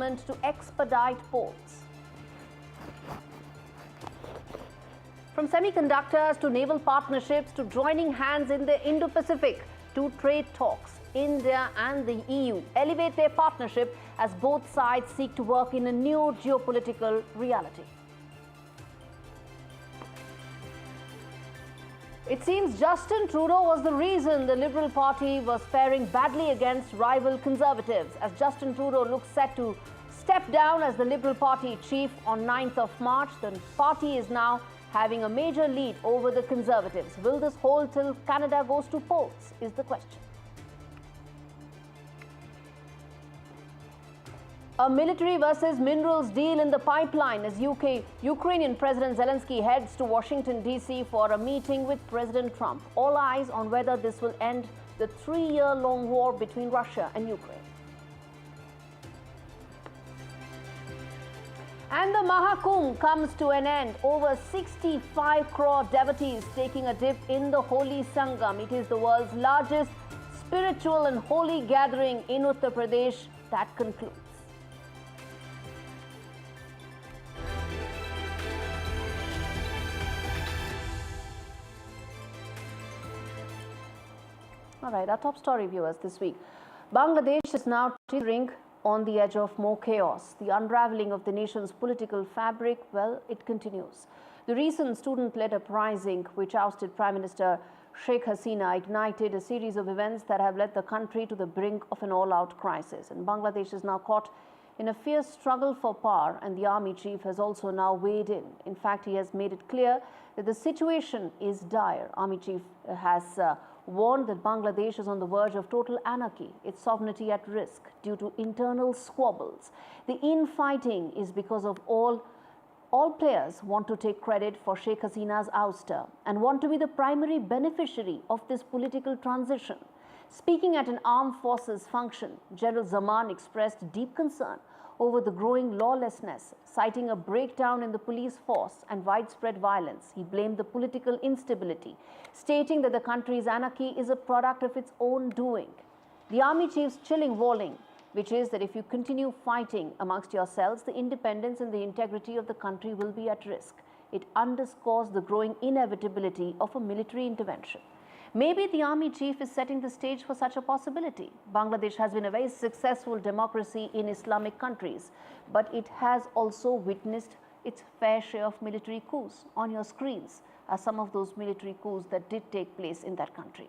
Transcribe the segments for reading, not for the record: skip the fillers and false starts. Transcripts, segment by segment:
agreement to expedite ports. From semiconductors to naval partnerships to joining hands in the Indo-Pacific to trade talks, India and the EU elevate their partnership as both sides seek to work in a new geopolitical reality. It seems Justin Trudeau was the reason the Liberal Party was faring badly against rival Conservatives, as Justin Trudeau looks set to step down as the Liberal Party chief on 9th of March. The party is now having a major lead over the Conservatives. Will this hold till Canada goes to polls, is the question. A military versus minerals deal in the pipeline as Ukrainian President Zelensky heads to Washington, D.C. for a meeting with President Trump. All eyes on whether this will end the 3-year-long war between Russia and Ukraine. And the Mahakumbh comes to an end. Over 65 crore devotees taking a dip in the holy Sangam. It is the world's largest spiritual and holy gathering in Uttar Pradesh that concludes. All right, our top story, viewers, this week. Bangladesh is now teetering on the edge of more chaos. The unravelling of the nation's political fabric, well, it continues. The recent student-led uprising, which ousted Prime Minister Sheikh Hasina, ignited a series of events that have led the country to the brink of an all-out crisis. And Bangladesh is now caught in a fierce struggle for power, and the army chief has also now weighed in. In fact, he has made it clear that the situation is dire. Army chief has warned that Bangladesh is on the verge of total anarchy, its sovereignty at risk due to internal squabbles. The infighting is because of all players want to take credit for Sheikh Hasina's ouster and want to be the primary beneficiary of this political transition. Speaking at an armed forces function, General Zaman expressed deep concern over the growing lawlessness, citing a breakdown in the police force and widespread violence. He blamed the political instability, stating that the country's anarchy is a product of its own doing. The army chief's chilling warning, which is that if you continue fighting amongst yourselves, the independence and the integrity of the country will be at risk. It underscores the growing inevitability of a military intervention. Maybe the army chief is setting the stage for such a possibility. Bangladesh has been a very successful democracy in Islamic countries, but it has also witnessed its fair share of military coups. On your screens are some of those military coups that did take place in that country.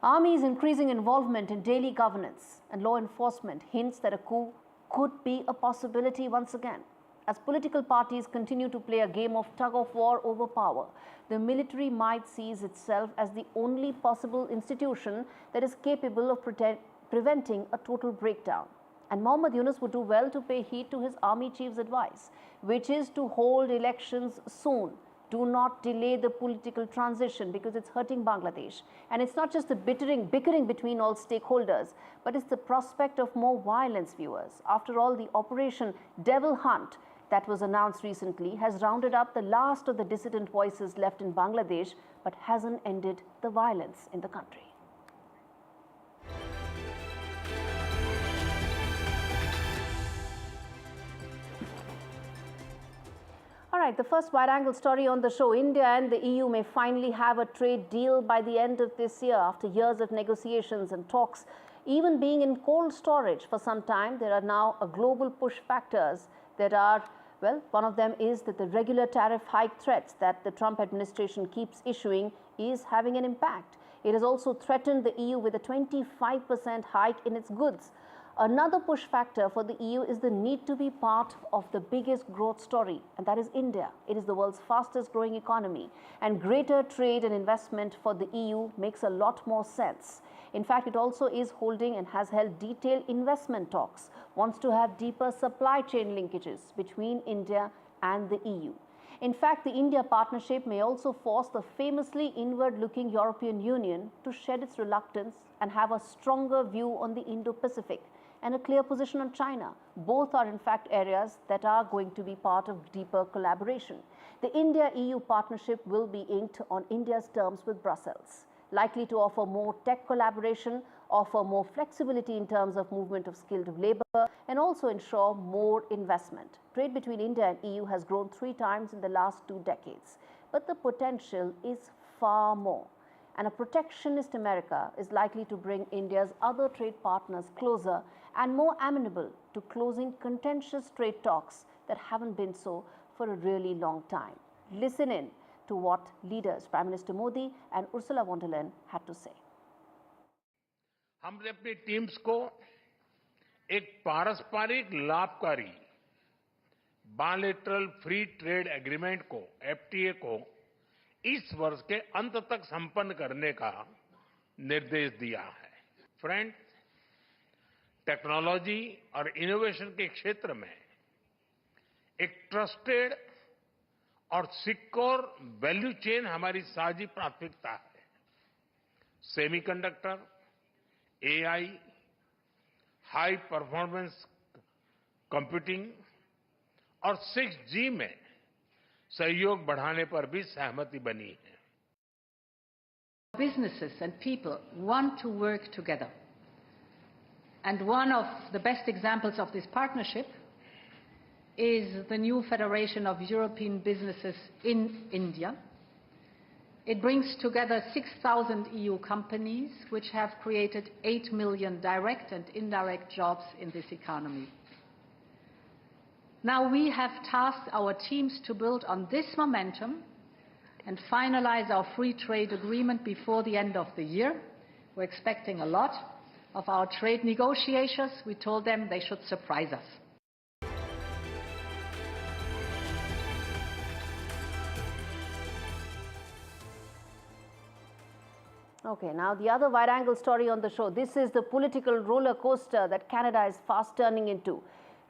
Army's increasing involvement in daily governance and law enforcement hints that a coup could be a possibility once again. As political parties continue to play a game of tug-of-war over power, the military might sees itself as the only possible institution that is capable of preventing a total breakdown. And Mohammad Yunus would do well to pay heed to his army chief's advice, which is to hold elections soon. Do not delay the political transition because it's hurting Bangladesh. And it's not just the bickering between all stakeholders, but it's the prospect of more violence, viewers. After all, the Operation Devil Hunt that was announced recently has rounded up the last of the dissident voices left in Bangladesh, but hasn't ended the violence in the country. All right, the first wide-angle story on the show. India and the EU may finally have a trade deal by the end of this year after years of negotiations and talks. Even being in cold storage for some time, there are now global push factors that are, well, one of them is that the regular tariff hike threats that the Trump administration keeps issuing is having an impact. It has also threatened the EU with a 25% hike in its goods. Another push factor for the EU is the need to be part of the biggest growth story, and that is India. It is the world's fastest growing economy, and greater trade and investment for the EU makes a lot more sense. In fact, it also is holding and has held detailed investment talks, wants to have deeper supply chain linkages between India and the EU. In fact, the India partnership may also force the famously inward-looking European Union to shed its reluctance and have a stronger view on the Indo-Pacific and a clear position on China. Both are in fact areas that are going to be part of deeper collaboration. The India-EU partnership will be inked on India's terms with Brussels, likely to offer more tech collaboration, offer more flexibility in terms of movement of skilled labor, and also ensure more investment. Trade between India and EU has grown 3 times in the last 2 decades, but the potential is far more. And a protectionist America is likely to bring India's other trade partners closer and more amenable to closing contentious trade talks that haven't been so for a really long time. Listen in to what leaders Prime Minister Modi and Ursula von der Leyen had to say. हमने अपनी teams को एक पारस्परिक लाभकारी bilateral free trade agreement को FTA को इस वर्ष के अंत तक संपन्न करने का निर्देश दिया है। फ्रेंड्स, टेक्नोलॉजी और इनोवेशन के क्षेत्र में एक ट्रस्टेड और सिक्योर वैल्यू चेन हमारी साझी प्राथमिकता है। Semiconductor, AI, high performance computing और 6G में सहयोग बढ़ाने पर भी सहमति बनी है। Businesses and people want to work together. And one of the best examples of this partnership is the new Federation of European Businesses in India. It brings together 6,000 EU companies which have created 8 million direct and indirect jobs in this economy. Now we have tasked our teams to build on this momentum and finalize our free trade agreement before the end of the year. We're expecting a lot of our trade negotiators. We told them they should surprise us. Okay, now the other wide-angle story on the show. This is the political roller coaster that Canada is fast turning into.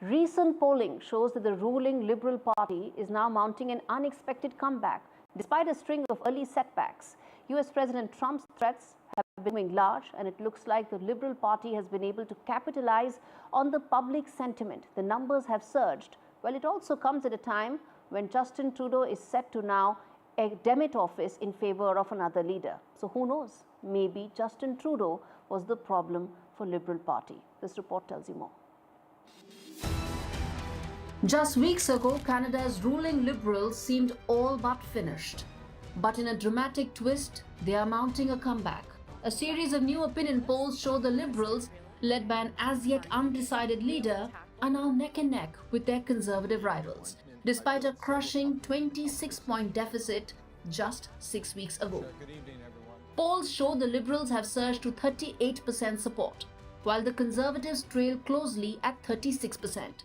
Recent polling shows that the ruling Liberal Party is now mounting an unexpected comeback, despite a string of early setbacks. US President Trump's threats have been looming large, and it looks like the Liberal Party has been able to capitalize on the public sentiment. The numbers have surged. Well, it also comes at a time when Justin Trudeau is set to now demit office in favor of another leader. So who knows? Maybe Justin Trudeau was the problem for Liberal Party. This report tells you more. Just weeks ago, Canada's ruling Liberals seemed all but finished. But in a dramatic twist, they are mounting a comeback. A series of new opinion polls show the Liberals, led by an as-yet-undecided leader, are now neck and neck with their Conservative rivals, despite a crushing 26-point deficit just 6 weeks ago. Polls show the Liberals have surged to 38% support, while the Conservatives trail closely at 36%.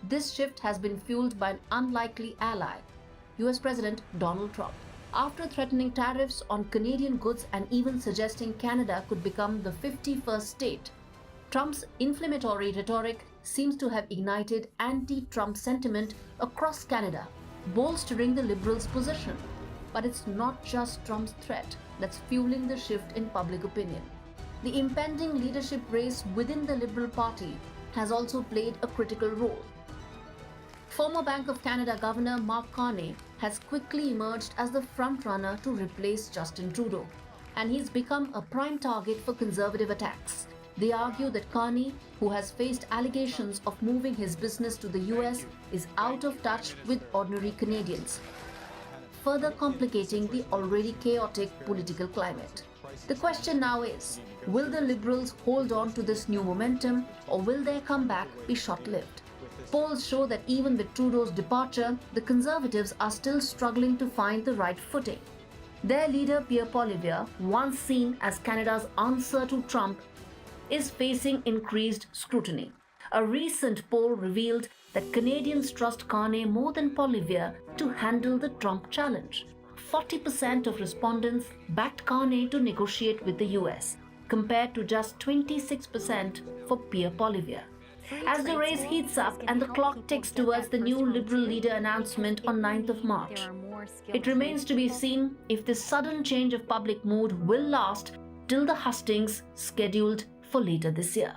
This shift has been fueled by an unlikely ally, US President Donald Trump. After threatening tariffs on Canadian goods and even suggesting Canada could become the 51st state, Trump's inflammatory rhetoric seems to have ignited anti-Trump sentiment across Canada, bolstering the Liberals' position. But it's not just Trump's threat that's fueling the shift in public opinion. The impending leadership race within the Liberal Party has also played a critical role. Former Bank of Canada Governor Mark Carney has quickly emerged as the frontrunner to replace Justin Trudeau, and he's become a prime target for Conservative attacks. They argue that Carney, who has faced allegations of moving his business to the US, is out of touch with ordinary Canadians, further complicating the already chaotic political climate. The question now is, will the Liberals hold on to this new momentum, or will their comeback be short-lived? Polls show that even with Trudeau's departure, the Conservatives are still struggling to find the right footing. Their leader, Pierre Poilievre, once seen as Canada's answer to Trump, is facing increased scrutiny. A recent poll revealed that Canadians trust Carney more than Poilievre to handle the Trump challenge. 40% of respondents backed Carney to negotiate with the US, compared to just 26% for Pierre Poilievre. As the race heats up and the clock ticks towards the new Liberal leader announcement on 9th of March, it remains to be seen if this sudden change of public mood will last till the hustings scheduled for later this year.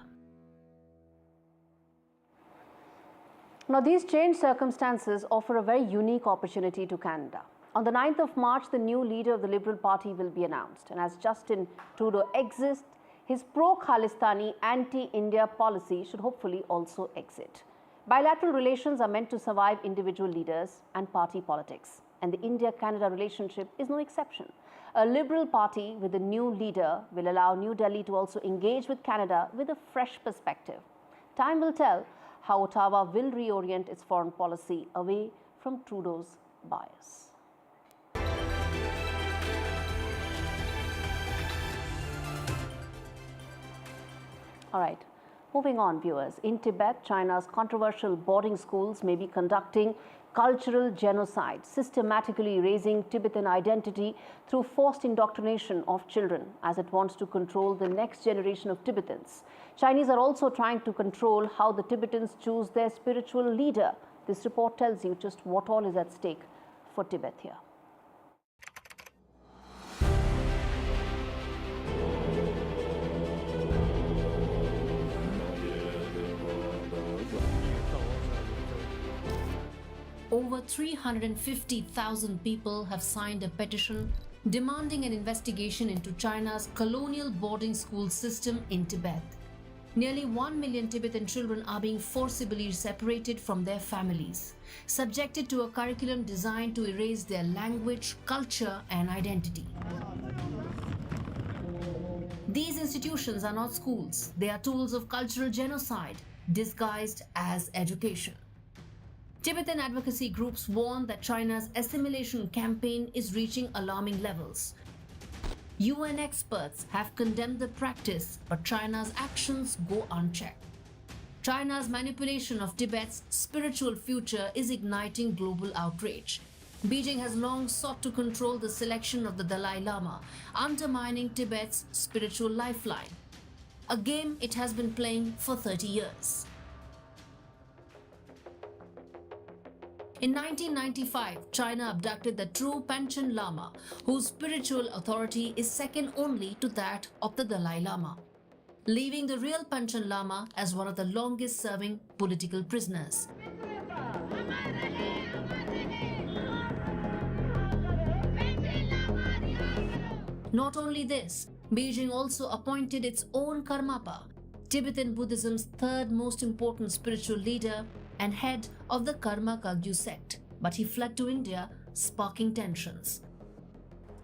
Now, these changed circumstances offer a very unique opportunity to Canada. On the 9th of March, the new leader of the Liberal Party will be announced, and as Justin Trudeau exits his pro-Khalistani, anti-India policy should hopefully also exit. Bilateral relations are meant to survive individual leaders and party politics, and the India-Canada relationship is no exception. A Liberal Party with a new leader will allow New Delhi to also engage with Canada with a fresh perspective. Time will tell how Ottawa will reorient its foreign policy away from Trudeau's bias. All right. Moving on, viewers. In Tibet, China's controversial boarding schools may be conducting cultural genocide, systematically erasing Tibetan identity through forced indoctrination of children as it wants to control the next generation of Tibetans. Chinese are also trying to control how the Tibetans choose their spiritual leader. This report tells you just what all is at stake for Tibet here. Over 350,000 people have signed a petition demanding an investigation into China's colonial boarding school system in Tibet. Nearly 1 million Tibetan children are being forcibly separated from their families, subjected to a curriculum designed to erase their language, culture, and identity. These institutions are not schools. They are tools of cultural genocide disguised as education. Tibetan advocacy groups warn that China's assimilation campaign is reaching alarming levels. UN experts have condemned the practice, but China's actions go unchecked. China's manipulation of Tibet's spiritual future is igniting global outrage. Beijing has long sought to control the selection of the Dalai Lama, undermining Tibet's spiritual lifeline, a game it has been playing for 30 years. In 1995, China abducted the true Panchen Lama, whose spiritual authority is second only to that of the Dalai Lama, leaving the real Panchen Lama as one of the longest-serving political prisoners. Not only this, Beijing also appointed its own Karmapa, Tibetan Buddhism's third most important spiritual leader and head of the Karma Kagyu sect, but he fled to India, sparking tensions.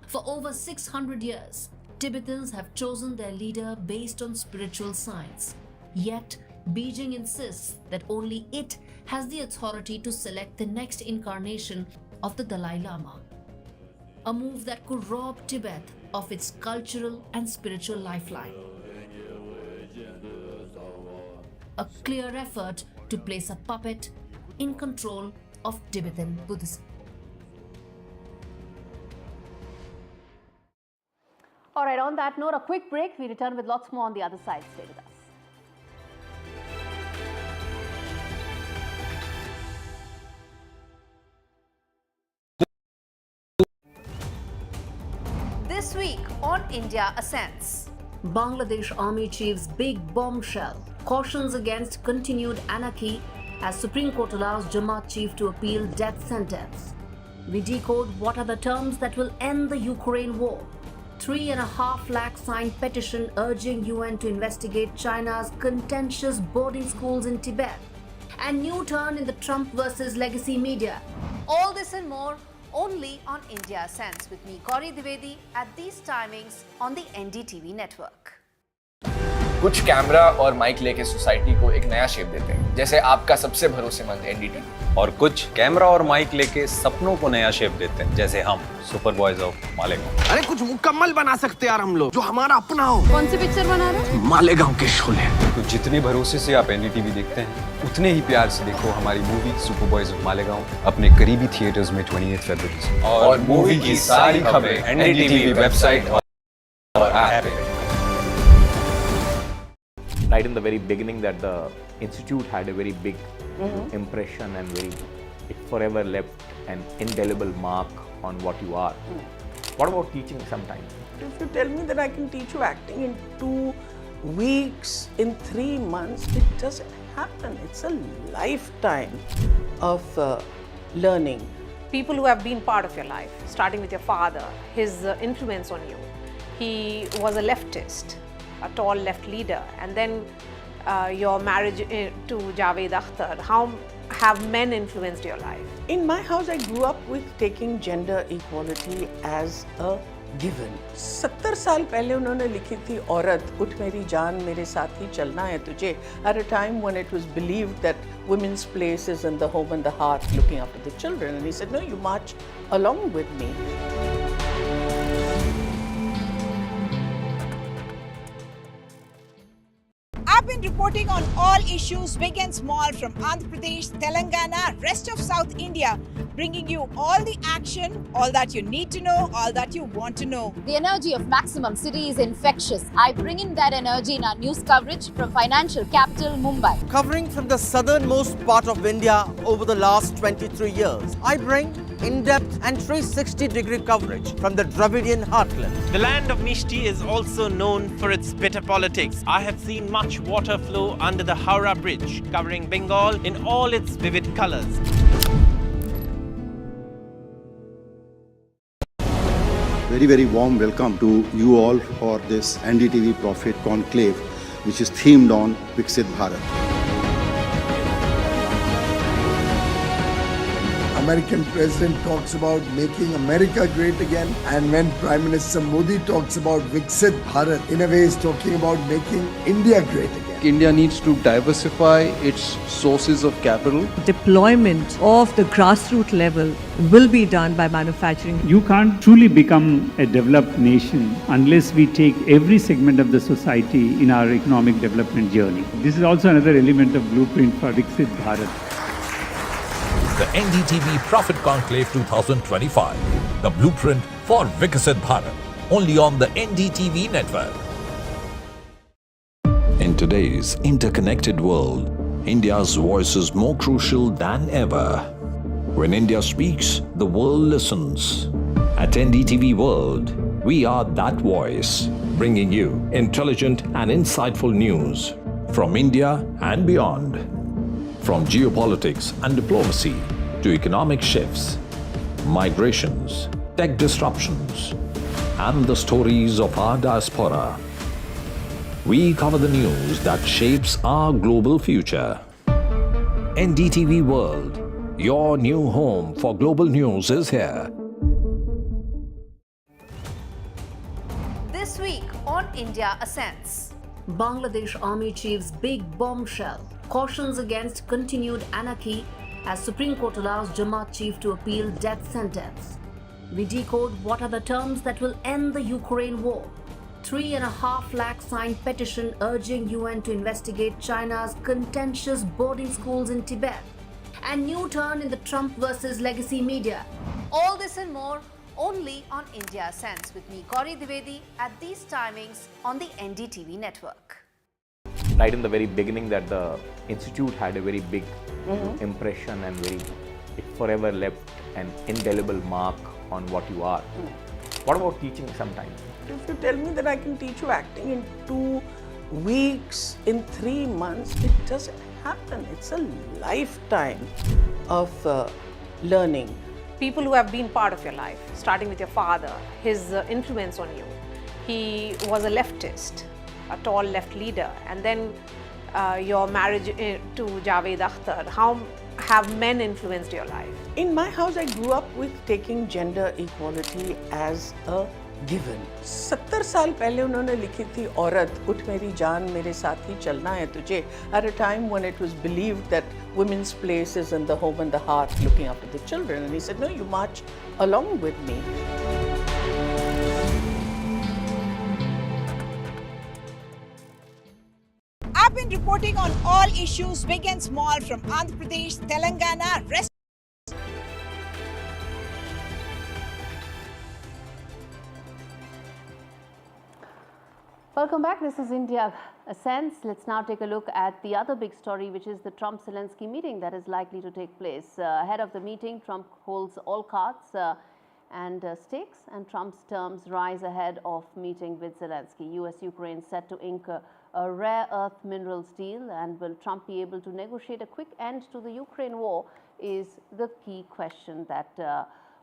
For over 600 years, Tibetans have chosen their leader based on spiritual science. Yet, Beijing insists that only it has the authority to select the next incarnation of the Dalai Lama, a move that could rob Tibet of its cultural and spiritual lifeline. A clear effort to place a puppet in control of Tibetan Buddhism. All right, on that note, a quick break. We return with lots more on the other side. Stay with us. This week on India Ascends, Bangladesh Army Chief's big bombshell cautions against continued anarchy as Supreme Court allows Jamaat Chief to appeal death sentence. We decode what are the terms that will end the Ukraine war. 3.5 lakh signed petition urging UN to investigate China's contentious boarding schools in Tibet. And new turn in the Trump versus legacy media. All this and more only on India Ascends with me, Gaurie Dwivedi, at these timings on the NDTV network. कुछ camera और mic लेके society को एक नया shape देते हैं, जैसे आपका सबसे भरोसेमंद एनडीटीवी। और कुछ कैमरा और माइक लेके सपनों को नया शेप देते हैं, जैसे हम सुपर बॉयज ऑफ मालेगांव। अरे कुछ मुकम्मल बना सकते यार हम लोग, जो हमारा अपना हो। कौन सी पिक्चर बना रहे हो? मालेगांव के शोले। तो जितने भरोसे से आप एनडीटीवी देखते हैं, उतने ही प्यार से देखो हमारी movie super boys of Malegaon अपने करीबी थिएटर्स में 28 फरवरी से। और मूवी की सारी खबरें एनडीटीवी वेबसाइट और ऐप पे। Right in the very beginning, that the institute had a very big impression and it forever left an indelible mark on what you are. What about teaching sometimes? If you tell me that I can teach you acting in 2 weeks, in 3 months, it doesn't happen. It's a lifetime of learning. People who have been part of your life, starting with your father, his influence on you. He was a leftist. a tall left leader, and then your marriage to Javed Akhtar, how have men influenced your life? In my house, I grew up with taking gender equality as a given. 70 साल पहले उन्होंने लिखी थी औरत उठ मेरी जान मेरे साथ ही चलना है तुझे, at a time when it was believed that women's place is in the home and the heart, looking after the children. And he said, no, you march along with me. I've been reporting on all issues, big and small, from Andhra Pradesh, Telangana, rest of South India, bringing you all the action, all that you need to know, all that you want to know. The energy of maximum city is infectious. I bring in that energy in our news coverage from financial capital Mumbai. Covering from the southernmost part of India over the last 23 years, I bring in-depth and 360-degree coverage from the Dravidian heartland. The land of Mishti is also known for its bitter politics. I have seen much water flow under the Howrah Bridge, covering Bengal in all its vivid colors. Very, very warm welcome to you all for this NDTV Prophet Conclave, which is themed on Viksit Bharat. American president talks about making America great again, and when Prime Minister Modi talks about Viksit Bharat, in a way is talking about making India great again. India needs to diversify its sources of capital. Deployment of the grassroots level will be done by manufacturing. You can't truly become a developed nation unless we take every segment of the society in our economic development journey. This is also another element of blueprint for Viksit Bharat. The NDTV Prophet Conclave 2025, the blueprint for Viksit Bharat, only on the NDTV network. In today's interconnected world, India's voice is more crucial than ever. When India speaks, the world listens. At NDTV World, we are that voice, bringing you intelligent and insightful news from India and beyond. From geopolitics and diplomacy to economic shifts, migrations, tech disruptions, and the stories of our diaspora, we cover the news that shapes our global future. NDTV World, your new home for global news, is here. This week on India Ascends, Bangladesh Army Chief's big bombshell cautions against continued anarchy as Supreme Court allows Jamaat Chief to appeal death sentence. We decode what are the terms that will end the Ukraine war. 3.5 lakh signed petition urging UN to investigate China's contentious boarding schools in Tibet. And new turn in the Trump versus legacy media. All this and more only on India Ascends with me, Gaurie Dwivedi, at these timings on the NDTV network. Right in the very beginning, that the institute had a very big impression and it forever left an indelible mark on what you are. What about teaching sometimes? If you tell me that I can teach you acting in 2 weeks, in 3 months, it doesn't happen. It's a lifetime of learning. People who have been part of your life, starting with your father, his influence on you. He was a leftist, a tall left leader, and then your marriage to Javed Akhtar. How have men influenced your life? In my house, I grew up with taking gender equality as a given. 70 साल पहले उन्होंने लिखी थी औरत उठ मेरी जान मेरे साथ ही चलना है तुझे, at a time when it was believed that women's place is in the home and the heart, looking after the children. And he said, no, you march along with me. I've been reporting on all issues, big and small, from Andhra Pradesh, Telangana, rest. Welcome back. This is India Ascends. Let's now take a look at the other big story, which is the Trump-Zelensky meeting that is likely to take place. Ahead of the meeting, Trump holds all cards and stakes, and Trump's terms rise ahead of meeting with Zelensky. US-Ukraine set to ink a rare earth minerals deal, and will Trump be able to negotiate a quick end to the Ukraine war is the key question that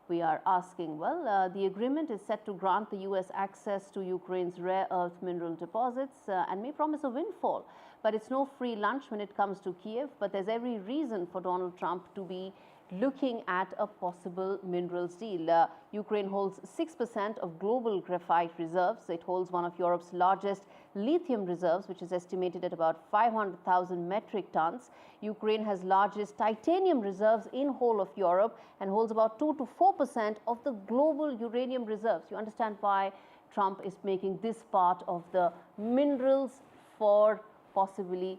We are asking, well, the agreement is set to grant the US access to Ukraine's rare earth mineral deposits and may promise a windfall. But it's no free lunch when it comes to Kiev. But there's every reason for Donald Trump to be looking at a possible minerals deal. Ukraine holds 6% of global graphite reserves. It holds one of Europe's largest lithium reserves, which is estimated at about 500,000 metric tons. Ukraine has largest titanium reserves in whole of Europe and holds about 2 to 4% of the global uranium reserves. You understand why Trump is making this part of the minerals for possibly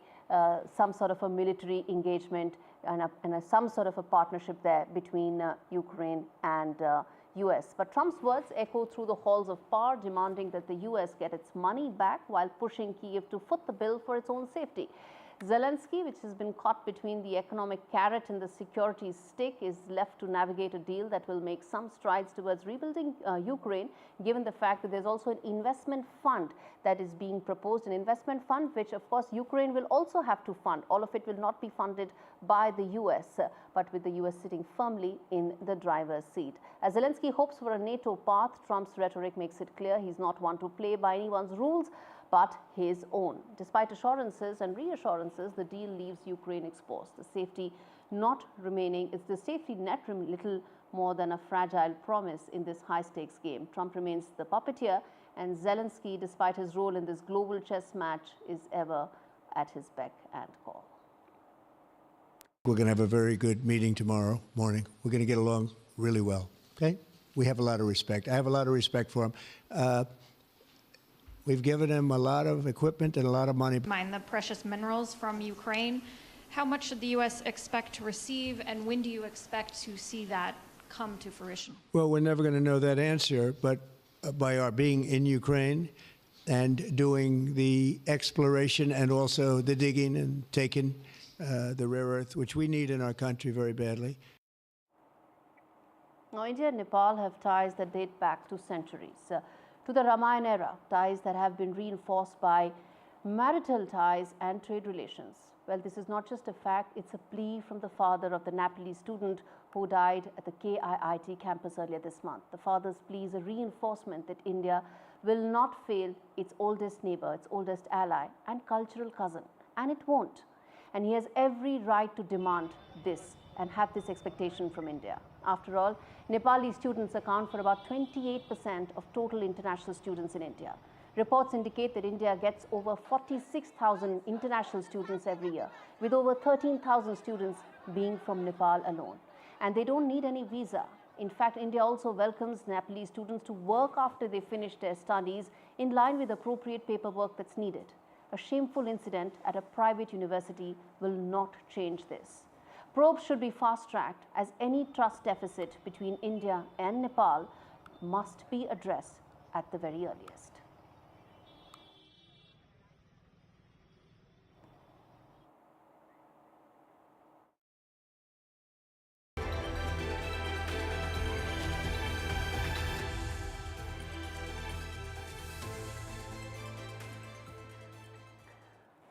some sort of a military engagement and some sort of a partnership there between Ukraine and US. But Trump's words echo through the halls of power, demanding that the US get its money back while pushing Kiev to foot the bill for its own safety. Zelensky, which has been caught between the economic carrot and the security stick, is left to navigate a deal that will make some strides towards rebuilding Ukraine, given the fact that there's also an investment fund that is being proposed, an investment fund which, of course, Ukraine will also have to fund. All of it will not be funded by the US, but with the US sitting firmly in the driver's seat. As Zelensky hopes for a NATO path, Trump's rhetoric makes it clear he's not one to play by anyone's rules, but his own. Despite assurances and reassurances, the deal leaves Ukraine exposed. The safety net remaining little more than a fragile promise in this high-stakes game. Trump remains the puppeteer, and Zelensky, despite his role in this global chess match, is ever at his beck and call. We're going to have a very good meeting tomorrow morning. We're going to get along really well, okay? We have a lot of respect. I have a lot of respect for him. We've given him a lot of equipment and a lot of money. Mine the precious minerals from Ukraine. How much should the U.S. expect to receive, and when do you expect to see that come to fruition? Well, we're never going to know that answer, but by our being in Ukraine and doing the exploration and also the digging and taking the rare earth, which we need in our country very badly. Now, India and Nepal have ties that date back to centuries. To the Ramayana era, ties that have been reinforced by marital ties and trade relations. Well, this is not just a fact, it's a plea from the father of the Nepalese student who died at the KIIT campus earlier this month. The father's plea is a reinforcement that India will not fail its oldest neighbor, its oldest ally and cultural cousin, and it won't. And he has every right to demand this and have this expectation from India. After all, Nepali students account for about 28% of total international students in India. Reports indicate that India gets over 46,000 international students every year, with over 13,000 students being from Nepal alone. And they don't need any visa. In fact, India also welcomes Nepalese students to work after they finish their studies in line with appropriate paperwork that's needed. A shameful incident at a private university will not change this. Probes should be fast-tracked, as any trust deficit between India and Nepal must be addressed at the very earliest.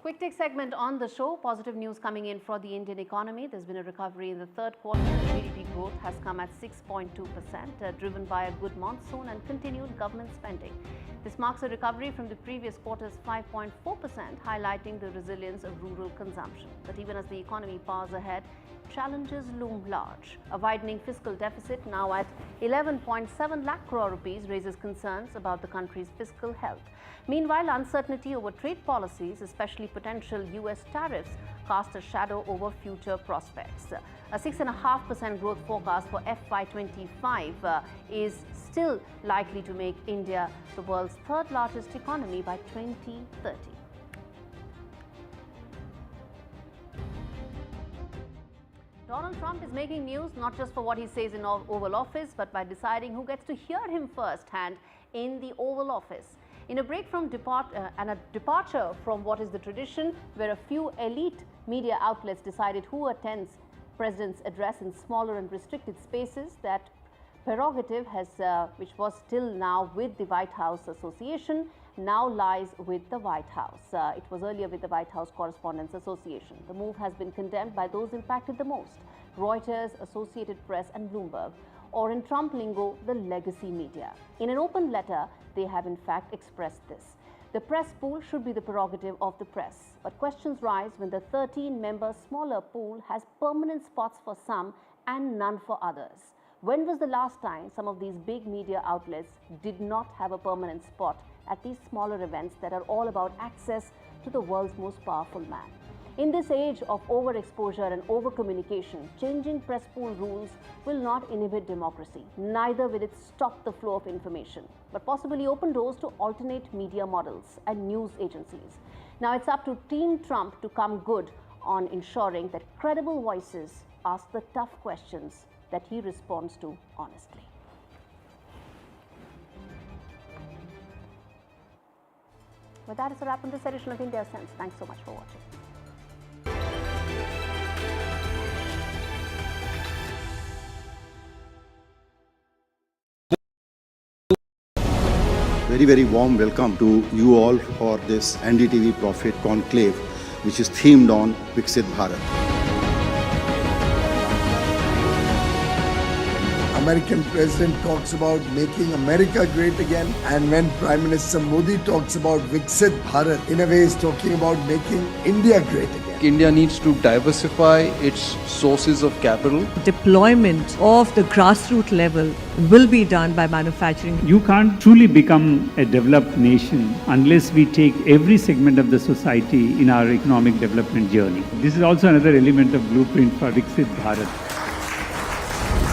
Quick take segment on the show. Positive news coming in for the Indian economy. There's been a recovery in the third quarter. GDP growth has come at 6.2%, driven by a good monsoon and continued government spending. This marks a recovery from the previous quarter's 5.4%, highlighting the resilience of rural consumption. But even as the economy powers ahead, challenges loom large. A widening fiscal deficit, now at 11.7 lakh crore rupees, raises concerns about the country's fiscal health. Meanwhile, uncertainty over trade policies, especially potential US tariffs, cast a shadow over future prospects. A 6.5% growth forecast for FY25 is still likely to make India the world's third largest economy by 2030. Donald Trump is making news not just for what he says in Oval Office, but by deciding who gets to hear him firsthand in the Oval Office. In a break from a departure from what is the tradition, where a few elite media outlets decided who attends President's address in smaller and restricted spaces, that prerogative has, which was till now with the White House Association, now lies with the White House. It was earlier with the White House Correspondents Association. The move has been condemned by those impacted the most: Reuters, Associated Press and Bloomberg. or in Trump lingo, the legacy media. In an open letter, they have in fact expressed this. The press pool should be the prerogative of the press, but questions rise when the 13-member smaller pool has permanent spots for some and none for others. When was the last time some of these big media outlets did not have a permanent spot at these smaller events that are all about access to the world's most powerful man? In this age of overexposure and over-communication, changing press pool rules will not inhibit democracy. Neither will it stop the flow of information, but possibly open doors to alternate media models and news agencies. Now it's up to Team Trump to come good on ensuring that credible voices ask the tough questions that he responds to honestly. Well, that is a wrap on this edition of India Sense. Thanks so much for watching. Very, very warm welcome to you all for this NDTV Prophet Conclave, which is themed on Viksit Bharat. American president talks about making America great again, and when Prime Minister Modi talks about Viksit Bharat, in a way is talking about making India great again. India needs to diversify its sources of capital. Deployment of the grassroots level will be done by manufacturing. You can't truly become a developed nation unless we take every segment of the society in our economic development journey. This is also another element of blueprint for Viksit Bharat.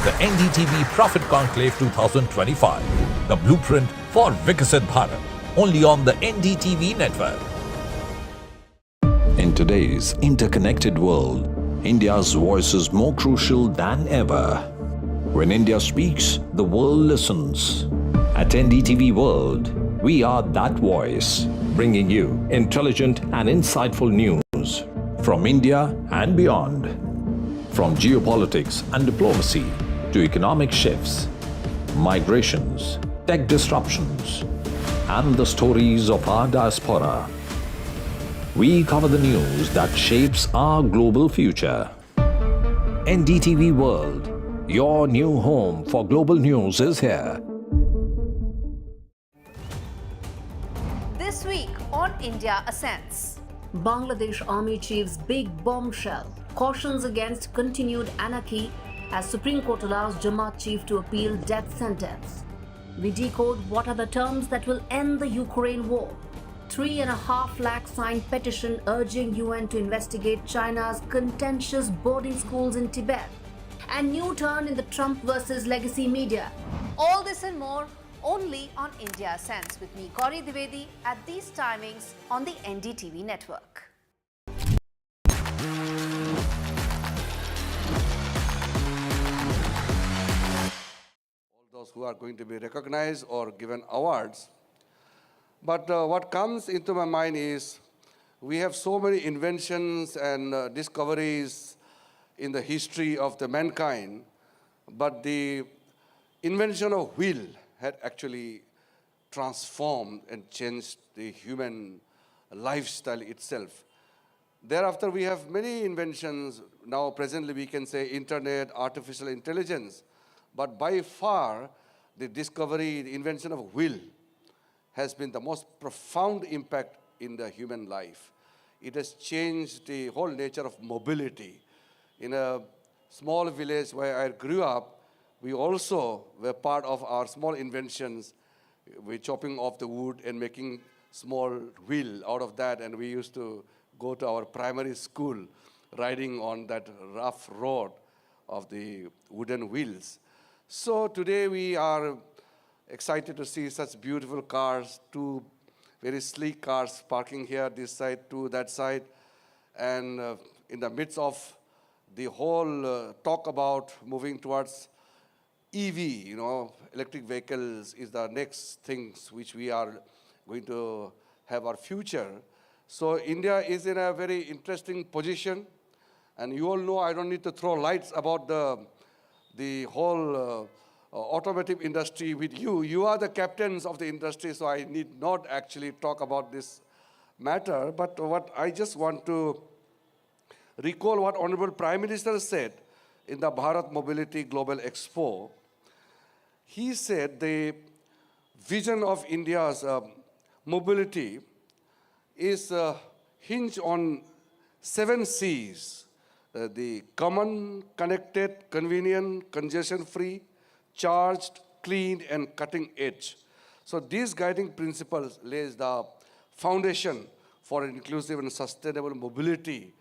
The NDTV Prophet Conclave 2025, the blueprint for Viksit Bharat, only on the NDTV network. In today's interconnected world, India's voice is more crucial than ever. When India speaks, the world listens. At NDTV World, we are that voice, bringing you intelligent and insightful news from India and beyond. From geopolitics and diplomacy to economic shifts, migrations, tech disruptions, and the stories of our diaspora, we cover the news that shapes our global future. NDTV World, your new home for global news, is here. This week on India Ascends. Bangladesh Army Chief's big bombshell cautions against continued anarchy as Supreme Court allows Jamaat Chief to appeal death sentence. We decode what are the terms that will end the Ukraine war. 3.5 lakh signed petition urging UN to investigate China's contentious boarding schools in Tibet. And new turn in the Trump versus legacy media. All this and more only on India Ascends with me, Gaurie Dwivedi, at these timings on the NDTV network. Those who are going to be recognized or given awards. But what comes into my mind is we have so many inventions and discoveries in the history of the mankind, but the invention of wheel had actually transformed and changed the human lifestyle itself. Thereafter, we have many inventions. Now, presently, we can say internet, artificial intelligence. But by far, the discovery, the invention of wheel has been the most profound impact in the human life. It has changed the whole nature of mobility. In a small village where I grew up, we also were part of our small inventions. We're chopping off the wood and making small wheel out of that, and we used to go to our primary school riding on that rough road of the wooden wheels. So today we are excited to see such beautiful cars, two very sleek cars parking here, this side, two that side. And in the midst of the whole talk about moving towards EV, electric vehicles is the next things which we are going to have our future. So India is in a very interesting position. And you all know I don't need to throw lights about the whole automotive industry with you. You are the captains of the industry, so I need not actually talk about this matter. But what I just want to recall what Honorable Prime Minister said in the Bharat Mobility Global Expo, he said the vision of India's mobility is hinged on 7 C's. The common, connected, convenient, congestion-free, charged, clean, and cutting edge. So these guiding principles lays the foundation for inclusive and sustainable mobility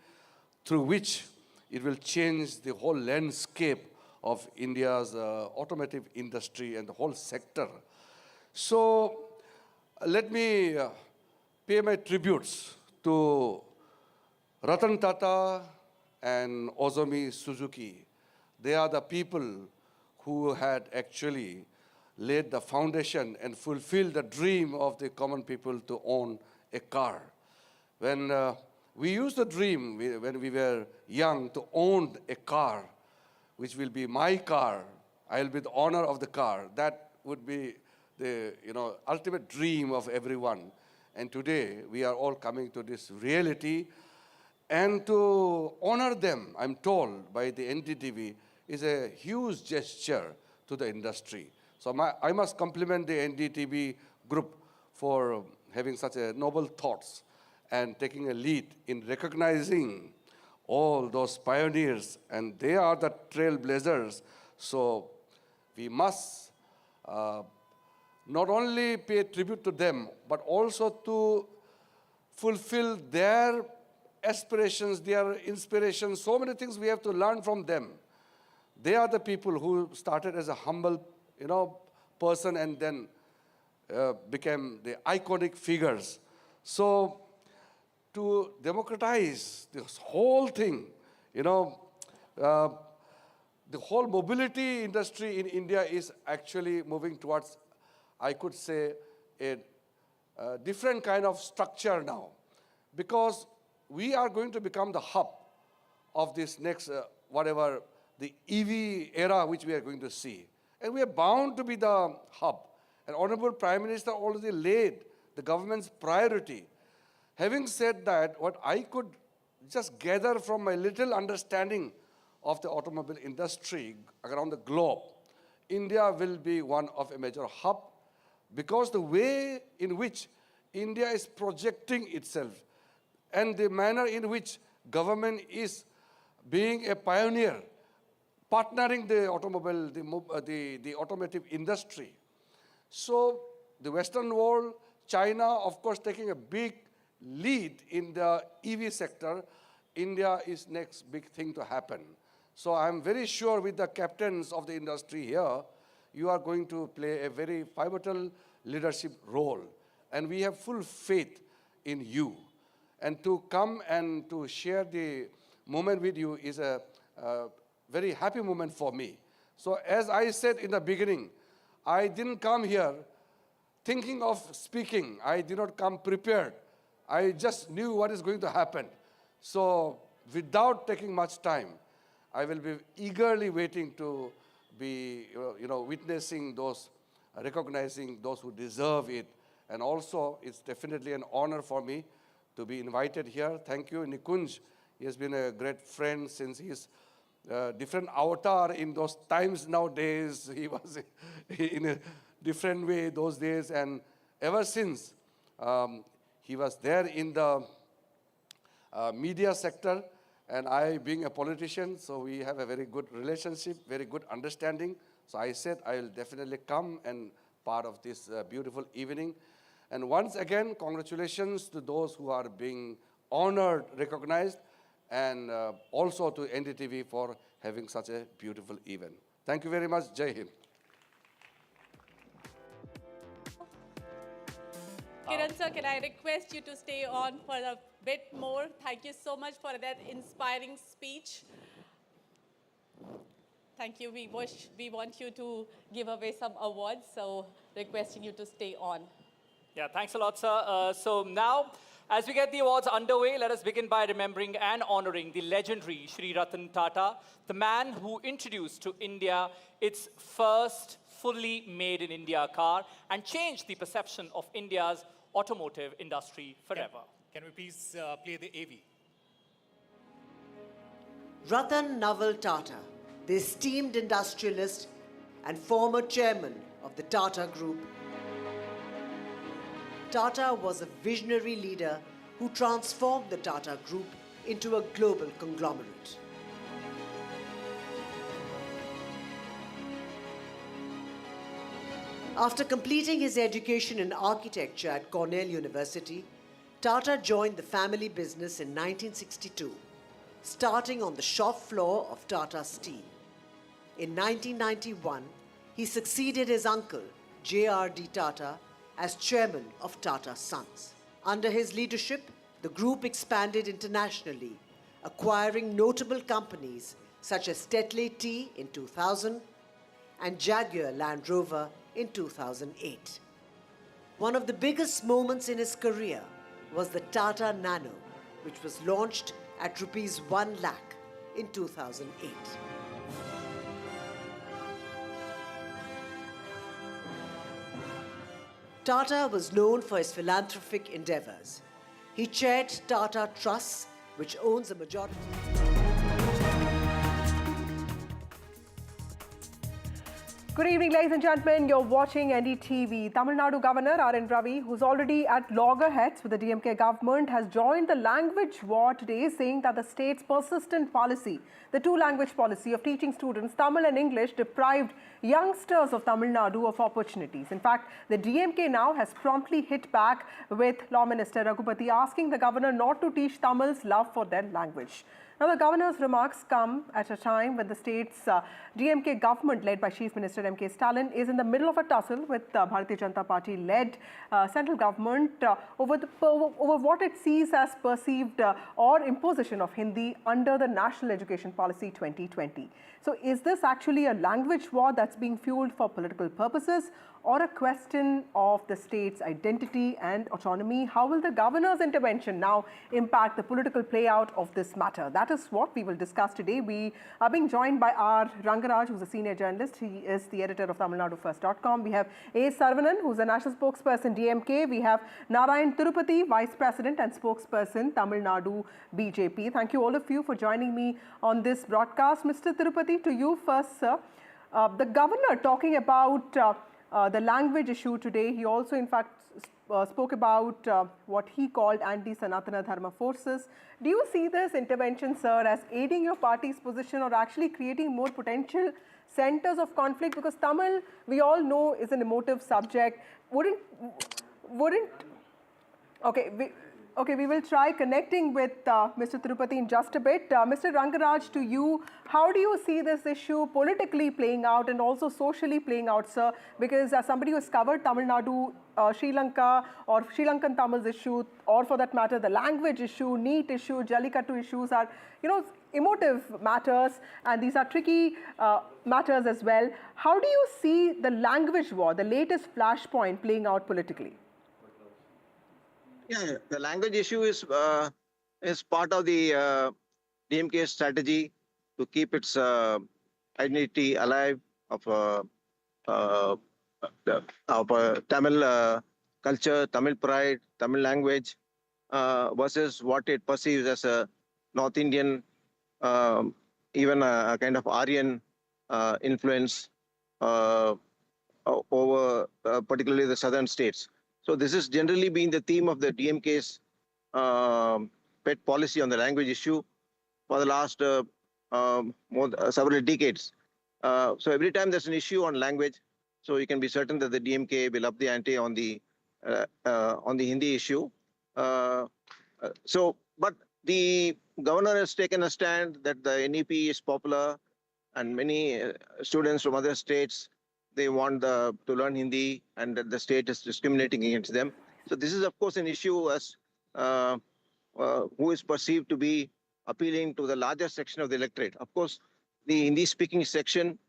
through which it will change the whole landscape of India's automotive industry and the whole sector. So let me pay my tributes to Ratan Tata and Ozomi Suzuki. They are the people who had actually laid the foundation and fulfilled the dream of the common people to own a car. When we used to dream when we were young to own a car, which will be my car, I'll be the owner of the car. That would be the ultimate dream of everyone. And today we are all coming to this reality. And to honor them, I'm told by the NDTV, is a huge gesture to the industry. So I must compliment the NDTV group for having such a noble thoughts and taking a lead in recognizing all those pioneers, and they are the trailblazers. So we must not only pay tribute to them, but also to fulfill their aspirations, their inspirations, so many things we have to learn from them. They are the people who started as a humble, person and then became the iconic figures. So to democratize this whole thing, the whole mobility industry in India is actually moving towards, I could say, a different kind of structure now, because we are going to become the hub of this next, the EV era which we are going to see. And we are bound to be the hub. And Honorable Prime Minister already laid the government's priority. Having said that, what I could just gather from my little understanding of the automobile industry around the globe, India will be one of a major hub, because the way in which India is projecting itself and the manner in which government is being a pioneer, partnering the automobile, the automotive industry. So the Western world, China, of course, taking a big lead in the EV sector. India is next big thing to happen. So I'm very sure with the captains of the industry here, you are going to play a very pivotal leadership role. And we have full faith in you. And to come and to share the moment with you is a very happy moment for me. So as I said in the beginning, I didn't come here thinking of speaking. I did not come prepared. I just knew what is going to happen. So without taking much time, I will be eagerly waiting to be, witnessing those, recognizing those who deserve it. And also, it's definitely an honor for me to be invited here. Thank you, Nikunj. He has been a great friend since his different avatar in those times nowadays. He was in a different way those days. And ever since, he was there in the media sector. And I, being a politician, so we have a very good relationship, very good understanding. So I said I will definitely come and part of this beautiful evening. And once again, congratulations to those who are being honored, recognized, and also to NDTV for having such a beautiful event. Thank you very much. Jai Hind. Kiran sir, can I request you to stay on for a bit more? Thank you so much for that inspiring speech. Thank you. We want you to give away some awards, so requesting you to stay on. Yeah, thanks a lot, sir. So now, as we get the awards underway, let us begin by remembering and honoring the legendary Shri Ratan Tata, the man who introduced to India its first fully made in India car and changed the perception of India's automotive industry forever. Can we please play the AV? Ratan Naval Tata, the esteemed industrialist, and former chairman of the Tata Group. Tata was a visionary leader who transformed the Tata Group into a global conglomerate. After completing his education in architecture at Cornell University, Tata joined the family business in 1962, starting on the shop floor of Tata Steel. In 1991, he succeeded his uncle, J.R.D. Tata, as chairman of Tata Sons. Under his leadership, the group expanded internationally, acquiring notable companies such as Tetley Tea in 2000 and Jaguar Land Rover in 2008. One of the biggest moments in his career was the Tata Nano, which was launched at rupees 1 lakh in 2008. Tata was known for his philanthropic endeavors. He chaired Tata Trusts, which owns a majority. Good evening, ladies and gentlemen. You're watching NDTV. Tamil Nadu Governor R.N. Ravi, who's already at loggerheads with the DMK government, has joined the language war today, saying that the state's persistent policy, the two-language policy of teaching students Tamil and English, deprived youngsters of Tamil Nadu of opportunities. In fact, the DMK now has promptly hit back with Law Minister Raghupati, asking the governor not to teach Tamils love for their language. Now, the governor's remarks come at a time when the state's DMK government, led by Chief Minister M.K. Stalin, is in the middle of a tussle with Bharatiya Janata Party-led central government over what it sees as perceived or imposition of Hindi under the National Education Policy 2020. So, is this actually a language war that's being fueled for political purposes, or a question of the state's identity and autonomy? How will the governor's intervention now impact the political playout of this matter? That is what we will discuss today. We are being joined by R. Rangaraj, who's a senior journalist. He is the editor of TamilNaduFirst.com. We have A. Sarvanan, who's a national spokesperson, DMK. We have Narayan Tirupati, vice president and spokesperson, Tamil Nadu BJP. Thank you all of you for joining me on this broadcast. Mr. Tirupati, to you first, sir. The governor talking about the language issue today, he also in fact spoke about what he called anti-Sanatana Dharma forces. Do you see this intervention, sir, as aiding your party's position or actually creating more potential centers of conflict? Because Tamil, we all know, is an emotive subject. Okay, we will try connecting with Mr. Tirupati in just a bit. Mr. Rangaraj, to you, how do you see this issue politically playing out and also socially playing out, sir? Because as somebody who has covered Tamil Nadu, Sri Lanka, or Sri Lankan Tamils issue, or for that matter, the language issue, NEET issue, Jallikattu issues are, emotive matters, and these are tricky matters as well. How do you see the language war, the latest flashpoint, playing out politically? Yeah, the language issue is part of the DMK strategy to keep its identity alive of Tamil culture, Tamil pride, Tamil language versus what it perceives as a North Indian, even a kind of Aryan influence over particularly the southern states. So this has generally been the theme of the DMK's pet policy on the language issue for the last several decades. So every time there's an issue on language, so you can be certain that the DMK will up the ante on the Hindi issue. But the governor has taken a stand that the NEP is popular, and many students from other states, they want to learn Hindi, and that the state is discriminating against them. So this is, of course, an issue as who is perceived to be appealing to the larger section of the electorate. Of course, the Hindi-speaking section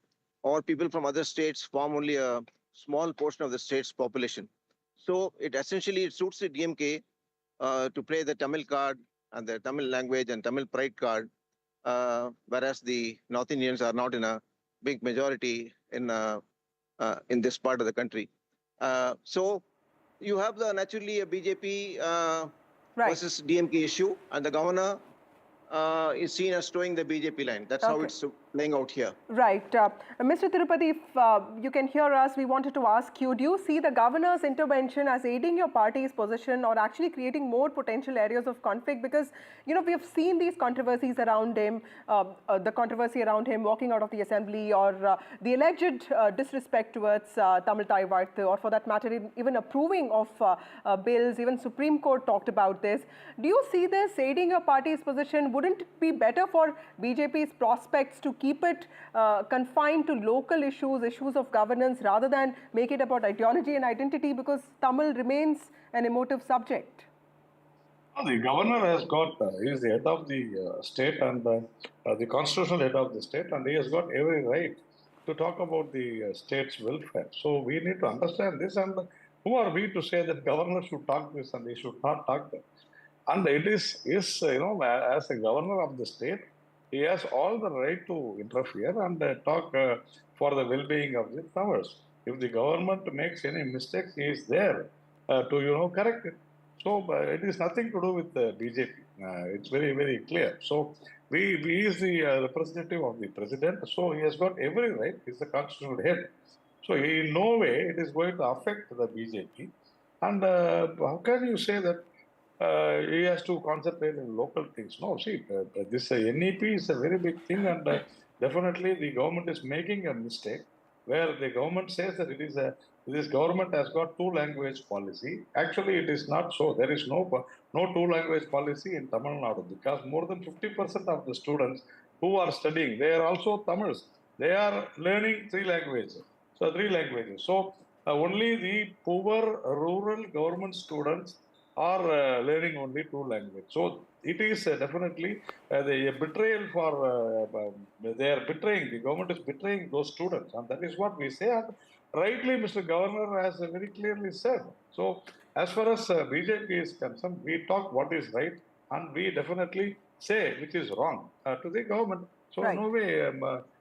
or people from other states form only a small portion of the state's population. So it essentially suits the DMK to play the Tamil card and the Tamil language and Tamil pride card, whereas the North Indians are not in a big majority in this part of the country. So you have naturally a BJP versus DMK issue, and the governor is seen as towing the BJP line. That's how it's playing out here. Right. Mr. Tirupati, if you can hear us, we wanted to ask you, do you see the governor's intervention as aiding your party's position or actually creating more potential areas of conflict? Because, you know, we have seen these controversies around him, the controversy around him walking out of the assembly, or the alleged disrespect towards Tamil Thai Varthu, or for that matter, even approving of bills. Even Supreme Court talked about this. Do you see this aiding your party's position? Wouldn't it be better for BJP's prospects to keep it confined to local issues, issues of governance, rather than make it about ideology and identity, because Tamil remains an emotive subject? The governor has got, he is the head of the state and the constitutional head of the state, and he has got every right to talk about the state's welfare. So we need to understand this, and who are we to say that governor should talk this and they should not talk that? And it is you know, as a governor of the state, he has all the right to interfere and talk for the well-being of the Tamils. If the government makes any mistakes, he is there to, you know, correct it. So it is nothing to do with the BJP. It's very, very clear. So he is the representative of the president. So he has got every right. He's the constitutional head. So in no way it is going to affect the BJP. And how can you say that he has to concentrate on local things? No, see, this NEP is a very big thing, and definitely the government is making a mistake where the government says that this government has got two-language policy. Actually, it is not so. There is no two-language policy in Tamil Nadu, because more than 50% of the students who are studying, they are also Tamils. They are learning three languages. So only the poor rural government students are learning only two languages. So it is definitely the betrayal for, they are betraying, the government is betraying those students, and that is what we say. And rightly, Mr. Governor has very clearly said. So as far as BJP is concerned, we talk what is right, and we definitely say which is wrong to the government. So no way,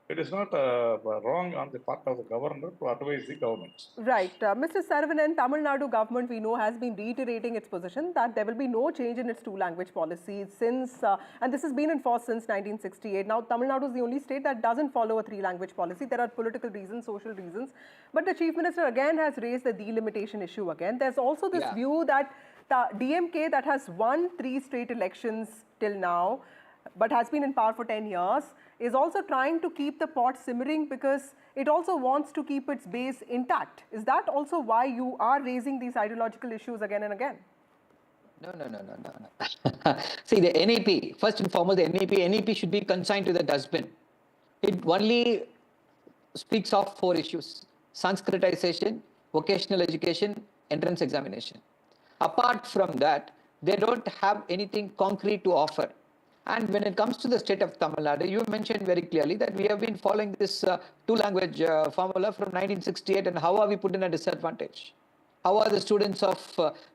it is not wrong on the part of the governor to advise the government. Right. Mr. Saravanan, Tamil Nadu government, we know, has been reiterating its position that there will be no change in its two-language policy since, and this has been in force since 1968. Now, Tamil Nadu is the only state that doesn't follow a three-language policy. There are political reasons, social reasons. But the Chief Minister again has raised the delimitation issue again. There's also this view that the DMK, that has won 3 straight elections till now, but has been in power for 10 years, is also trying to keep the pot simmering because it also wants to keep its base intact. Is that also why you are raising these ideological issues again and again? No. See, the NEP, first and foremost, the NEP should be consigned to the dustbin. It only speaks of 4 issues: Sanskritization, vocational education, entrance examination. Apart from that, they don't have anything concrete to offer. And when it comes to the state of Tamil Nadu, you mentioned very clearly that we have been following this two-language formula from 1968, and how are we put in a disadvantage? How are the students of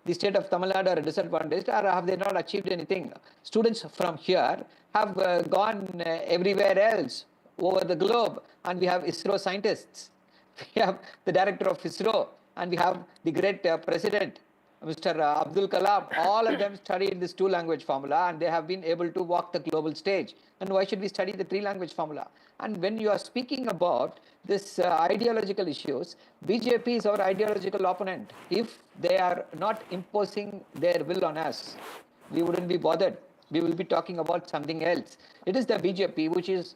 the state of Tamil Nadu are disadvantaged, or have they not achieved anything? Students from here have gone everywhere else over the globe, and we have ISRO scientists. We have the director of ISRO, and we have the great president, Mr. Abdul Kalam. All of them studied this two-language formula, and they have been able to walk the global stage. And why should we study the three-language formula? And when you are speaking about this ideological issues, BJP is our ideological opponent. If they are not imposing their will on us, we wouldn't be bothered. We will be talking about something else. It is the BJP which is,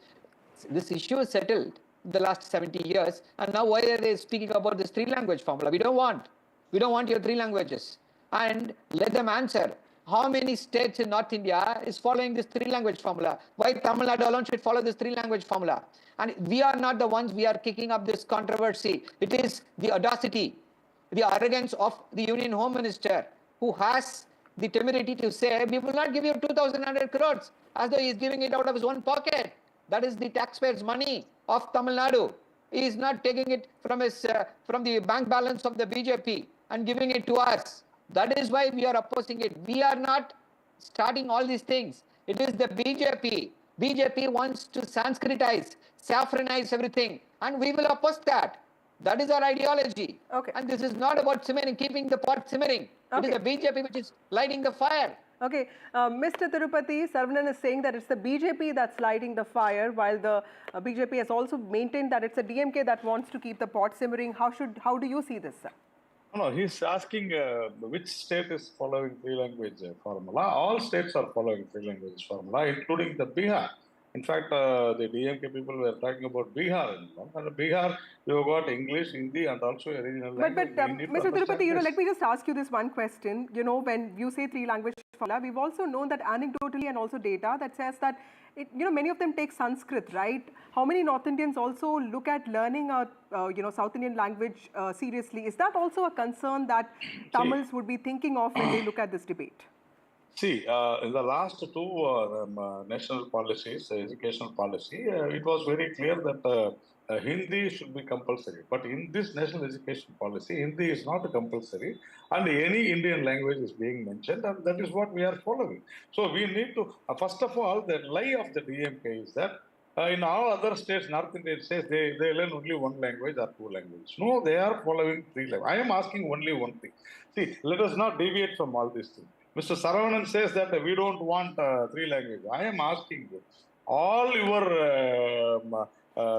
this issue is settled in the last 70 years, and now why are they speaking about this three-language formula? We don't want your 3 languages. And let them answer. How many states in North India is following this 3-language formula? Why Tamil Nadu alone should follow this 3-language formula? And we are not the ones we are kicking up this controversy. It is the audacity, the arrogance of the Union Home Minister, who has the temerity to say, we will not give you 2,100 crores, as though he is giving it out of his own pocket. That is the taxpayers' money of Tamil Nadu. He is not taking it from the bank balance of the BJP and giving it to us. That is why we are opposing it. We are not starting all these things. It is the BJP. BJP wants to Sanskritize, saffronize everything, and we will oppose that. That is our ideology. Okay. And this is not about simmering, keeping the pot simmering. Okay. It is the BJP which is lighting the fire. Okay, Mr. Tirupati, Saravanan is saying that it's the BJP that's lighting the fire, while the BJP has also maintained that it's a DMK that wants to keep the pot simmering. How do you see this, sir? No, he's asking which state is following three-language formula. All states are following three-language formula, including the Bihar. In fact, the DMK people were talking about Bihar. And Bihar, you've got English, Hindi, and also a regional language. But Mr. Tirupati, let me just ask you this one question. When you say three-language formula, we've also known that anecdotally and also data that says that many of them take Sanskrit, right? How many North Indians also look at learning a South Indian language seriously? Is that also a concern that Tamils would be thinking of when they look at this debate? See, in the last two national policies, educational policy, it was very clear that Hindi should be compulsory. But in this national education policy, Hindi is not compulsory, and any Indian language is being mentioned, and that is what we are following. So we need to, first of all, the lie of the DMK is that in all other states, North Indian states, they learn only one language or two languages. No, they are following three languages. I am asking only one thing. See, let us not deviate from all these things. Mr. Saravanan says that we don't want three languages. I am asking you, all your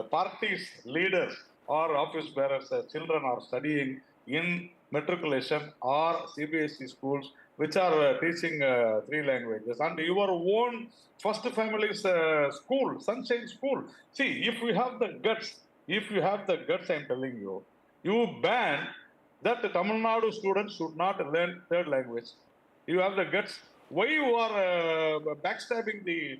parties, leaders, or office bearers, children are studying in matriculation or CBSE schools which are teaching three languages. And your own first family's school, Sunshine School. See, if you have the guts, I'm telling you, you ban that the Tamil Nadu students should not learn third language. You have the guts. Why you are backstabbing the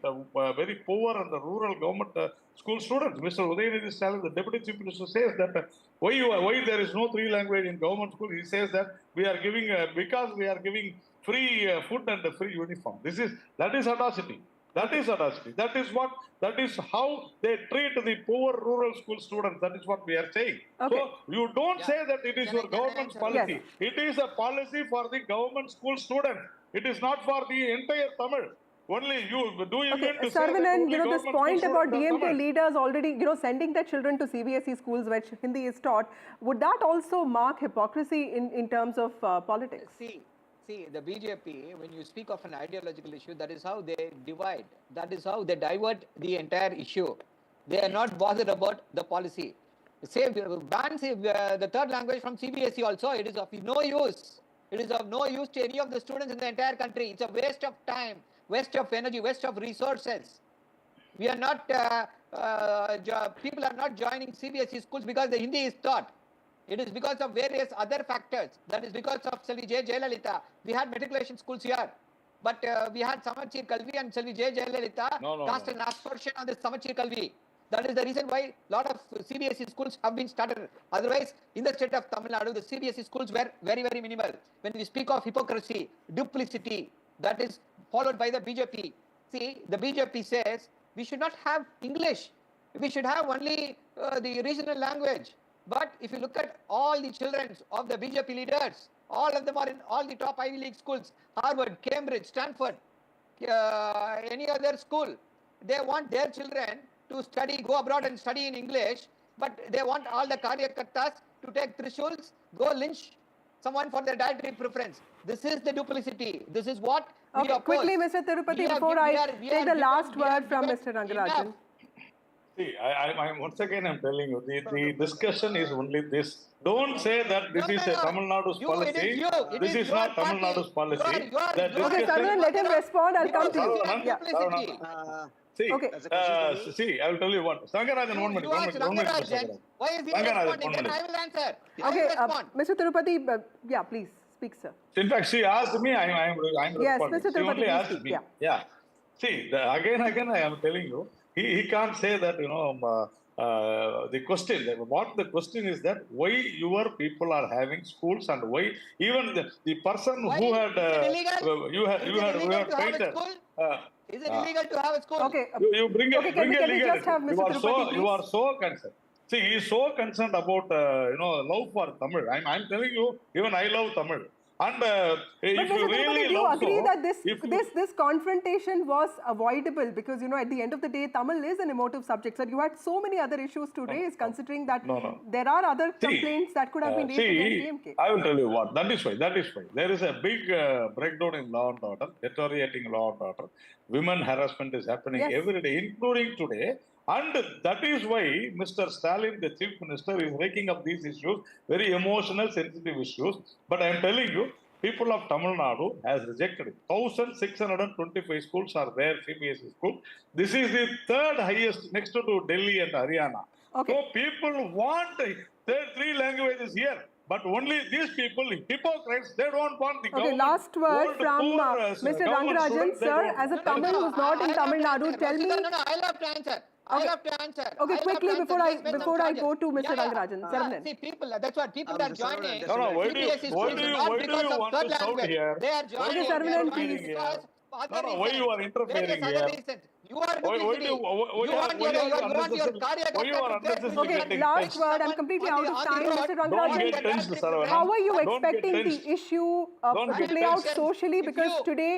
very poor and the rural government school students? Mr. Udayanithi Stalin, the Deputy Chief Minister, says that why there is no three language in government school. He says that we are giving because we are giving free food and free uniform. That is atrocity. That is atrocity. That is how they treat the poor rural school students. That is what we are saying. Okay. So you don't say that it is your government's policy. Yes. It is a policy for the government school students. It is not for the entire Tamil. Only you do you mean to Saravanan, say that this point about DMK leaders already, sending their children to CBSE schools where Hindi is taught, would that also mark hypocrisy in terms of politics? See, the BJP, when you speak of an ideological issue, that is how they divide. That is how they divert the entire issue. They are not bothered about the policy. Say, ban the third language from CBSE also, it is of no use. It is of no use to any of the students in the entire country. It's a waste of time, waste of energy, waste of resources. We are not, people are not joining CBSE schools because the Hindi is taught. It is because of various other factors. That is because of Selvi J. Jayalalitha. We had matriculation schools here. But we had Samachir Kalvi and Selvi J. Jayalalitha cast an aspersion on this Samachir Kalvi. That is the reason why a lot of CBSE schools have been started. Otherwise, in the state of Tamil Nadu, the CBSE schools were very, very minimal. When we speak of hypocrisy, duplicity, that is followed by the BJP. See, the BJP says we should not have English. We should have only the regional language. But if you look at all the children of the BJP leaders, all of them are in all the top Ivy League schools, Harvard, Cambridge, Stanford, any other school. They want their children to study, go abroad and study in English, but they want all the Karyakartas to take Trishuls, go lynch someone for their dietary preference. This is the duplicity. This is what we oppose. Quickly, Mr. Tirupati, before I take the last word from Mr. Rangarajan. See, once again I'm telling you, the discussion is only this. Don't say that this is a Tamil Nadu's policy. This is not Tamil Nadu's policy. Okay, Saravanan, let him respond. I'll come to you. See, I will tell you what. Rangarajan, 1 minute. Why is he responding? Then I will answer. Okay, Mr. Tirupati, please speak, sir. In fact, she asked me, I'm responding. Yes, Mr. Tirupati, she only asked me. Yeah. See, again, I am telling you, he can't say that, the question, what the question is that why your people are having schools and why even the person who had, you had painted. Is it illegal to have a school? Okay. You bring a legal. You are so concerned. See, he is so concerned about, love for Tamil. I'm telling you, even I love Tamil. And But if Mr. you Tirupati, really do you love agree so, that if you- this confrontation was avoidable? Because, at the end of the day, Tamil is an emotive subject. Sir, you had so many other issues to raise, considering that there are other complaints that could have been raised against DMK. I will tell you what. That is why. There is a big breakdown in law and order, deteriorating law and order. Women harassment is happening every day, including today. And that is why Mr. Stalin, the Chief Minister, is raking up these issues, very emotional, sensitive issues. But I am telling you, people of Tamil Nadu has rejected it. 1,625 schools are there, CBSE schools. This is the third highest next to Delhi and Haryana. Okay. So people want three languages here. But only these people, hypocrites, they don't want the government. Okay, last word from Mr. Rangarajan. Sir, as a Tamil who's not in Tamil Nadu, tell me... No, I'll have to answer. I'll have to answer. Okay, quickly before I go to Mr. Rangarajan. See, people, that's what people are joining. Why do you want to shout here? They are joining. Okay, Saravanan, please. Why you are interfering here? You are Okay, last word. I'm completely out of time. Mr. Rangarajan, how are you expecting the issue to play out socially? Because today,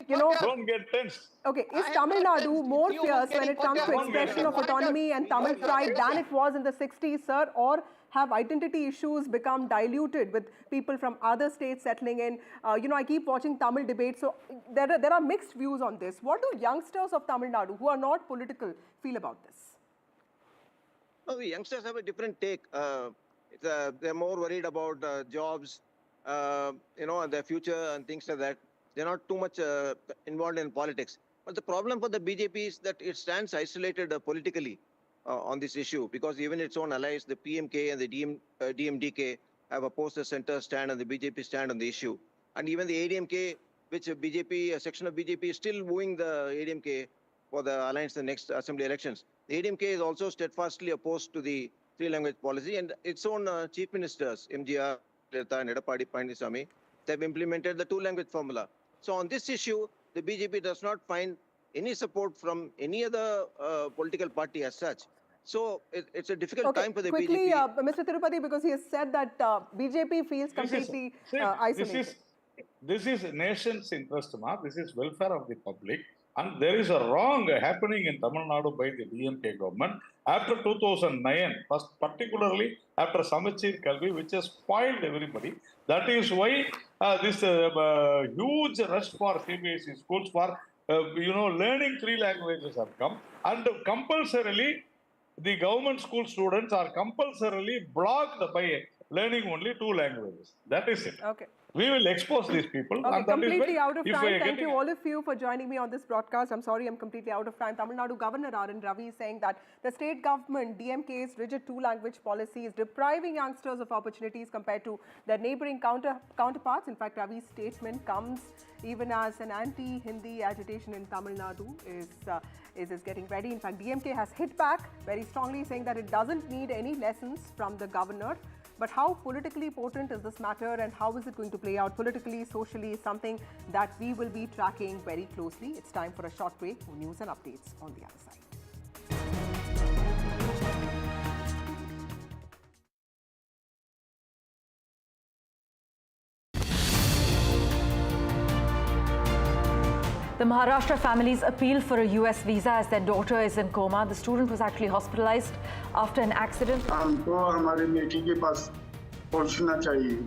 Don't get tense. Okay, is Tamil Nadu more fierce when it comes to expression of autonomy and Tamil pride than it was in the 60s, sir? Or have identity issues become diluted with people from other states settling in? I keep watching Tamil debates, so there are mixed views on this. What do youngsters of Tamil Nadu who are not political feel about this? No, the youngsters have a different take. They're more worried about jobs, and their future and things like that. They're not too much involved in politics. But the problem for the BJP is that it stands isolated politically on this issue, because even its own allies, the PMK and the DMDK, have opposed the center stand and the BJP stand on the issue. And even the ADMK, which a section of BJP is still wooing the ADMK for the alliance in the next assembly elections. The ADMK is also steadfastly opposed to the three-language policy, and its own chief ministers, MGR, Lata and Edapadi Palaniswamy, they have implemented the two-language formula. So on this issue, the BJP does not find any support from any other political party as such. So it's a difficult time for the quickly, BJP. Mr. Tirupati, because he has said that BJP feels completely isolated. This is nation's interest, this is welfare of the public. And there is a wrong happening in Tamil Nadu by the DMK government after 2009, particularly after Samachir Kalvi, which has spoiled everybody. That is why this huge rush for CBSE schools for learning three languages have come, and compulsorily the government school students are compulsorily blocked by learning only two languages. That is it. Okay. We will expose these people. Okay, and that completely is out of time. Thank you all of you for joining me on this broadcast. I'm sorry I'm completely out of time. Tamil Nadu Governor Ratan Ravi is saying that the state government, DMK's rigid two-language policy is depriving youngsters of opportunities compared to their neighbouring counterparts. In fact, Ravi's statement comes even as an anti-Hindi agitation in Tamil Nadu is getting ready. In fact, DMK has hit back very strongly, saying that it doesn't need any lessons from the governor. But how politically potent is this matter, and how is it going to play out politically, socially, is something that we will be tracking very closely. It's time for a short break for news and updates on the other side. The Maharashtra families appealed for a US visa as their daughter is in coma. The student was actually hospitalized after an accident. हमको हमारी बेटी के पास पहुंचना चाहिए।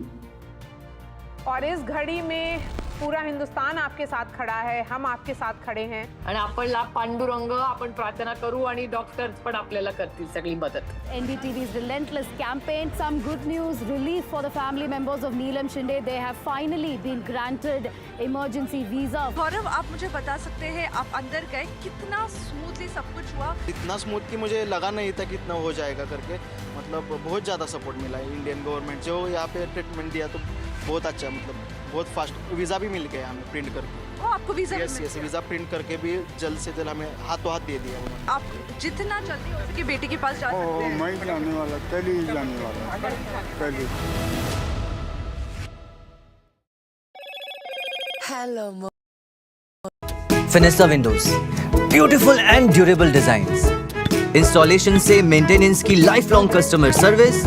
और इस घड़ी में पूरा हिंदुस्तान आपके साथ खड़ा है, हम आपके साथ खड़े हैं आणि आपणला पांडुरंग आपण प्रार्थना करू आणि डॉक्टर्स पण आपल्याला करतील सगळी मदत. NDTV's relentless campaign. Some good news, relief for the family members of Neelam Shinde. They have finally been granted emergency visa. गौरव, आप मुझे बता सकते हैं आप अंदर गए कितना स्मूथली सब कुछ हुआ? इतना स्मूथ कि मुझे लगा नहीं था कि इतना हो जाएगा करके, मतलब बहुत ज़्यादा सपोर्ट मिला है इंडियन गवर्नमेंट जो यहाँ पे ट्रीटमेंट दिया, तो बहुत अच्छा, मतलब बहुत फास्ट वीज़ा भी मिल गया हमें प्रिंट करके। आपको वीज़ा यस वीज़ा प्रिंट करके भी जल्द से जल्द हमें हाथों हाथ दे दिया उन्होंने। आप जितना जल्दी हो सके बेटी के पास जा सकते हैं। मैं जाने वाला, कल ही जाने वाला, कल ही। Hello, Fenesta Windows, beautiful and durable designs, installation से मेंटेनेंस की लाइफ लॉन्ग कस्टमर सर्विस।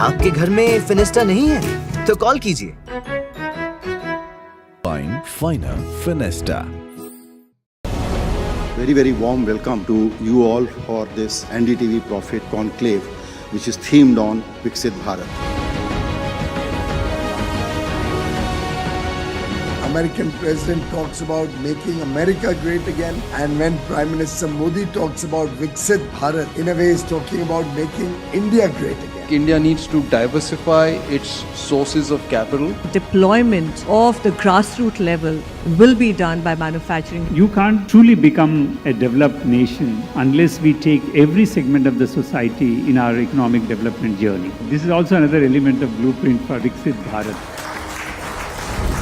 आपके घर में फिनेस्टा नहीं है तो कॉल कीजिए finer finesta. Very, very warm welcome to you all for this NDTV Prophet Conclave, which is themed on Viksit Bharat. American president talks about making America great again, and when Prime Minister Modi talks about Viksit Bharat, in a way is talking about making India great again. India needs to diversify its sources of capital. Deployment of the grassroots level will be done by manufacturing. You can't truly become a developed nation unless we take every segment of the society in our economic development journey. This is also another element of blueprint for Viksit Bharat.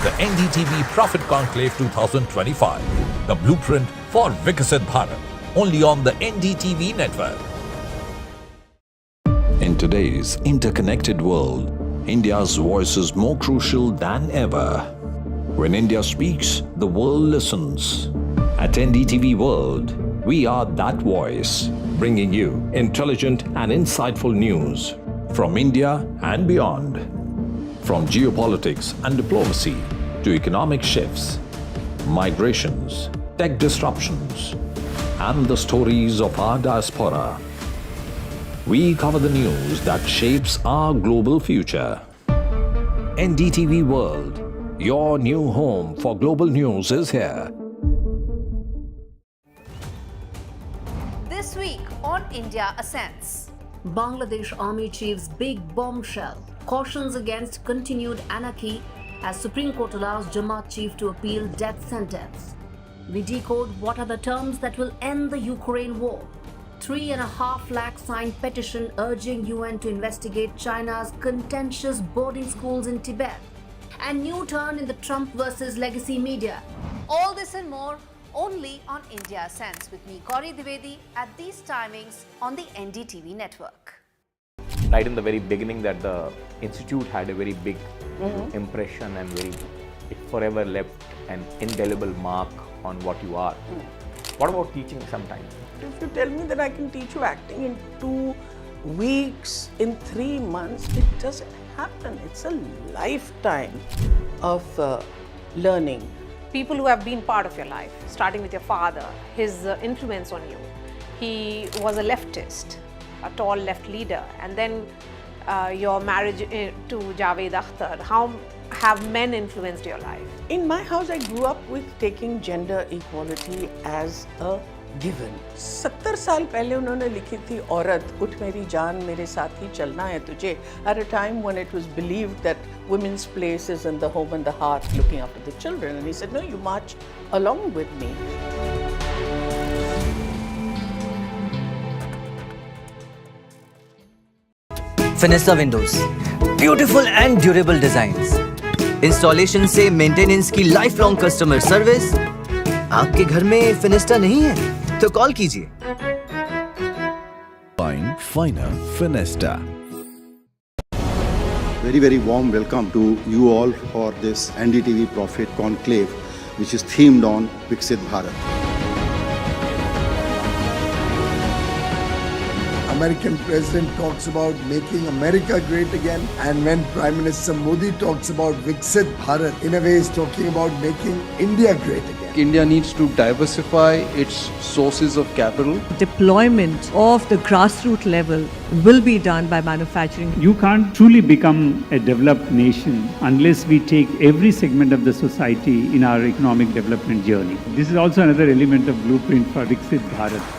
The NDTV Prophet Conclave 2025, the blueprint for Viksit Bharat, only on the NDTV network. In today's interconnected world, India's voice is more crucial than ever. When India speaks, the world listens. At NDTV World, we are that voice, bringing you intelligent and insightful news from India and beyond. From geopolitics and diplomacy to economic shifts, migrations, tech disruptions, and the stories of our diaspora, we cover the news that shapes our global future. NDTV World, your new home for global news, is here. This week on India Ascents. Bangladesh Army Chief's big bombshell cautions against continued anarchy as Supreme Court allows Jamaat Chief to appeal death sentence. We decode what are the terms that will end the Ukraine war. 3.5 lakh signed petition urging UN to investigate China's contentious boarding schools in Tibet. And new turn in the Trump versus legacy media. All this and more only on India Ascents with me, Gaurie Dwivedi, at these timings on the NDTV network. Right in the very beginning that the institute had a very big impression and it forever left an indelible mark on what you are. What about teaching sometimes? If you tell me that I can teach you acting in 2 weeks, in 3 months, it doesn't happen. It's a lifetime of learning. People who have been part of your life, starting with your father, his influence on you. He was a leftist, a tall left leader, and then your marriage to Javed Akhtar. How have men influenced your life? In my house, I grew up with taking gender equality as a given. 70 साल पहले उन्होंने लिखी थी औरत उठ मेरी जान मेरे साथ ही चलना है तुझे, at a time when it was believed that women's place is in the home and the heart, looking after the children. And he said, no, you march along with me. Finessa windows, beautiful and durable designs. Installation से maintenance की lifelong customer service. आपके घर में फिनिस्टा नहीं है तो call कीजिए. Finer finesta. Very, very warm welcome to you all for this NDTV Prophet Conclave, which is themed on Viksit Bharat. American president talks about making America great again, and when Prime Minister Modi talks about Viksit Bharat, in a way is talking about making India great again. India needs to diversify its sources of capital. Deployment of the grassroots level will be done by manufacturing. You can't truly become a developed nation unless we take every segment of the society in our economic development journey. This is also another element of blueprint for Viksit Bharat.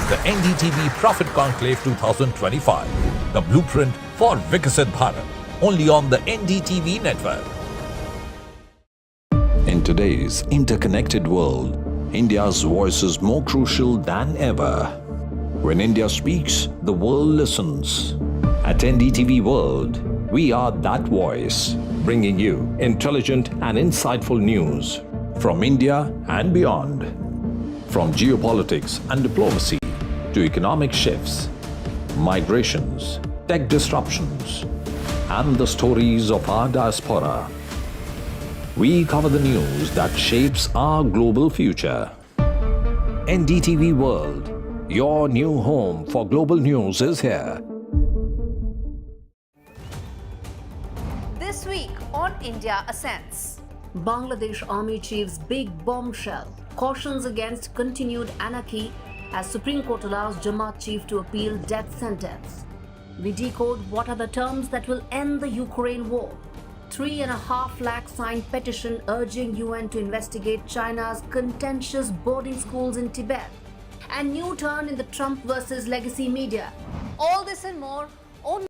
The NDTV Prophet Conclave 2025, the blueprint for Viksit Bharat, only on the NDTV network. In today's interconnected world, India's voice is more crucial than ever. When India speaks, the world listens. At NDTV World, we are that voice, bringing you intelligent and insightful news from India and beyond. From geopolitics and diplomacy to economic shifts, migrations, tech disruptions, and the stories of our diaspora, we cover the news that shapes our global future. NDTV World, your new home for global news, is here. This week on India Ascents. Bangladesh Army Chief's big bombshell cautions against continued anarchy as Supreme Court allows Jamaat Chief to appeal death sentence. We decode what are the terms that will end the Ukraine war. 3.5 lakh signed petition urging UN to investigate China's contentious boarding schools in Tibet. And new turn in the Trump versus legacy media. All this and more only.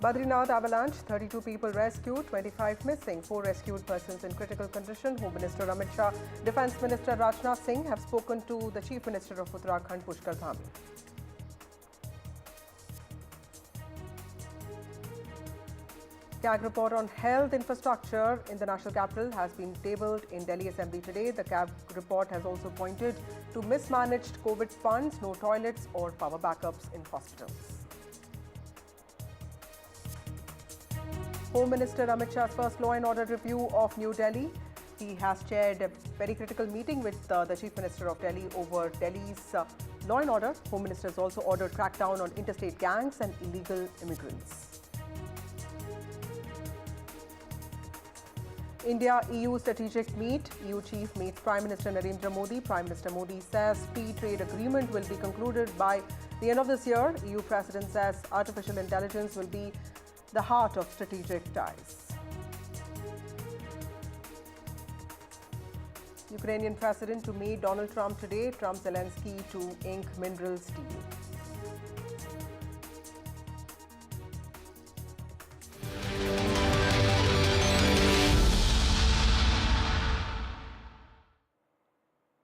Badrinath avalanche, 32 people rescued, 25 missing, 4 rescued persons in critical condition. Home Minister Amit Shah, Defence Minister Ratan Singh have spoken to the Chief Minister of Uttarakhand, Pushkar Dhami. CAG report on health infrastructure in the national capital has been tabled in Delhi Assembly today. The CAG report has also pointed to mismanaged COVID funds, no toilets or power backups in hospitals. Home Minister Amit Shah's first law and order review of New Delhi. He has chaired a very critical meeting with the Chief Minister of Delhi over Delhi's law and order. Home Minister has also ordered crackdown on interstate gangs and illegal immigrants. India-EU strategic meet. EU chief meets Prime Minister Narendra Modi. Prime Minister Modi says free trade agreement will be concluded by the end of this year. EU President says artificial intelligence will be the heart of strategic ties. Ukrainian President to meet Donald Trump today. Trump Zelensky to ink minerals deal.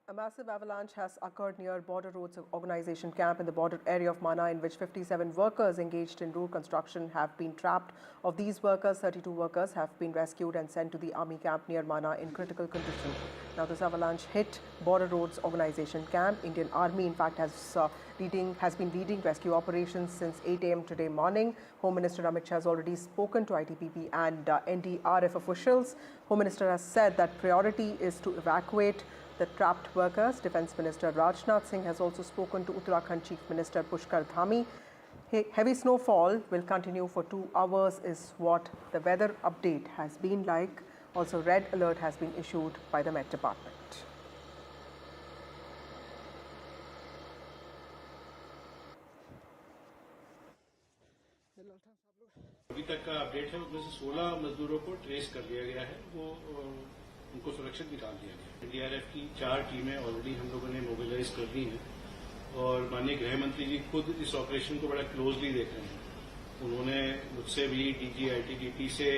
A massive avalanche has occurred near Border Roads Organization camp in the border area of Mana, in which 57 workers engaged in road construction have been trapped. Of these workers, 32 workers have been rescued and sent to the army camp near Mana in critical condition. Now, this avalanche hit Border Roads Organization camp. Indian Army, in fact, has been leading rescue operations since 8 a.m. today morning. Home Minister Amit Shah has already spoken to ITBP and NDRF officials. Home Minister has said that priority is to evacuate the trapped workers. Defence Minister Rajnath Singh has also spoken to Uttarakhand Chief Minister Pushkar Dhami. Heavy snowfall will continue for 2 hours is what the weather update has been like. Also, red alert has been issued by the Met Department. अभी तक का update है उसमें से 16 मजदूरों को trace कर लिया गया है, वो उनको सुरक्षित निकाल दिया गया। एनडीआरएफ की 4 टीमें ऑलरेडी हम लोगों ने मोबिलाइज कर दी हैं और माननीय गृह मंत्री जी खुद इस ऑपरेशन को बड़ा क्लोजली देख रहे हैं। उन्होंने मुझसे भी डीजी आईटीबीपी से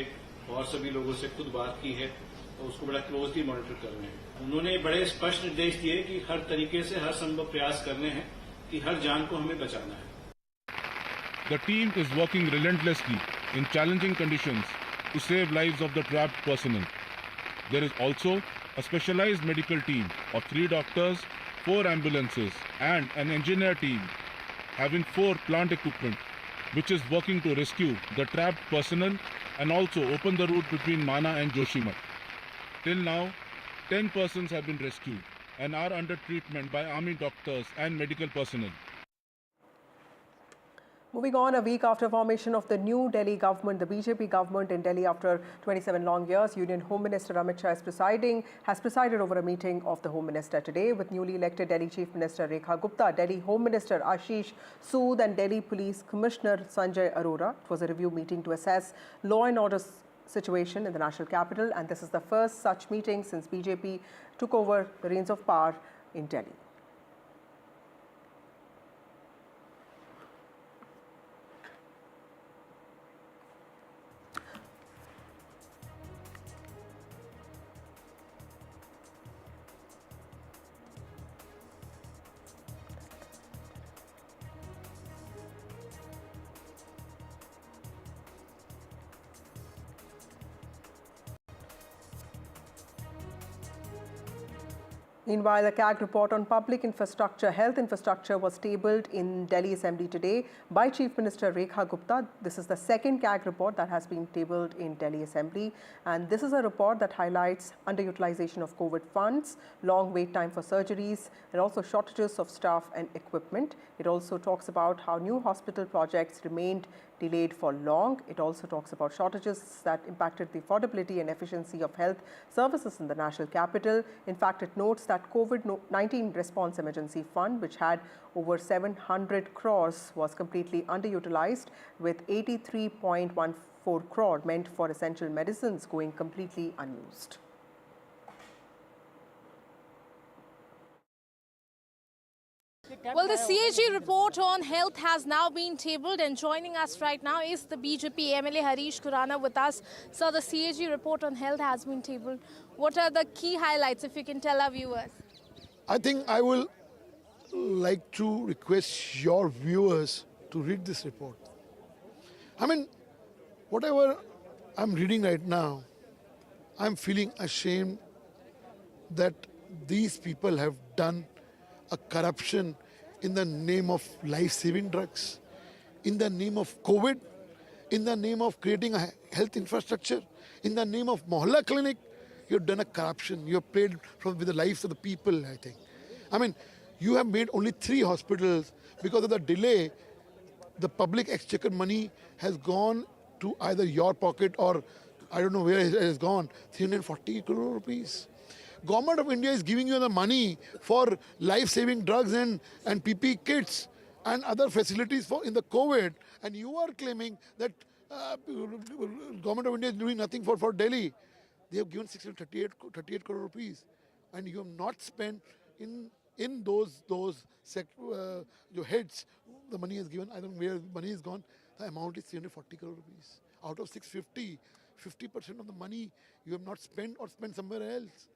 और सभी लोगों से खुद बात की है और उसको बड़ा क्लोजली मॉनिटर कर रहे हैं। उन्होंने बड़े स्पष्ट निर्देश दिए कि हर तरीके से हर संभव प्रयास करने हैं कि हर जान को हमें बचाना है। The team is working relentlessly in challenging conditions to save lives of the trapped personnel. There is also a specialized medical team of 3 doctors, 4 ambulances and an engineer team having 4 plant equipment which is working to rescue the trapped personnel and also open the route between Mana and Joshimath. Till now, 10 persons have been rescued and are under treatment by army doctors and medical personnel. Moving on, a week after formation of the new Delhi government, the BJP government in Delhi after 27 long years, Union Home Minister Amit Shah has presided over a meeting of the Home Minister today with newly elected Delhi Chief Minister Rekha Gupta, Delhi Home Minister Ashish Sood and Delhi Police Commissioner Sanjay Arora. It was a review meeting to assess law and order situation in the national capital, and this is the first such meeting since BJP took over the reins of power in Delhi. Meanwhile, a CAG report on public infrastructure, health infrastructure was tabled in Delhi Assembly today by Chief Minister Rekha Gupta. This is the second CAG report that has been tabled in Delhi Assembly. And this is a report that highlights underutilization of COVID funds, long wait time for surgeries, and also shortages of staff and equipment. It also talks about how new hospital projects remained delayed for long. It also talks about shortages that impacted the affordability and efficiency of health services in the national capital. In fact, it notes that COVID-19 Response Emergency Fund, which had over 700 crores, was completely underutilized, with 83.14 crore meant for essential medicines going completely unused. Well, the CAG report on health has now been tabled, and joining us right now is the BJP MLA Harish Khurana with us. So the CAG report on health has been tabled. What are the key highlights, if you can tell our viewers? I think I will like to request your viewers to read this report. I mean, whatever I'm reading right now, I'm feeling ashamed that these people have done a corruption in the name of life-saving drugs, in the name of COVID, in the name of creating a health infrastructure, in the name of Mohalla clinic. You've done a corruption. You have played with the lives of the people, I think. I mean, you have made only 3 hospitals. Because of the delay, the public exchequer money has gone to either your pocket or I don't know where it has gone, 340 crore rupees. Government of India is giving you the money for life-saving drugs and PPE kits and other facilities for in the COVID, and you are claiming that Government of India is doing nothing for Delhi. They have given 638 crore rupees, and you have not spent in those your heads. The money is given. I don't know where the money is gone. The amount is 340 crore rupees. Out of 650, 50% of the money you have not spent or spent somewhere else.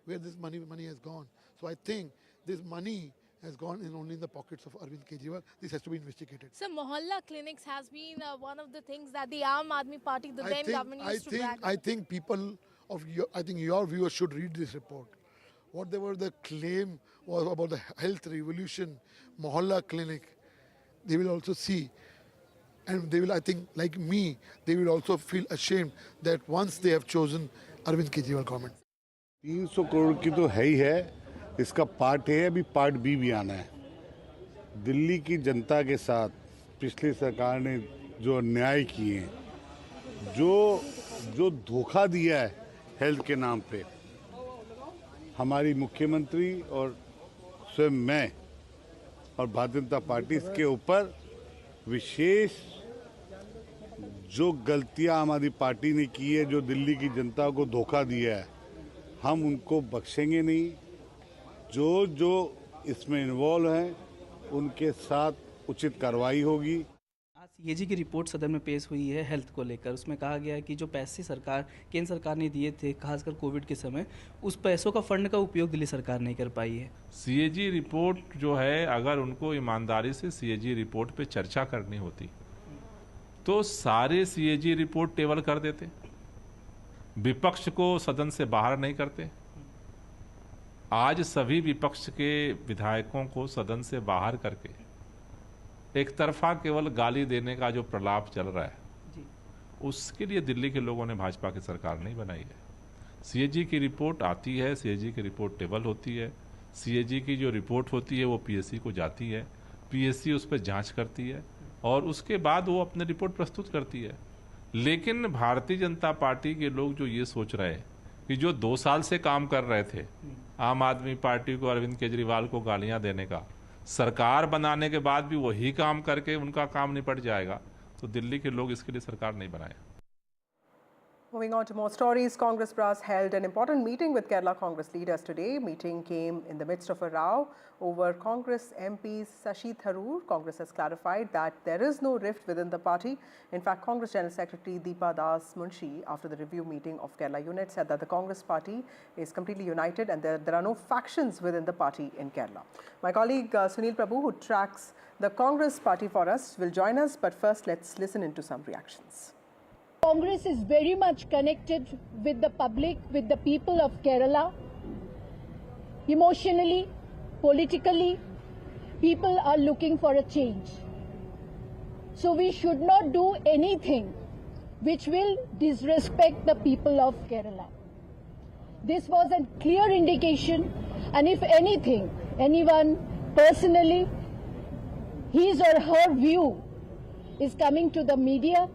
Where this money has gone. So I think this money has gone only in the pockets of Arvind Kejriwal. This has to be investigated. So Mohalla clinics has been one of the things that the Aam Aadmi Party, the then government, used to brag. I think people of your viewers should read this report. Whatever the claim was about the health revolution, Mohalla clinic, they will also see. And they will, I think, like me, they will also feel ashamed that once they have chosen Arvind Kejriwal government. 300 crore की तो है ही है, इसका part है, अभी part B भी आना है। दिल्ली की जनता के साथ पिछली सरकार ने जो अन्याय किए हैं, जो धोखा दिया है हेल्थ के नाम पे, हमारी मुख्यमंत्री और स्वयं मैं और भारतीय जनता पार्टी इसके ऊपर विशेष जो गलतियां आम आदमी पार्टी ने की है, जो दिल्ली की जनता को धोखा दिया है, हम उनको बख्शेंगे नहीं। जो इसमें इन्वॉल्व हैं उनके साथ उचित कार्रवाई होगी। आज सीएजी की रिपोर्ट सदन में पेश हुई है हेल्थ को लेकर। उसमें कहा गया है कि जो पैसे केंद्र सरकार ने दिए थे, खासकर कोविड के समय, उस पैसों का फंड का उपयोग दिल्ली सरकार नहीं कर पाई है। सीएजी रिपोर्ट जो है, अगर उनको ईमानदारी से सीएजी रिपोर्ट पे चर्चा करनी होती तो सारे सीएजी रिपोर्ट टेबल कर देते, विपक्ष को सदन से बाहर नहीं करते। आज सभी विपक्ष के विधायकों को सदन से बाहर करके एक तरफा केवल गाली देने का जो प्रलाप चल रहा है, उसके लिए दिल्ली के लोगों ने भाजपा की सरकार नहीं बनाई है। सीएजी की रिपोर्ट आती है, सीएजी की रिपोर्ट टेबल होती है, सीएजी की जो रिपोर्ट होती है वो पीएससी को जाती है, पीएससी उस पर जांच करती है और उसके बाद वो अपनी रिपोर्ट प्रस्तुत करती है। लेकिन भारतीय जनता पार्टी के लोग जो ये सोच रहे हैं कि जो 2 साल से काम कर रहे थे आम आदमी पार्टी को, अरविंद केजरीवाल को गालियां देने का, सरकार बनाने के बाद भी वही काम करके उनका काम निपट जाएगा, तो दिल्ली के लोग इसके लिए सरकार नहीं बनाए। Moving on to more stories, Congress brass held an important meeting with Kerala Congress leaders today. Meeting came in the midst of a row over Congress MP Shashi Tharoor. Congress has clarified that there is no rift within the party. In fact, Congress General Secretary Deepa Das Munshi, after the review meeting of Kerala unit, said that the Congress party is completely united and there are no factions within the party in Kerala. My colleague Sunil Prabhu, who tracks the Congress party for us, will join us. But first, let's listen into some reactions. Congress is very much connected with the public, with the people of Kerala. Emotionally, politically, people are looking for a change. So we should not do anything which will disrespect the people of Kerala. This was a clear indication, and if anything, anyone personally, his or her view is coming to the media,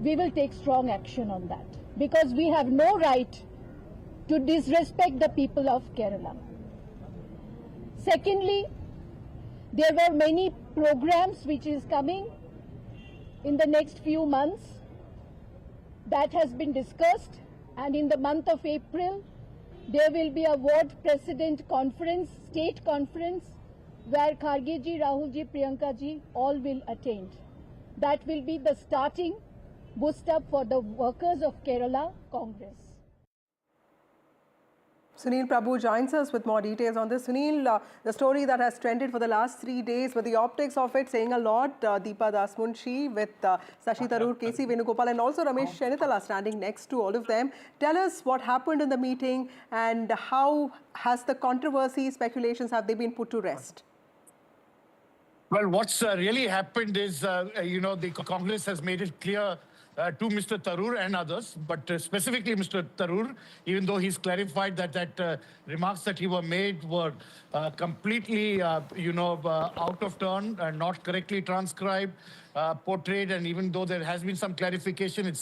we will take strong action on that, because we have no right to disrespect the people of Kerala. Secondly, there were many programs which is coming in the next few months that has been discussed, and in the month of April there will be a ward president conference, state conference, where Kharge ji, Rahul ji, Priyanka ji all will attend. That will be the starting boost up for the workers of Kerala Congress. Sunil Prabhu joins us with more details on this. Sunil, the story that has trended for the last 3 days, with the optics of it saying a lot, Deepa Dasmunshi with Sashi Tharoor, KC Venugopal and also Ramesh Chenitala standing next to all of them. Tell us what happened in the meeting and how has the controversy, speculations, have they been put to rest? Well, what's really happened is, the Congress has made it clear to Mr. Tharoor and others, but specifically Mr. Tharoor, even though he's clarified that remarks that he were made were completely, out of turn and not correctly transcribed, portrayed, and even though there has been some clarification,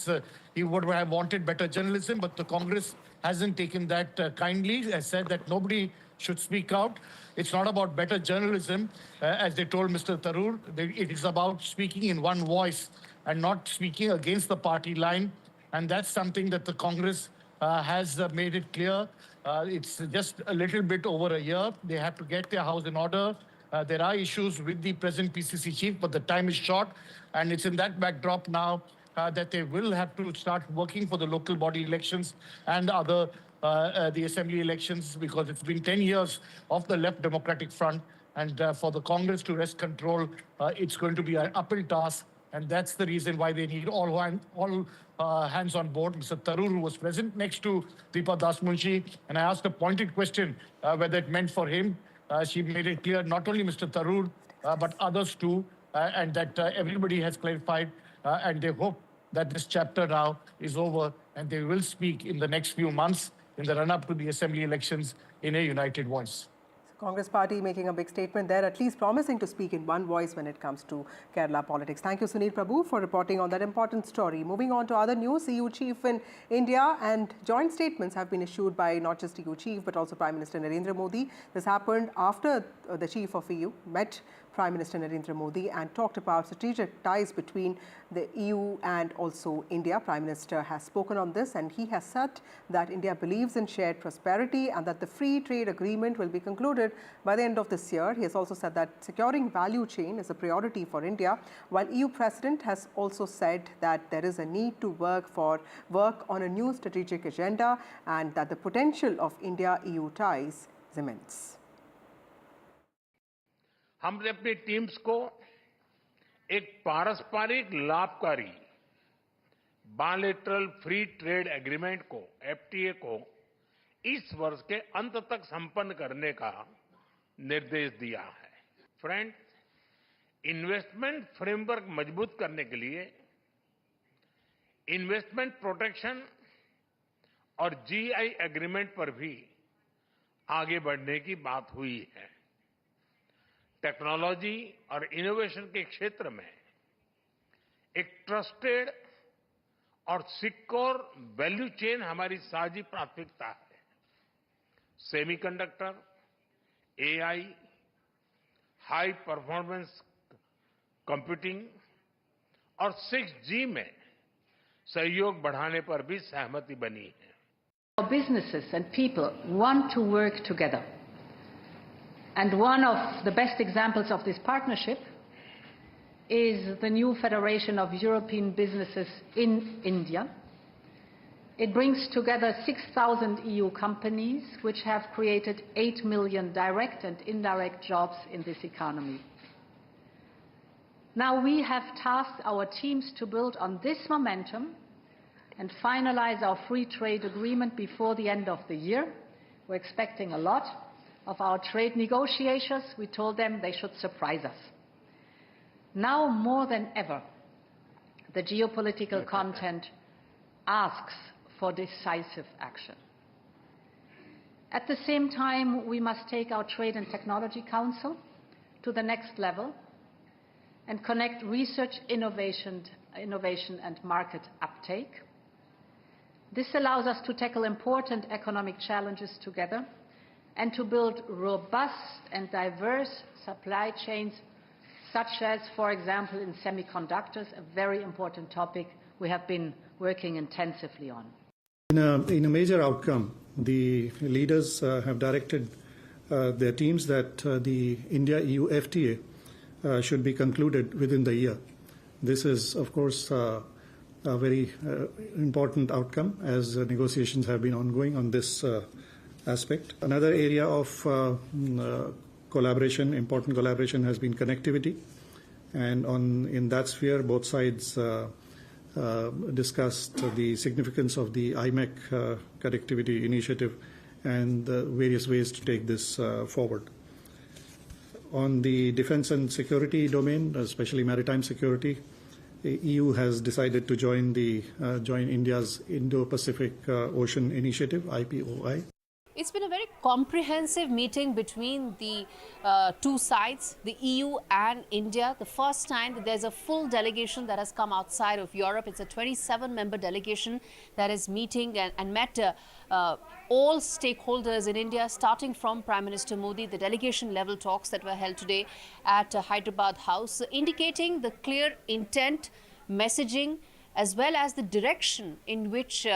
he would have wanted better journalism, but the Congress hasn't taken that kindly, has said that nobody should speak out. It's not about better journalism, as they told Mr. Tharoor. It is about speaking in one voice and not speaking against the party line. And that's something that the Congress has made it clear. It's just a little bit over a year. They have to get their house in order. There are issues with the present PCC chief, but the time is short. And it's in that backdrop now that they will have to start working for the local body elections and other the assembly elections, because it's been 10 years of the Left Democratic Front, and for the Congress to wrest control, it's going to be an uphill task, and that's the reason why they need all hands on board. Mr. Tharoor, who was present next to Deepa Dasmunshi, and I asked a pointed question whether it meant for him. She made it clear, not only Mr. Tharoor, but others too, and that everybody has clarified, and they hope that this chapter now is over, and they will speak in the next few months in the run-up to the assembly elections in a united voice. Congress party making a big statement there, at least promising to speak in one voice when it comes to Kerala politics. Thank you, Sunil Prabhu, for reporting on that important story. Moving on to other news, EU chief in India, and joint statements have been issued by not just EU chief but also Prime Minister Narendra Modi. This happened after the chief of EU met Prime Minister Narendra Modi and talked about strategic ties between the EU and also India. Prime Minister has spoken on this, and he has said that India believes in shared prosperity and that the free trade agreement will be concluded by the end of this year. He has also said that securing value chain is a priority for India, while EU President has also said that there is a need to work on a new strategic agenda and that the potential of India-EU ties is immense. हमने अपनी teams को एक पारस्परिक लाभकारी bilateral free trade agreement को, FTA को, इस वर्ष के अंत तक संपन्न करने का निर्देश दिया है। फ्रेंड्स, इन्वेस्टमेंट फ्रेमवर्क मजबूत करने के लिए इन्वेस्टमेंट प्रोटेक्शन और जीआई एग्रीमेंट पर भी आगे बढ़ने की बात हुई है। टेक्नोलॉजी और इनोवेशन के क्षेत्र में एक ट्रस्टेड और सिक्योर वैल्यू चेन हमारी साझी प्राथमिकता है। Semiconductor, AI, high performance computing और 6G में सहयोग बढ़ाने पर भी सहमति बनी है। Our businesses and people want to work together. And one of the best examples of this partnership is the new Federation of European Businesses in India. It brings together 6,000 EU companies, which have created 8 million direct and indirect jobs in this economy. Now we have tasked our teams to build on this momentum and finalize our free trade agreement before the end of the year. We're expecting a lot. of our trade negotiators, we told them they should surprise us. Now more than ever, the geopolitical content asks for decisive action. At the same time, we must take our Trade and Technology Council to the next level and connect research, innovation and market uptake. This allows us to tackle important economic challenges together and to build robust and diverse supply chains, such as, for example, in semiconductors, a very important topic we have been working intensively on. In a major outcome, the leaders have directed their teams that the India-EU FTA should be concluded within the year. This is, of course, a very important outcome as negotiations have been ongoing on this aspect. Another area of collaboration, important collaboration, has been connectivity. And in that sphere, both sides discussed the significance of the IMEC connectivity initiative and various ways to take this forward. On the defense and security domain, especially maritime security, the EU has decided to join India's Indo-Pacific Ocean Initiative, IPOI. It's been a very comprehensive meeting between the two sides, the EU and India. The first time that there's a full delegation that has come outside of Europe. It's a 27-member delegation that is meeting and met all stakeholders in India, starting from Prime Minister Modi. The delegation level talks that were held today at Hyderabad House, indicating the clear intent, messaging, as well as the direction in which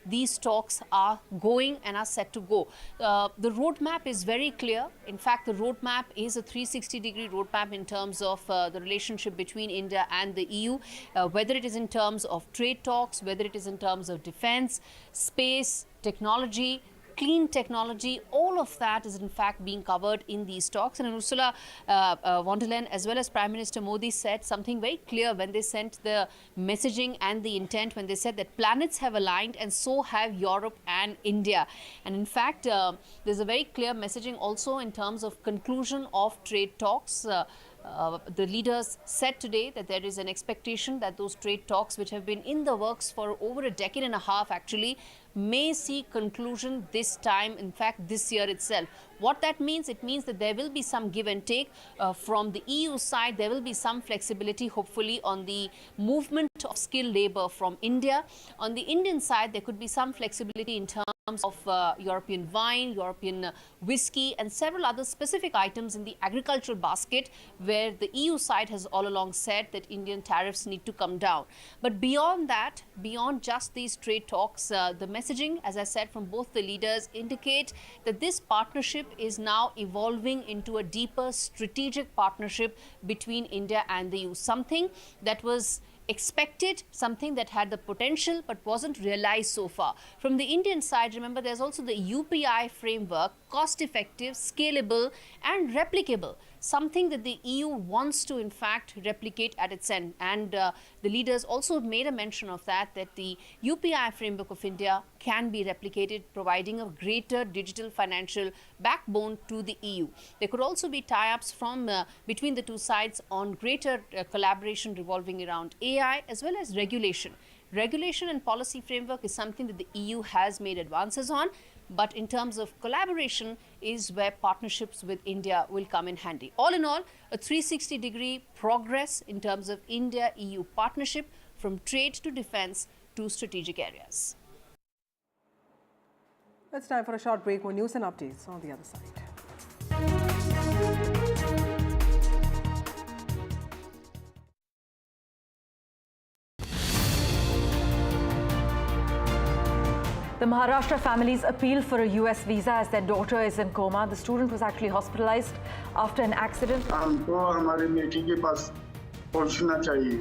these talks are going and are set to go. The roadmap is very clear. In fact, the roadmap is a 360-degree roadmap in terms of the relationship between India and the EU, whether it is in terms of trade talks, whether it is in terms of defense, space, technology, clean technology, all of that is in fact being covered in these talks. And Ursula von der Leyen as well as Prime Minister Modi said something very clear when they sent the messaging and the intent, when they said that planets have aligned and so have Europe and India. And in fact, there's a very clear messaging also in terms of conclusion of trade talks. The leaders said today that there is an expectation that those trade talks, which have been in the works for over a decade and a half actually, may see conclusion this time, in fact this year itself. What that means, it means that there will be some give and take from the EU side. There will be some flexibility hopefully on the movement of skilled labor from India. On the Indian side, there could be some flexibility in terms of European wine, European whiskey and several other specific items in the agricultural basket, where the EU side has all along said that Indian tariffs need to come down. But beyond that, beyond just these trade talks, the messaging, as I said, from both the leaders indicate that this partnership is now evolving into a deeper strategic partnership between India and the EU, something that was expected, something that had the potential but wasn't realized so far. From the Indian side, remember, there's also the UPI framework, cost-effective, scalable and replicable, something that the EU wants to in fact replicate at its end. And the leaders also made a mention of that the UPI framework of India can be replicated, providing a greater digital financial backbone to the EU. There could also be tie-ups from between the two sides on greater collaboration revolving around AI as well as regulation. Regulation and policy framework is something that the EU has made advances on, but in terms of collaboration is where partnerships with India will come in handy. All in all, a 360-degree progress in terms of India-EU partnership, from trade to defense to strategic areas. It's time for a short break. More news and updates on the other side. The Maharashtra families appealed for a US visa as their daughter is in coma. The student was actually hospitalized after an accident. हमको हमारी बेटी के पास पहुंचना चाहिए।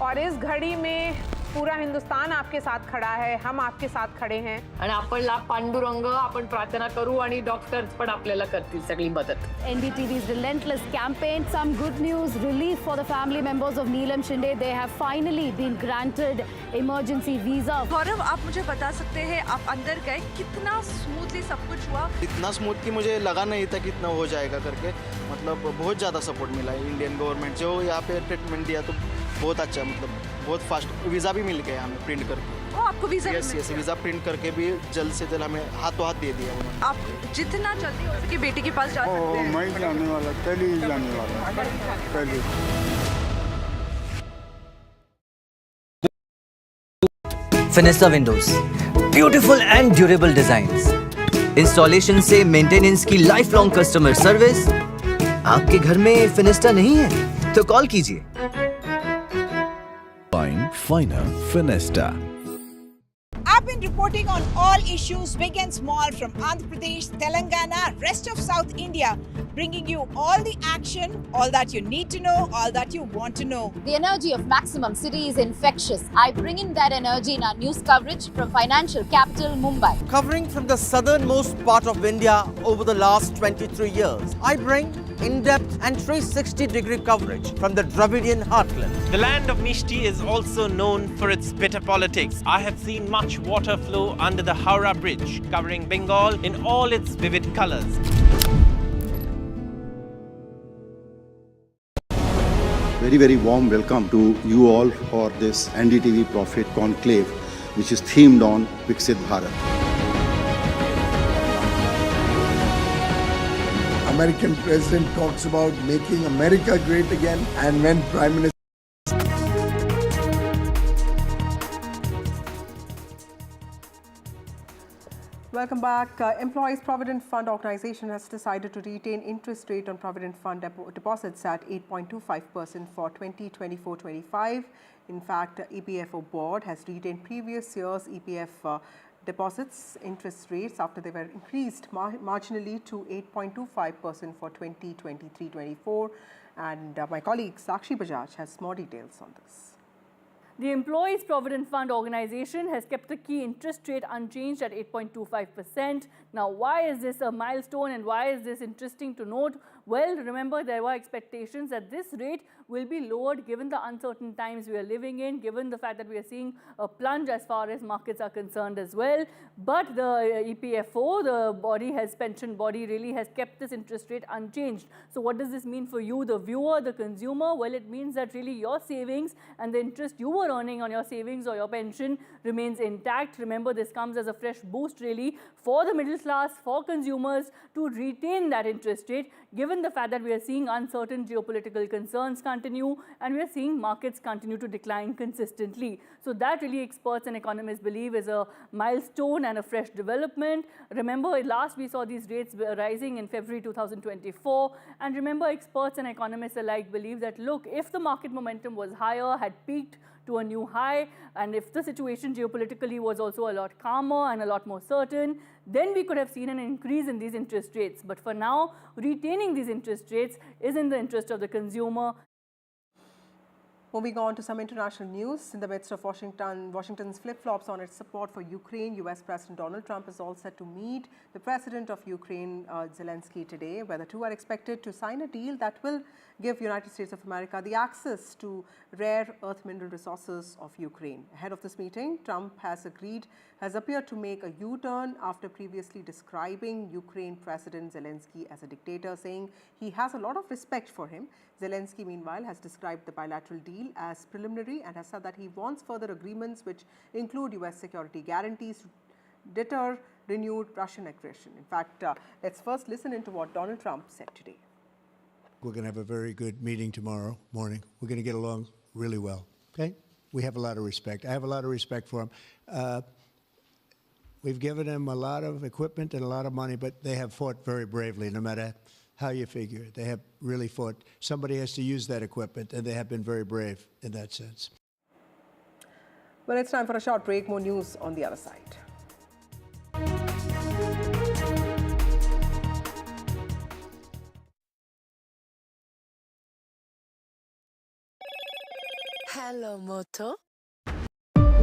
और इस घड़ी में पूरा हिंदुस्तान आपके साथ खड़ा है, हम आपके साथ खड़े हैं. आणि आपणला पांडुरंग आपण प्रार्थना करू आणि डॉक्टर्स पण आपल्याला करतील सगळी मदत. NDTV's relentless campaign. Some good news, relief for the family members of Neelam Shinde. They have finally been granted emergency visa. गौरव, आप मुझे बता सकते हैं आप अंदर गए, कितना स्मूथली सब कुछ हुआ? इतना स्मूथ कि मुझे लगा नहीं था कि इतना हो जाएगा करके. मतलब बहुत ज़्यादा सपोर्ट मिला है इंडियन गवर्नमेंट जो यहाँ पे ट्रीटमेंट दिया, तो बहुत अच्छा, मतलब बहुत फास्ट वीज़ा भी मिल गया हमें प्रिंट करके. आपको वीज़ा यस वीज़ा प्रिंट करके भी जल्द से जल्द हमें हाथों हाथ दे दिया उन्होंने. आप जितना जल्दी हो सके बेटी के पास जा सकते हैं. मैं जाने वाला, कल ही जाने वाला, कल ही. Fenesta windows, beautiful and durable designs, installation से मेंटेनेंस की लाइफ लॉन्ग कस्टमर सर्विस. आपके घर में फिनेस्टा नहीं है तो कॉल कीजिए. Finer Finesta. I've been reporting on all issues, big and small, from Andhra Pradesh, Telangana, rest of South India, bringing you all the action, all that you need to know, all that you want to know. The energy of Maximum City is infectious. I bring in that energy in our news coverage from financial capital Mumbai. Covering from the southernmost part of India over the last 23 years, I bring in-depth and 360-degree coverage from the Dravidian heartland. The land of Mishti is also known for its bitter politics. I have seen much water flow under the Howrah Bridge, covering Bengal in all its vivid colors. Very, very warm welcome to you all for this NDTV Prophet Conclave, which is themed on Viksit Bharat. American president talks about making America great again, and when Prime Minister Welcome back. Employees Provident Fund Organization has decided to retain interest rate on Provident Fund deposits at 8.25% for 2024-25. In fact, EPFO board has retained previous year's EPF deposits interest rates after they were increased marginally to 8.25% for 2023-24. And my colleague Sakshi Bajaj has more details on this. The Employees Provident Fund Organization has kept the key interest rate unchanged at 8.25%. Now, why is this a milestone and why is this interesting to note? Well, remember, there were expectations that this rate will be lowered given the uncertain times we are living in, given the fact that we are seeing a plunge as far as markets are concerned as well. But the EPFO, the pension body, really has kept this interest rate unchanged. So what does this mean for you, the viewer, the consumer? Well, it means that really your savings and the interest you were earning on your savings or your pension remains intact. Remember, this comes as a fresh boost really for the middle class, for consumers to retain that interest rate, given the fact that we are seeing uncertain geopolitical concerns continue and we are seeing markets continue to decline consistently. So that really experts and economists believe is a milestone and a fresh development. Remember, last we saw these rates rising in February 2024. And remember, experts and economists alike believe that, look, if the market momentum was higher, had peaked to a new high, and if the situation geopolitically was also a lot calmer and a lot more certain, then we could have seen an increase in these interest rates. But for now, retaining these interest rates is in the interest of the consumer. Moving on to some international news. In the midst of Washington's flip-flops on its support for Ukraine, US President Donald Trump is all set to meet the President of Ukraine, Zelensky, today, where the two are expected to sign a deal that will give United States of America the access to rare earth mineral resources of Ukraine. Ahead of this meeting, Trump has appeared to make a U-turn after previously describing Ukraine President Zelensky as a dictator, saying he has a lot of respect for him. Zelensky, meanwhile, has described the bilateral deal as preliminary and has said that he wants further agreements which include US security guarantees to deter renewed Russian aggression. In fact, let's first listen into what Donald Trump said today. We're going to have a very good meeting tomorrow morning. We're going to get along really well, okay? We have a lot of respect. I have a lot of respect for him. We've given him a lot of equipment and a lot of money, but they have fought very bravely, no matter how you figure it. They have really fought. Somebody has to use that equipment, and they have been very brave in that sense. Well, it's time for a short break. More news on the other side. Hello, Moto.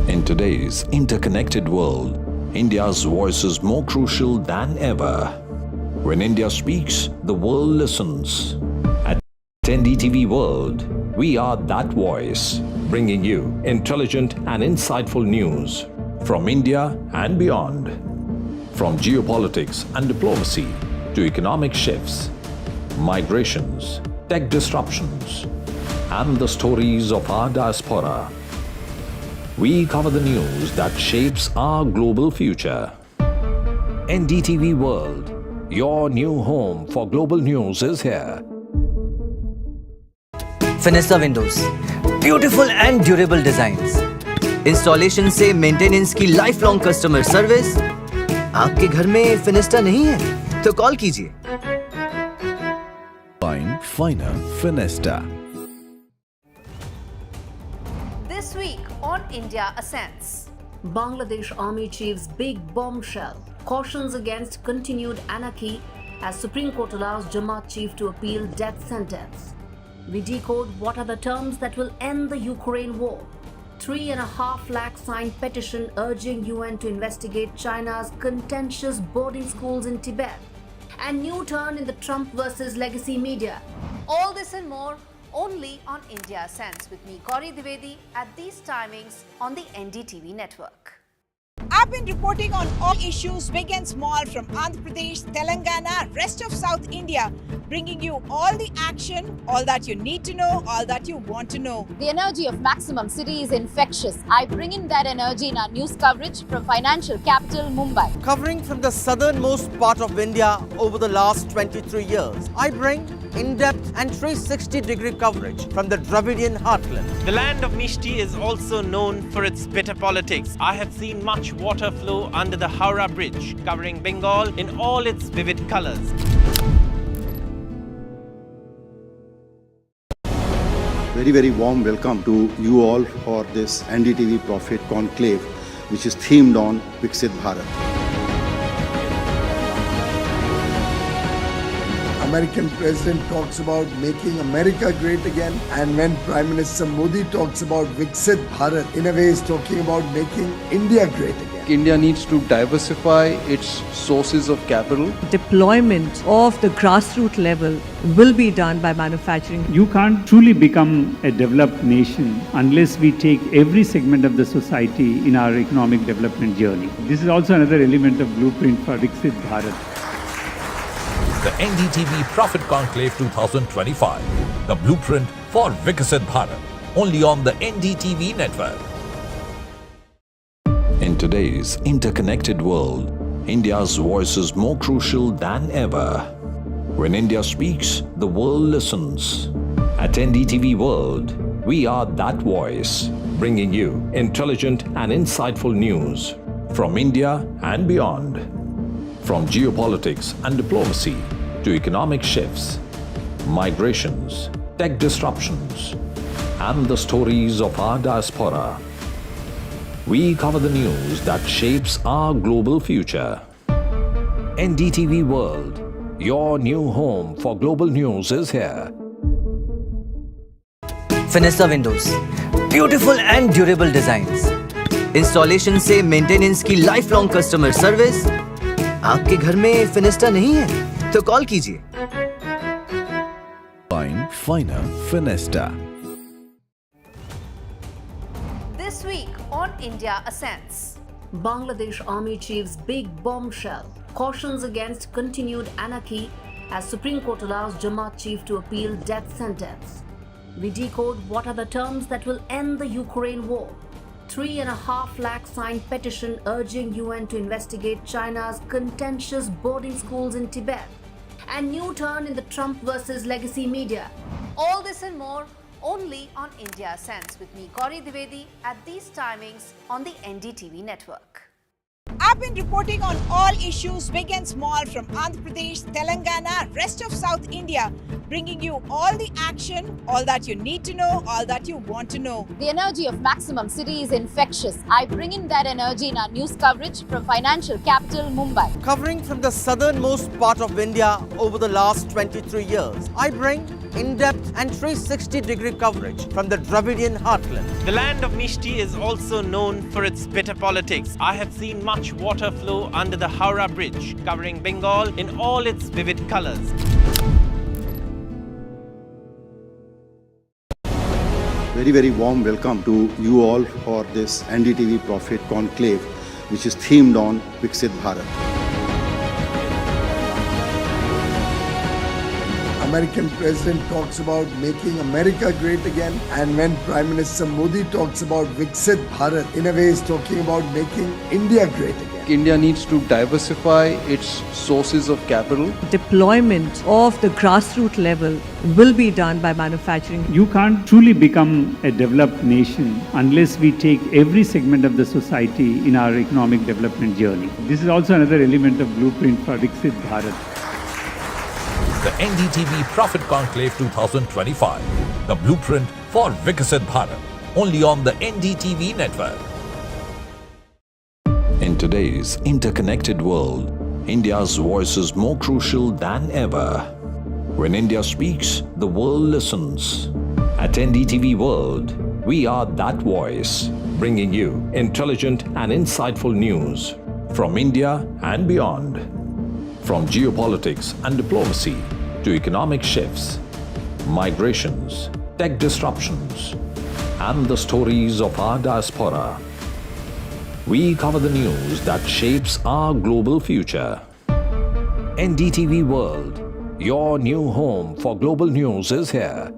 In today's interconnected world, India's voice is more crucial than ever. When India speaks, the world listens. At NDTV World, we are that voice, bringing you intelligent and insightful news from India and beyond. From geopolitics and diplomacy to economic shifts, migrations, tech disruptions, and the stories of our diaspora. We cover the news that shapes our global future. NDTV World, your new home for global news is here. Fenesta Windows, beautiful and durable designs. Installation से maintenance की lifelong customer service. आपके घर में फिनेस्टा नहीं है तो call कीजिए। Finer Fenesta. This week on India Ascents. Bangladesh Army Chief's big bombshell cautions against continued anarchy as Supreme Court allows Jamaat Chief to appeal death sentence. We decode what are the terms that will end the Ukraine war. 3.5 lakh signed petition urging UN to investigate China's contentious boarding schools in Tibet. And new turn in the Trump versus legacy media. All this and more only on India Ascents with me, Gaurie Dwivedi, at these timings on the NDTV network. I've been reporting on all issues, big and small, from Andhra Pradesh, Telangana, rest of South India, bringing you all the action, all that you need to know, all that you want to know. The energy of maximum city is infectious. I bring in that energy in our news coverage from financial capital Mumbai. Covering from the southernmost part of India over the last 23 years, I bring in-depth and 360-degree coverage from the Dravidian heartland. The land of Mishti is also known for its bitter politics. I have seen much water flow under the Howrah Bridge, covering Bengal in all its vivid colors. Very, very warm welcome to you all for this NDTV Prophet Conclave, which is themed on Viksit Bharat. American president talks about making America great again, and when Prime Minister Modi talks about Viksit Bharat, in a way is talking about making India great again. India needs to diversify its sources of capital. Deployment of the grassroots level will be done by manufacturing. You can't truly become a developed nation unless we take every segment of the society in our economic development journey. This is also another element of blueprint for Viksit Bharat. The NDTV Prophet Conclave 2025, the blueprint for Viksit Bharat, only on the NDTV network. In today's interconnected world, India's voice is more crucial than ever. When India speaks, the world listens. At NDTV World, we are that voice, bringing you intelligent and insightful news from India and beyond. From geopolitics and diplomacy to economic shifts, migrations, tech disruptions, and the stories of our diaspora. We cover the news that shapes our global future. NDTV World, your new home for global news is here. Fenesta Windows, beautiful and durable designs. Installation से maintenance की lifelong customer service. आपके घर में फिनेस्टा नहीं है तो call कीजिए। Finer Fenesta. This week on India Ascents. Bangladesh Army Chief's big bombshell cautions against continued anarchy as Supreme Court allows Jamaat Chief to appeal death sentence. We decode what are the terms that will end the Ukraine war. 3.5 lakh signed petition urging UN to investigate China's contentious boarding schools in Tibet. And new turn in the Trump versus legacy media. All this and more only on India Ascents with me, Gaurie Dwivedi, at these timings on the NDTV network. I've been reporting on all issues, big and small, from Andhra Pradesh, Telangana, rest of South India, bringing you all the action, all that you need to know, all that you want to know. The energy of maximum city is infectious. I bring in that energy in our news coverage from financial capital Mumbai. Covering from the southernmost part of India over the last 23 years, I bring in-depth and 360-degree coverage from the Dravidian heartland. The land of Mishti is also known for its bitter politics. I have seen much water flow under the Howrah Bridge, covering Bengal in all its vivid colors. Very, very warm welcome to you all for this NDTV Prophet Conclave, which is themed on Viksit Bharat. American president talks about making America great again, and when Prime Minister Modi talks about Viksit Bharat, in a way is talking about making India great again. India needs to diversify its sources of capital. Deployment of the grassroots level will be done by manufacturing. You can't truly become a developed nation unless we take every segment of the society in our economic development journey. This is also another element of blueprint for Viksit Bharat. The NDTV Prophet Conclave 2025, the blueprint for Viksit Bharat, only on the NDTV network. In today's interconnected world, India's voice is more crucial than ever. When India speaks, the world listens. At NDTV World, we are that voice, bringing you intelligent and insightful news from India and beyond. From geopolitics and diplomacy to economic shifts, migrations, tech disruptions, and the stories of our diaspora, we cover the news that shapes our global future. NDTV World, your new home for global news is here.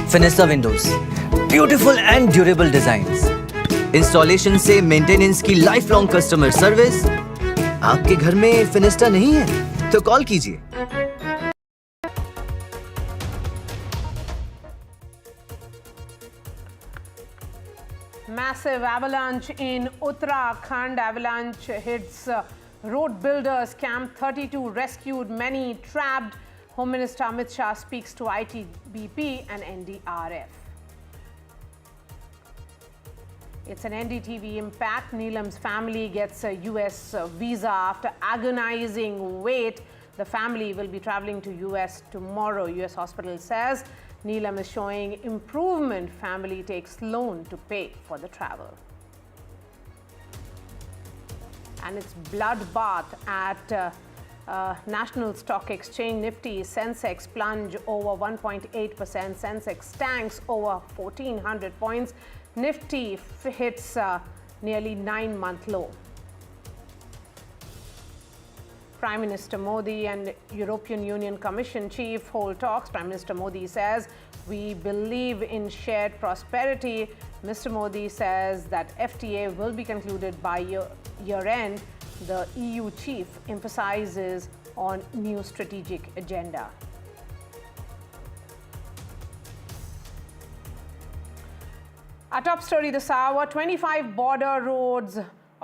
Fenesta Windows, beautiful and durable designs. Installation से maintenance की lifelong customer service. आपके घर में फिनेस्टा नहीं है तो call कीजिए। Massive avalanche in Uttarakhand. Avalanche hits road builders camp. 32 rescued, many trapped. Home Minister Amit Shah speaks to ITBP and NDRF. It's an NDTV impact. Neelam's family gets a US visa after agonizing wait. The family will be traveling to US tomorrow. US hospital says Neelam is showing improvement. Family takes loan to pay for the travel. And it's bloodbath at National Stock Exchange. Nifty Sensex plunge over 1.8%. Sensex tanks over 1,400 points. Nifty hits nearly 9-month low. Prime Minister Modi and European Union Commission chief hold talks. Prime Minister Modi says, "We believe in shared prosperity." Mr. Modi says that FTA will be concluded by year-end. The EU chief emphasizes on new strategic agenda. Our top story this hour, 25 border roads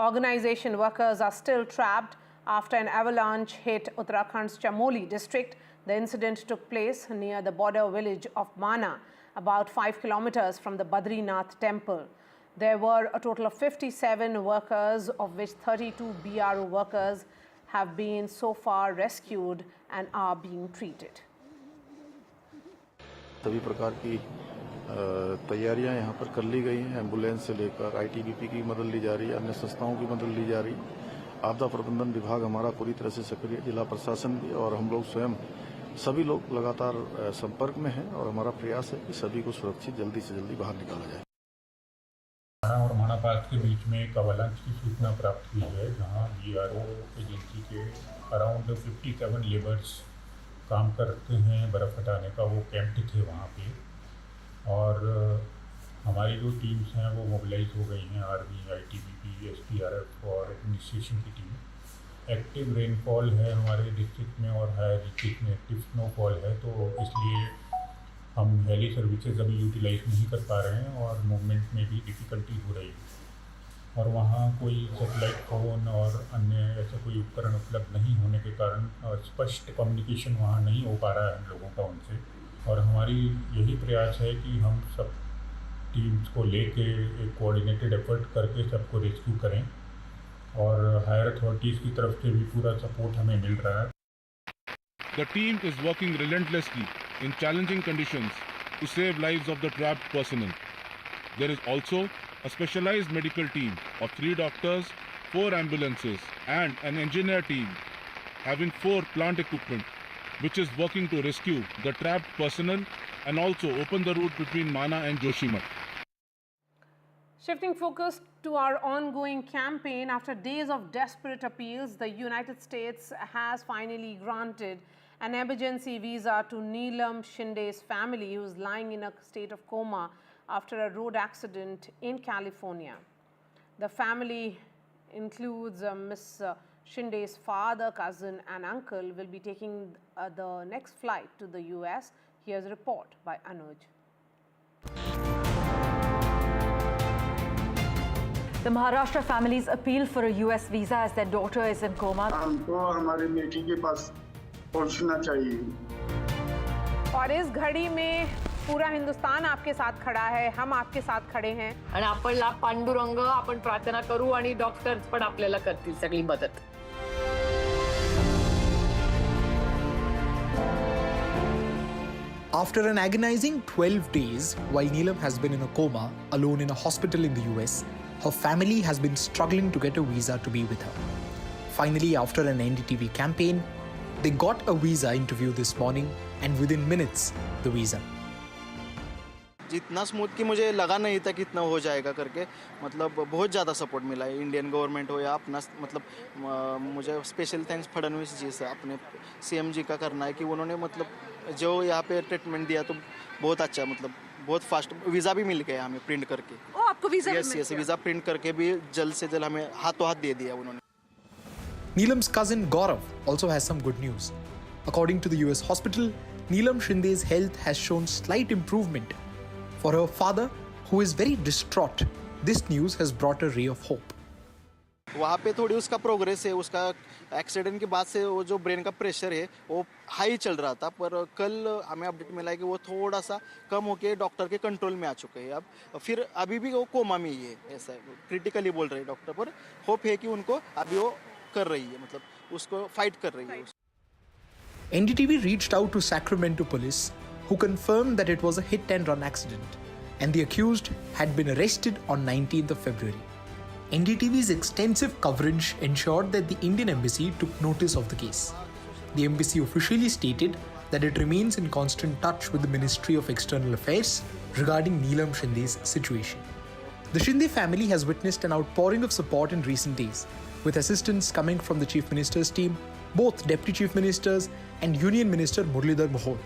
organization workers are still trapped after an avalanche hit Uttarakhand's Chamoli district. The incident took place near the border village of Mana, about 5 kilometers from the Badrinath temple. There were a total of 57 workers, of which 32 BRO workers have been so far rescued and are being treated. सभी प्रकार की तैयारियां यहां पर कर ली गई हैं। Ambulance से लेकर ITBP की मदद ली जा रही है, अन्य संस्थाओं की मदद ली जा रही है। आपदा प्रबंधन विभाग हमारा पूरी तरह से सक्रिय, जिला प्रशासन भी, और हम लोग स्वयं सभी लोग लगातार संपर्क में हैं और हमारा प्रयास है कि सभी को सुरक्षित जल्दी से जल्दी बाहर निकाला जाए। माना और मानापात के बीच में एक avalanche की सूचना प्राप्त हुई है, जहां BRO एजेंसी के अराउंड 57 लेबर्स काम करते हैं बर्फ़ हटाने का, वो कैंप्ड थे वहाँ पे। और हमारी जो टीम्स हैं वो मोबिलाइज हो गई हैं, आर्मी, ITBP, SDRF और एडमिनिस्ट्रेशन की टीम। एक्टिव रेनफॉल है हमारे डिस्ट्रिक्ट में और हायर डिस्ट्रिक्ट में एक्टिव स्नोफॉल है, तो इसलिए हम हेली सर्विसेज अभी यूटिलाइज नहीं कर पा रहे हैं और मूवमेंट में भी डिफ़िकल्टी हो रही है। और वहाँ कोई सेटेलाइट फ़ोन और अन्य ऐसा कोई उपकरण उपलब्ध नहीं होने के कारण स्पष्ट कम्युनिकेशन वहाँ नहीं हो पा रहा है हम लोगों का उनसे। और हमारी यही प्रयास है कि हम सब टीम्स को लेके एक कोऑर्डिनेटेड एफर्ट करके सबको रेस्क्यू करें, और हायर अथॉरिटीज़ की तरफ से भी पूरा सपोर्ट हमें मिल रहा है। The team is working relentlessly in challenging conditions to save lives of the trapped personnel. There is also a specialized medical team of 3 doctors, 4 ambulances and an engineer team having 4 plant equipment which is working to rescue the trapped personnel and also open the route between Mana and Joshimath. Shifting focus to our ongoing campaign, after days of desperate appeals, the United States has finally granted an emergency visa to Neelam Shinde's family, who is lying in a state of coma after a road accident in California. The family includes Ms. Shinde's father, cousin and uncle will be taking the next flight to the US. Here's a report by Anuj. The Maharashtra family's appeal for a US visa as their daughter is in coma. हमको हमारी बेटी के पास पहुंचना चाहिए. और इस घड़ी में पूरा हिंदुस्तान आपके साथ खड़ा है, हम आपके साथ खड़े हैं. आणि आपणला पांडुरंग आपण प्रार्थना करू आणि डॉक्टर्स पण आपल्याला करतील सगळी मदत. After an agonizing 12 days, while Neelam has been in a coma, alone in a hospital in the US, her family has been struggling to get a visa to be with her. Finally, after an NDTV campaign, they got a visa interview this morning, and within minutes, the visa. जितना smooth कि मुझे लगा नहीं था कि इतना हो जाएगा करके, मतलब बहुत ज़्यादा सपोर्ट मिला है इंडियन गवर्नमेंट हो या अपना, मतलब मुझे स्पेशल थैंक्स फडणवीस जी से, अपने CM जी का करना है कि उन्होंने मतलब जो यहाँ पे ट्रीटमेंट दिया तो बहुत अच्छा, मतलब बहुत फास्ट वीज़ा भी मिल गया हमें प्रिंट करके. ओ, आपको वीज़ा यस वीज़ा प्रिंट करके भी जल्द से जल्द हमें हाथों हाथ दे दिया उन्होंने. Neelam's cousin Gaurie also has some good news. According to the US hospital, Neelam Shinde's health has shown slight improvement. For her father, who is very distraught, this news has brought a ray of hope. वहाँ पे थोड़ी उसका progress है, उसका accident के बाद से वो जो ब्रेन का प्रेशर है वो हाई चल रहा था, पर कल हमें अपडेट मिला है कि वो थोड़ा सा कम होके डॉक्टर के कंट्रोल में आ चुके हैं. अब फिर अभी भी वो कोमा में ही है, ऐसा क्रिटिकली बोल रहे हैं डॉक्टर, पर होप है कि उनको अभी वो कर रही है, मतलब उसको फाइट कर रही है. NDTV reached out to Sacramento police, who confirmed that it was a hit-and-run accident, and the accused had been arrested on 19th of February. NDTV's extensive coverage ensured that the Indian Embassy took notice of the case. The embassy officially stated that it remains in constant touch with the Ministry of External Affairs regarding Neelam Shinde's situation. The Shinde family has witnessed an outpouring of support in recent days, with assistance coming from the Chief Minister's team, both Deputy Chief Ministers and Union Minister Muralidhar Mohol.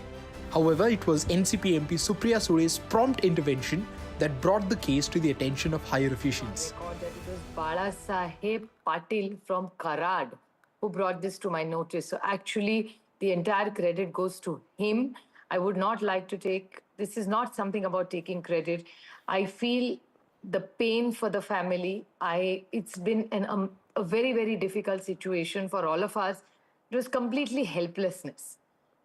However, it was NCP MP Supriya Sure's prompt intervention that brought the case to the attention of higher officials. That it was Bala Saheb Patil from Karad who brought this to my notice. So actually, the entire credit goes to him. I would not like to take, this is not something about taking credit. I feel the pain for the family. It's been a very, very difficult situation for all of us. It was completely helplessness.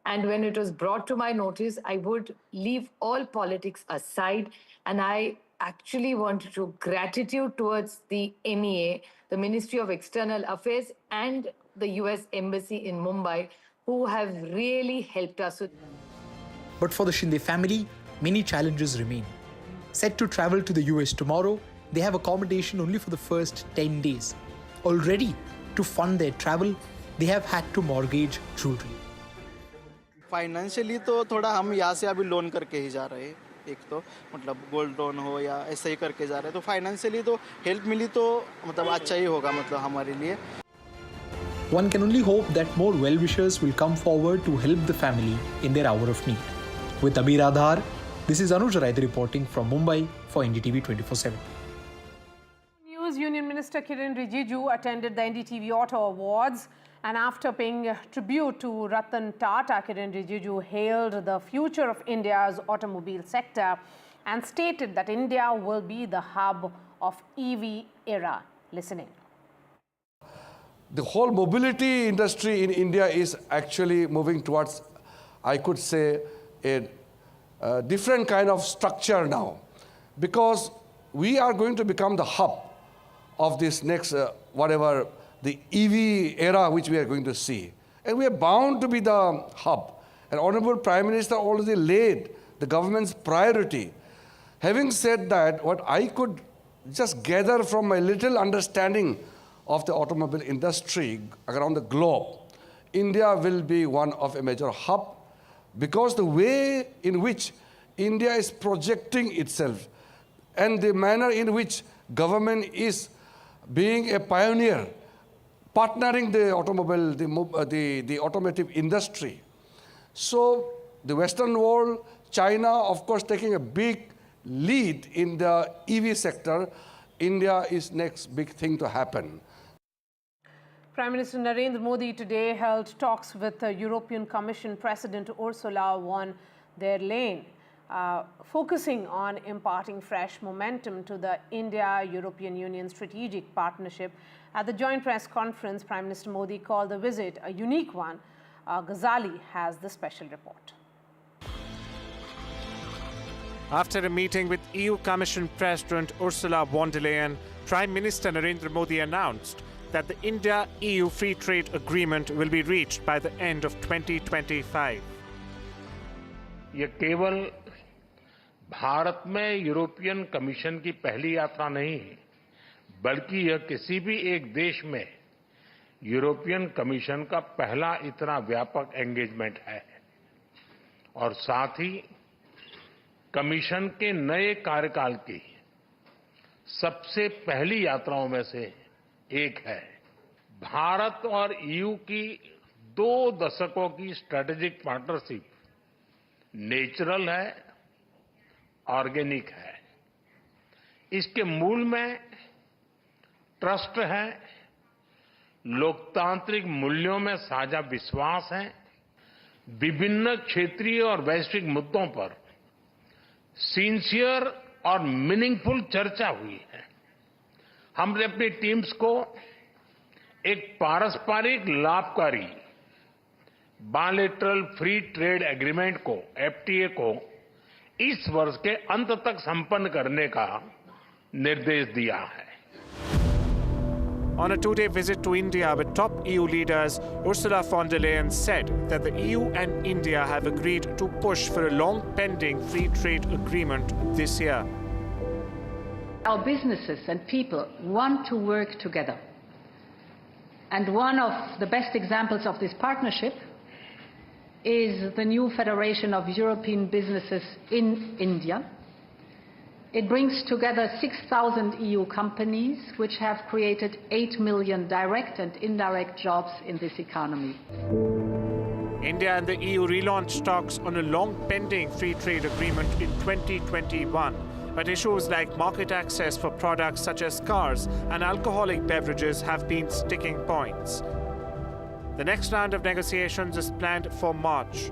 And when it was brought to my notice, I would leave all politics aside, and I actually want to show gratitude towards the MEA, the Ministry of External Affairs, and the US Embassy in Mumbai, who have really helped us. But for the Shinde family, many challenges remain. Set to travel to the US tomorrow, they have accommodation only for the first 10 days. Already, to fund their travel, they have had to mortgage jewelry. Financially तो थोड़ा हम यहाँ से अभी loan करके ही जा रहे हैं, एक तो मतलब गोल्ड लोन हो या ऐसे ही करके जा रहे हैं, तो फाइनेंशियली तो हेल्प मिली तो मतलब अच्छा ही होगा मतलब हमारे लिए. One can only hope that more well-wishers will come forward to help the family in their hour of need. With Abir Adhar, this is Anuj Raide reporting from Mumbai for NDTV 24/7. News Union Minister Kiren Rijiju attended the NDTV Auto Awards. And after paying tribute to Ratan Tata, Kiren Rijiju hailed the future of India's automobile sector and stated that India will be the hub of EV era. Listening. The whole mobility industry in India is actually moving towards, I could say, a different kind of structure now, because we are going to become the hub of this next, the EV era which we are going to see. And we are bound to be the hub. And Honorable Prime Minister already laid the government's priority. Having said that, what I could just gather from my little understanding of the automobile industry around the globe, India will be one of a major hub, because the way in which India is projecting itself and the manner in which government is being a pioneer, partnering the automobile, the automotive industry. So the Western world, China, of course, taking a big lead in the EV sector. India is next big thing to happen. Prime Minister Narendra Modi today held talks with the European Commission President Ursula von der Leyen, focusing on imparting fresh momentum to the India-European Union strategic partnership. At the joint press conference, Prime Minister Modi called the visit a unique one. Ghazali has the special report. After a meeting with EU Commission President Ursula von der Leyen, Prime Minister Narendra Modi announced that the India-EU Free Trade Agreement will be reached by the end of 2025. ये केवल भारत में European commission की पहली यात्रा नहीं, बल्कि यह किसी भी एक देश में यूरोपियन कमीशन का पहला इतना व्यापक एंगेजमेंट है और साथ ही कमीशन के नए कार्यकाल की सबसे पहली यात्राओं में से एक है। भारत और ईयू की 2 दशकों की स्ट्रेटेजिक पार्टनरशिप नेचुरल है, ऑर्गेनिक है। इसके मूल में ट्रस्ट है, लोकतांत्रिक मूल्यों में साझा विश्वास है, विभिन्न क्षेत्रीय और वैश्विक मुद्दों पर सिंसियर और मीनिंगफुल चर्चा हुई है। हमने अपनी टीम्स को एक पारस्परिक लाभकारी बायलैटरल फ्री ट्रेड एग्रीमेंट को, एफटीए को इस वर्ष के अंत तक संपन्न करने का निर्देश दिया है। On a 2-day visit to India with top EU leaders, Ursula von der Leyen said that the EU and India have agreed to push for a long-pending free trade agreement this year. Our businesses and people want to work together. And one of the best examples of this partnership is the new Federation of European Businesses in India. It brings together 6,000 EU companies, which have created 8 million direct and indirect jobs in this economy. India and the EU relaunched talks on a long-pending free trade agreement in 2021. But issues like market access for products such as cars and alcoholic beverages have been sticking points. The next round of negotiations is planned for March.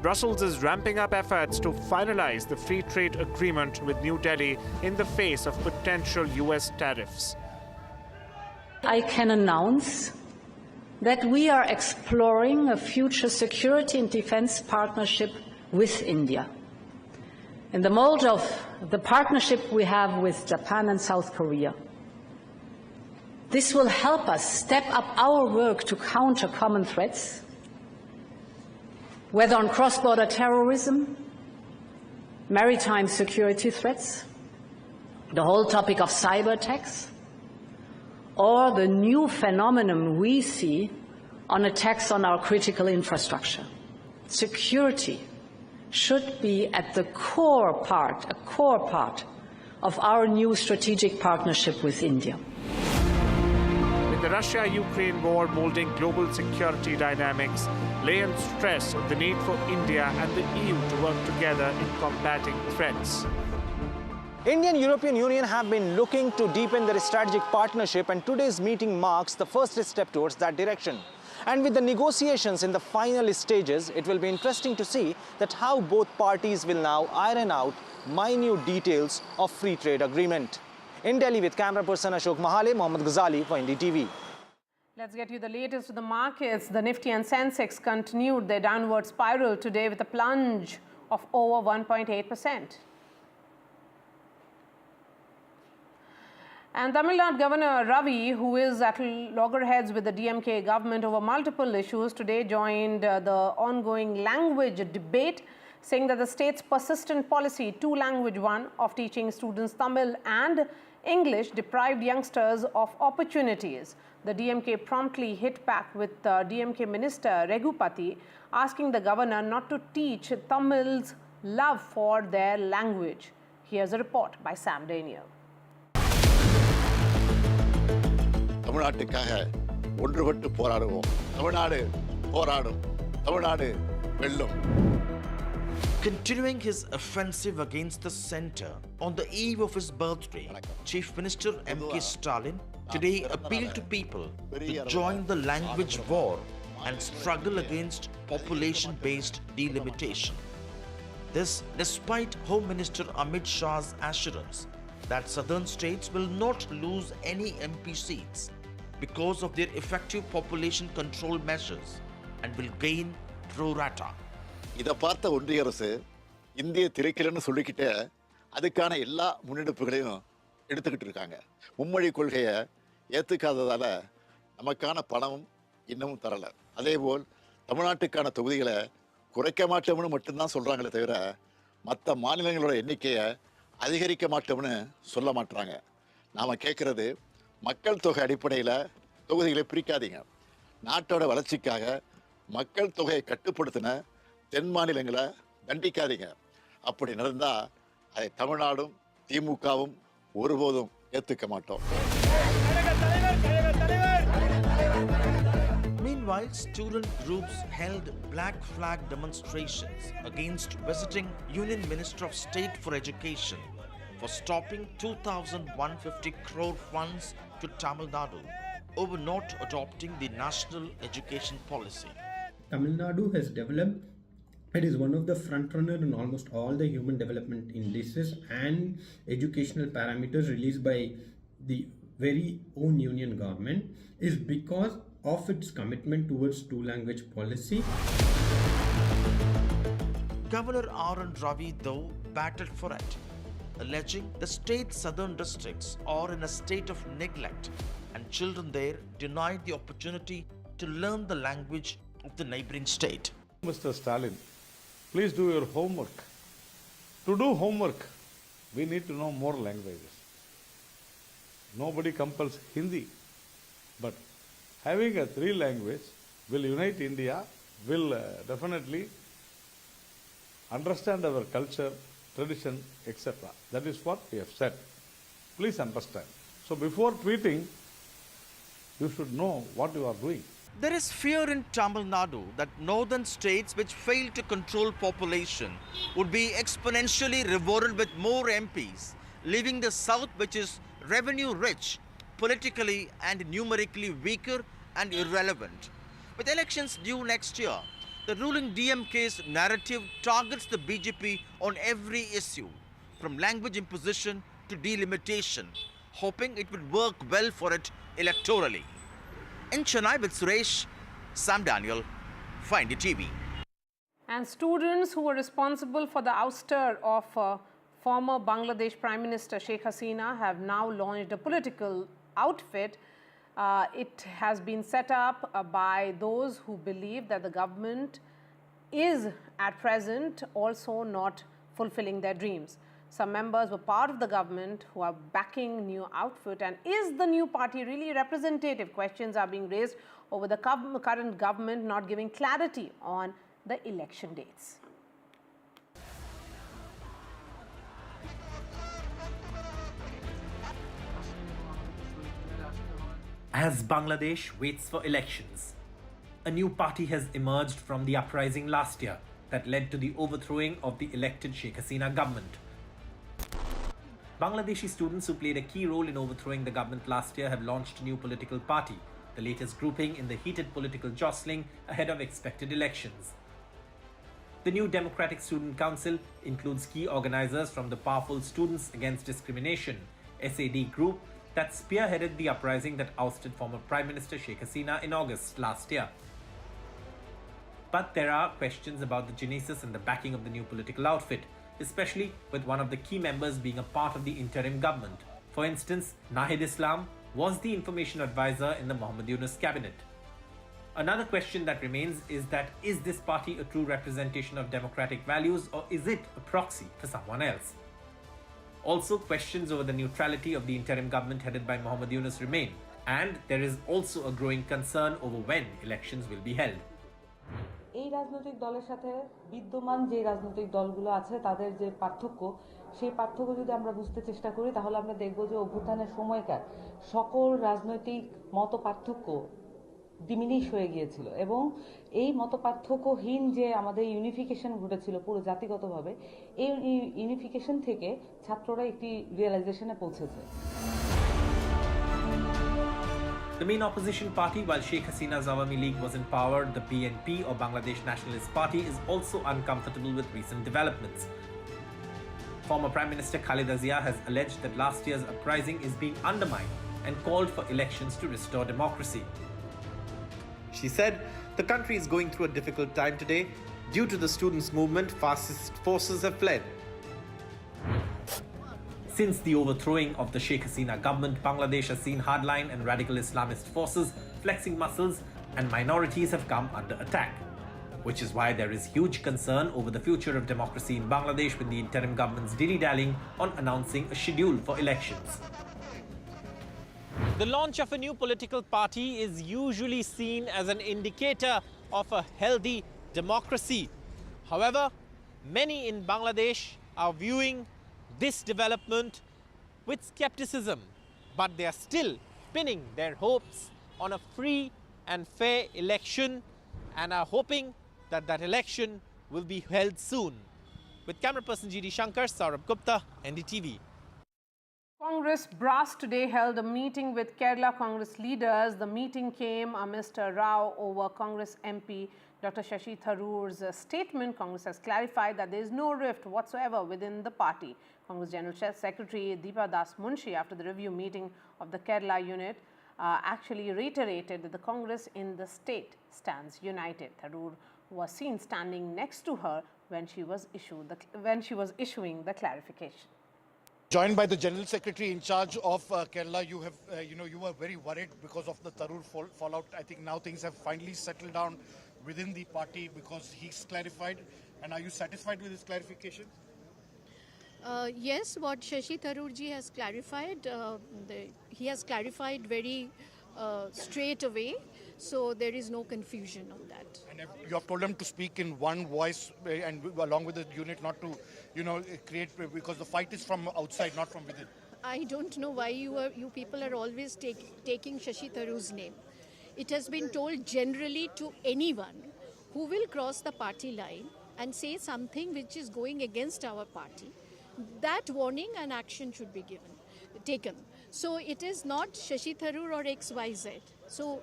Brussels is ramping up efforts to finalize the free trade agreement with New Delhi in the face of potential US tariffs. I can announce that we are exploring a future security and defense partnership with India, in the mold of the partnership we have with Japan and South Korea. This will help us step up our work to counter common threats, whether on cross-border terrorism, maritime security threats, the whole topic of cyber attacks, or the new phenomenon we see on attacks on our critical infrastructure. Security should be at the core part of our new strategic partnership with India. With the Russia-Ukraine war molding global security dynamics, Leyen stressed the need for India and the EU to work together in combating threats. India and European Union have been looking to deepen their strategic partnership, and today's meeting marks the first step towards that direction. And with the negotiations in the final stages, it will be interesting to see that how both parties will now iron out minute details of free trade agreement. In Delhi with camera person Ashok Mahale, Mohammad Ghazali for NDTV. Let's get you the latest of the markets. The Nifty and Sensex continued their downward spiral today with a plunge of over 1.8%. And Tamil Nadu Governor Ravi, who is at loggerheads with the DMK government over multiple issues, today joined the ongoing language debate, saying that the state's persistent policy, two-language one, of teaching students Tamil and English deprived youngsters of opportunities. The DMK promptly hit back with DMK Minister Raghupati, asking the governor not to teach Tamils love for their language. Here's a report by Sam Daniel. தமிழ்நாட்டுக்காக ஒன்றுபட்டு போராடுவோம். தமிழ்நாடு போராடும். தமிழ்நாடு வெல்லும். Continuing his offensive against the centre on the eve of his birthday, Chief Minister M.K. Stalin today appealed to people to join the language war and struggle against population-based delimitation. This despite Home Minister Amit Shah's assurance that southern states will not lose any MP seats because of their effective population control measures and will gain pro rata. இதை பார்த்த ஒன்றிய அரசு இந்திய திரைக்கலன்னு சொல்லிக்கிட்டு அதுக்கான எல்லா முன்னெடுப்புகளையும் எடுத்துக்கிட்டு இருக்காங்க. மும்மொழி கொள்கையை ஏற்றுக்காததால் நமக்கான பணமும் இன்னமும் தரலை. அதேபோல் தமிழ்நாட்டுக்கான தொகுதிகளை குறைக்க மாட்டோம்னு மட்டும்தான் சொல்கிறாங்களே தவிர மற்ற மாநிலங்களோட எண்ணிக்கையை அதிகரிக்க மாட்டோம்னு சொல்ல மாட்டுறாங்க. நாம் கேட்குறது மக்கள் தொகை அடிப்படையில் தொகுதிகளை பிரிக்காதீங்க. நாட்டோட வளர்ச்சிக்காக மக்கள் தொகையை கட்டுப்படுத்தின தென் மாநிலங்களை தண்டிக்காதீங்க. அப்படி நடந்தால் அதை தமிழ்நாடும் திமுகவும் ஒருபோதும் ஏற்றுக்க மாட்டோம். Meanwhile, student groups held black flag demonstrations against visiting Union Minister of State for Education for stopping 2,150 crore funds to Tamil Nadu over not adopting the national education policy. Tamil Nadu has developed, it is one of the front-runner in almost all the human development indices and educational parameters released by the very own union government, is because of its commitment towards two-language policy. Governor R.N. Ravi, though, battled for it, alleging the state's southern districts are in a state of neglect and children there denied the opportunity to learn the language of the neighboring state. Mr. Stalin, please do your homework. To do homework, we need to know more languages. Nobody compels Hindi, but having a three language will unite India, will definitely understand our culture, tradition, etc. That is what we have said. Please understand. So before tweeting, you should know what you are doing. There is fear in Tamil Nadu that northern states which fail to control population would be exponentially rewarded with more MPs, leaving the south, which is revenue rich, politically and numerically weaker and irrelevant. With elections due next year, the ruling DMK's narrative targets the BJP on every issue, from language imposition to delimitation, hoping it would work well for it electorally. In Chennai with Suresh, Sam Daniel, for NDTV. And students who were responsible for the ouster of former Bangladesh Prime Minister Sheikh Hasina have now launched a political outfit. It has been set up by those who believe that the government is at present also not fulfilling their dreams. Some members were part of the government who are backing new outfit, and is the new party really representative? Questions are being raised over the current government not giving clarity on the election dates. As Bangladesh waits for elections, a new party has emerged from the uprising last year that led to the overthrowing of the elected Sheikh Hasina government. Bangladeshi students who played a key role in overthrowing the government last year have launched a new political party, the latest grouping in the heated political jostling ahead of expected elections. The new Democratic Student Council includes key organizers from the powerful Students Against Discrimination (SAD) group that spearheaded the uprising that ousted former Prime Minister Sheikh Hasina in August last year. But there are questions about the genesis and the backing of the new political outfit, especially with one of the key members being a part of the interim government, For instance, Nahid Islam was the information advisor in the Muhammad Yunus cabinet. Another question that remains is this party a true representation of democratic values, or is it a proxy for someone else? Also, questions over the neutrality of the interim government headed by Muhammad Yunus remain, and there is also a growing concern over when elections will be held. এই রাজনৈতিক দলের সাথে বিদ্যমান যে রাজনৈতিক দলগুলো আছে তাদের যে পার্থক্য সেই পার্থক্য যদি আমরা বুঝতে চেষ্টা করি তাহলে আমরা দেখব যে অভ্যুত্থানের সময়কার সকল রাজনৈতিক মত পার্থক্য ডিমিনিশ হয়ে গিয়েছিল এবং এই মত পার্থক্যহীন যে আমাদের ইউনিফিকেশন ঘটেছিল পুরো জাতিগতভাবে এই ইউনিফিকেশন থেকে ছাত্ররা একটি রিয়েলাইজেশনে পৌঁছেছে। The main opposition party, while Sheikh Hasina's Awami League was in power, the BNP or Bangladesh Nationalist Party is also uncomfortable with recent developments. Former Prime Minister Khaleda Zia has alleged that last year's uprising is being undermined and called for elections to restore democracy. She said, the country is going through a difficult time today. Due to the students' movement, fascist forces have fled. Since the overthrowing of the Sheikh Hasina government, Bangladesh has seen hardline and radical Islamist forces flexing muscles, and minorities have come under attack. Which is why there is huge concern over the future of democracy in Bangladesh, with the interim government's dilly-dallying on announcing a schedule for elections. The launch of a new political party is usually seen as an indicator of a healthy democracy. However, many in Bangladesh are viewing this development with skepticism, but they are still pinning their hopes on a free and fair election and are hoping that that election will be held soon. With camera person GD Shankar, Saurabh Gupta, NDTV. Congress brass today held a meeting with Kerala Congress leaders. The meeting came amidst a row over Congress MP Dr. Shashi Tharoor's statement. Congress has clarified that there is no rift whatsoever within the party. Congress General Secretary Deepa Das Munshi, after the review meeting of the Kerala unit, actually reiterated that the Congress in the state stands united. Tharoor was seen standing next to her when she was issuing the clarification. Joined by the General Secretary in charge of Kerala, you have, you were very worried because of the Tharoor fallout. I think now things have finally settled down within the party because he's clarified. And are you satisfied with his clarification? Yes, what Shashi Tharoor ji has clarified, he has clarified very straight away, so there is no confusion on that. And you have told him to speak in one voice and along with the unit not to, create, because the fight is from outside, not from within. I don't know why you people are always taking Shashi Tharoor's name. It has been told generally to anyone who will cross the party line and say something which is going against our party. That warning and action should be taken. So it is not Shashi Tharoor or XYZ. So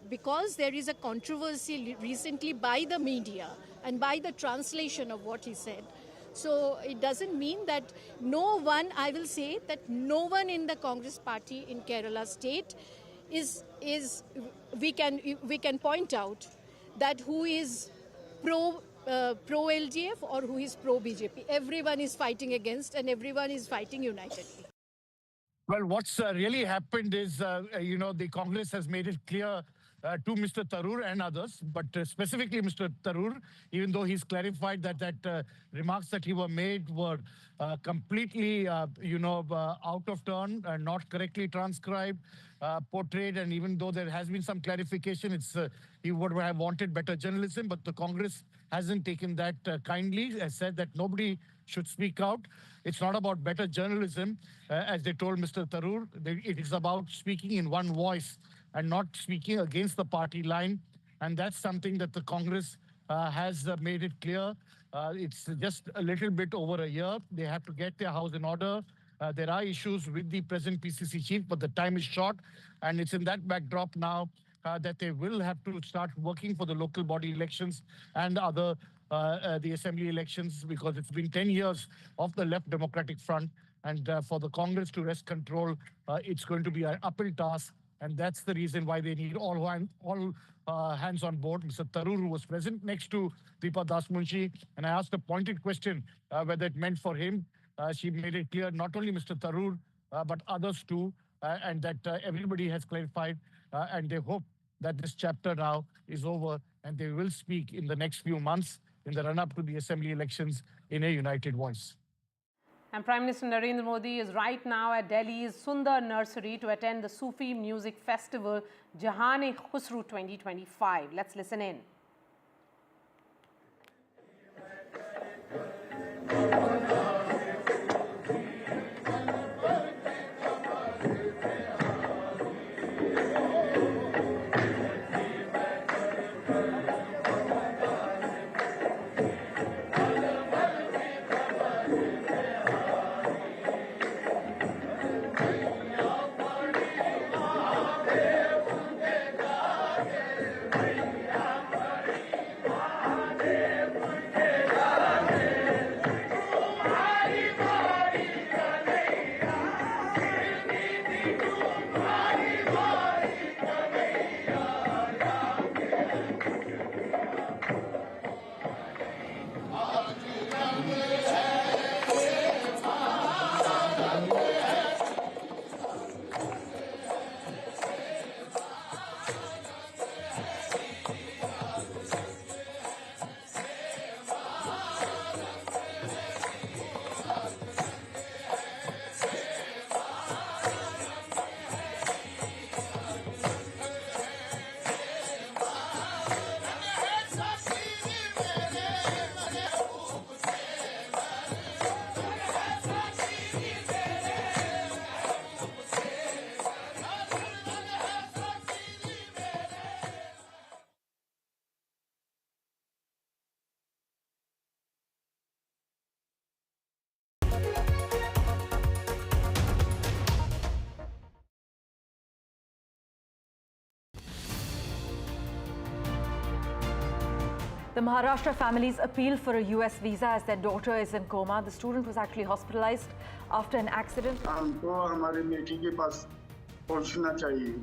because there is a controversy recently by the media and by the translation of what he said, so it doesn't mean that I will say that no one in the Congress party in Kerala state we can point out that who is pro LDF or who is pro BJP. Everyone is fighting against and everyone is fighting unitedly. Well, what's really happened is, the Congress has made it clear to Mr. Tharoor and others, but specifically Mr. Tharoor, even though he's clarified that remarks that he were made were completely, out of turn, not correctly transcribed, portrayed, and even though there has been some clarification, he would have wanted better journalism, but the Congress hasn't taken that kindly, has said that nobody should speak out. It's not about better journalism, as they told Mr. Tharoor. It is about speaking in one voice and not speaking against the party line. And that's something that the Congress has made it clear. It's just a little bit over a year. They have to get their house in order. There are issues with the present PCC chief, but the time is short. And it's in that backdrop now that they will have to start working for the local body elections and the assembly elections, because it's been 10 years of the Left Democratic Front. And for the Congress to wrest control, it's going to be an uphill task. And that's the reason why they need all hands on board. Mr. Tharoor, who was present next to Deepa Das Munshi, and I asked a pointed question whether it meant for him. She made it clear not only Mr. Tharoor, but others too, and that everybody has clarified, and they hope that this chapter now is over and they will speak in the next few months in the run-up to the assembly elections in a united voice. And Prime Minister Narendra Modi is right now at Delhi's Sundar Nursery to attend the Sufi music festival Jahan-e-Khusru 2025. Let's listen in. The Maharashtra families appealed for a US visa as their daughter is in coma. The student was actually hospitalized after an accident. हमको हमारी बेटी के पास पहुंचना चाहिए.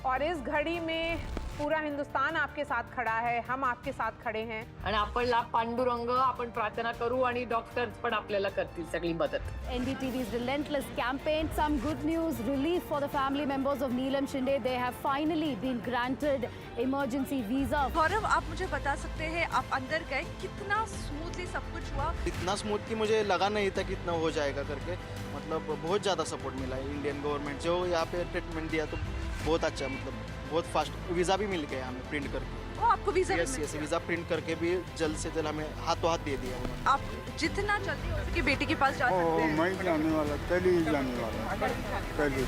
और इस घड़ी में पूरा हिंदुस्तान आपके साथ खड़ा है, हम आपके साथ खड़े हैं. आणि आपणला पांडुरंग आपण प्रार्थना करू आणि डॉक्टर्स पण आपल्याला करतील सगळी मदत. NDTV's relentless campaign, some good news, relief for the family members of Neelam Shinde. They have finally been granted emergency visa. गौरव, आप मुझे बता सकते हैं आप अंदर गए कितना स्मूथली सब कुछ हुआ? इतना स्मूथ कि मुझे लगा नहीं था कि इतना हो जाएगा करके. मतलब बहुत ज़्यादा सपोर्ट मिला है इंडियन गवर्नमेंट जो यहाँ पे ट्रीटमेंट दिया तो बहुत अच्छा, मतलब बहुत फास्ट वीज़ा भी मिल गया हमें प्रिंट करके. आपको वीज़ा यस वीज़ा प्रिंट करके भी जल्द से जल्द हमें हाथों हाथ दे दिया उन्होंने. आप जितना जल्दी हो सके बेटी के पास जा सकते हैं. मैं जाने वाला, कल ही जाने वाला, कल ही.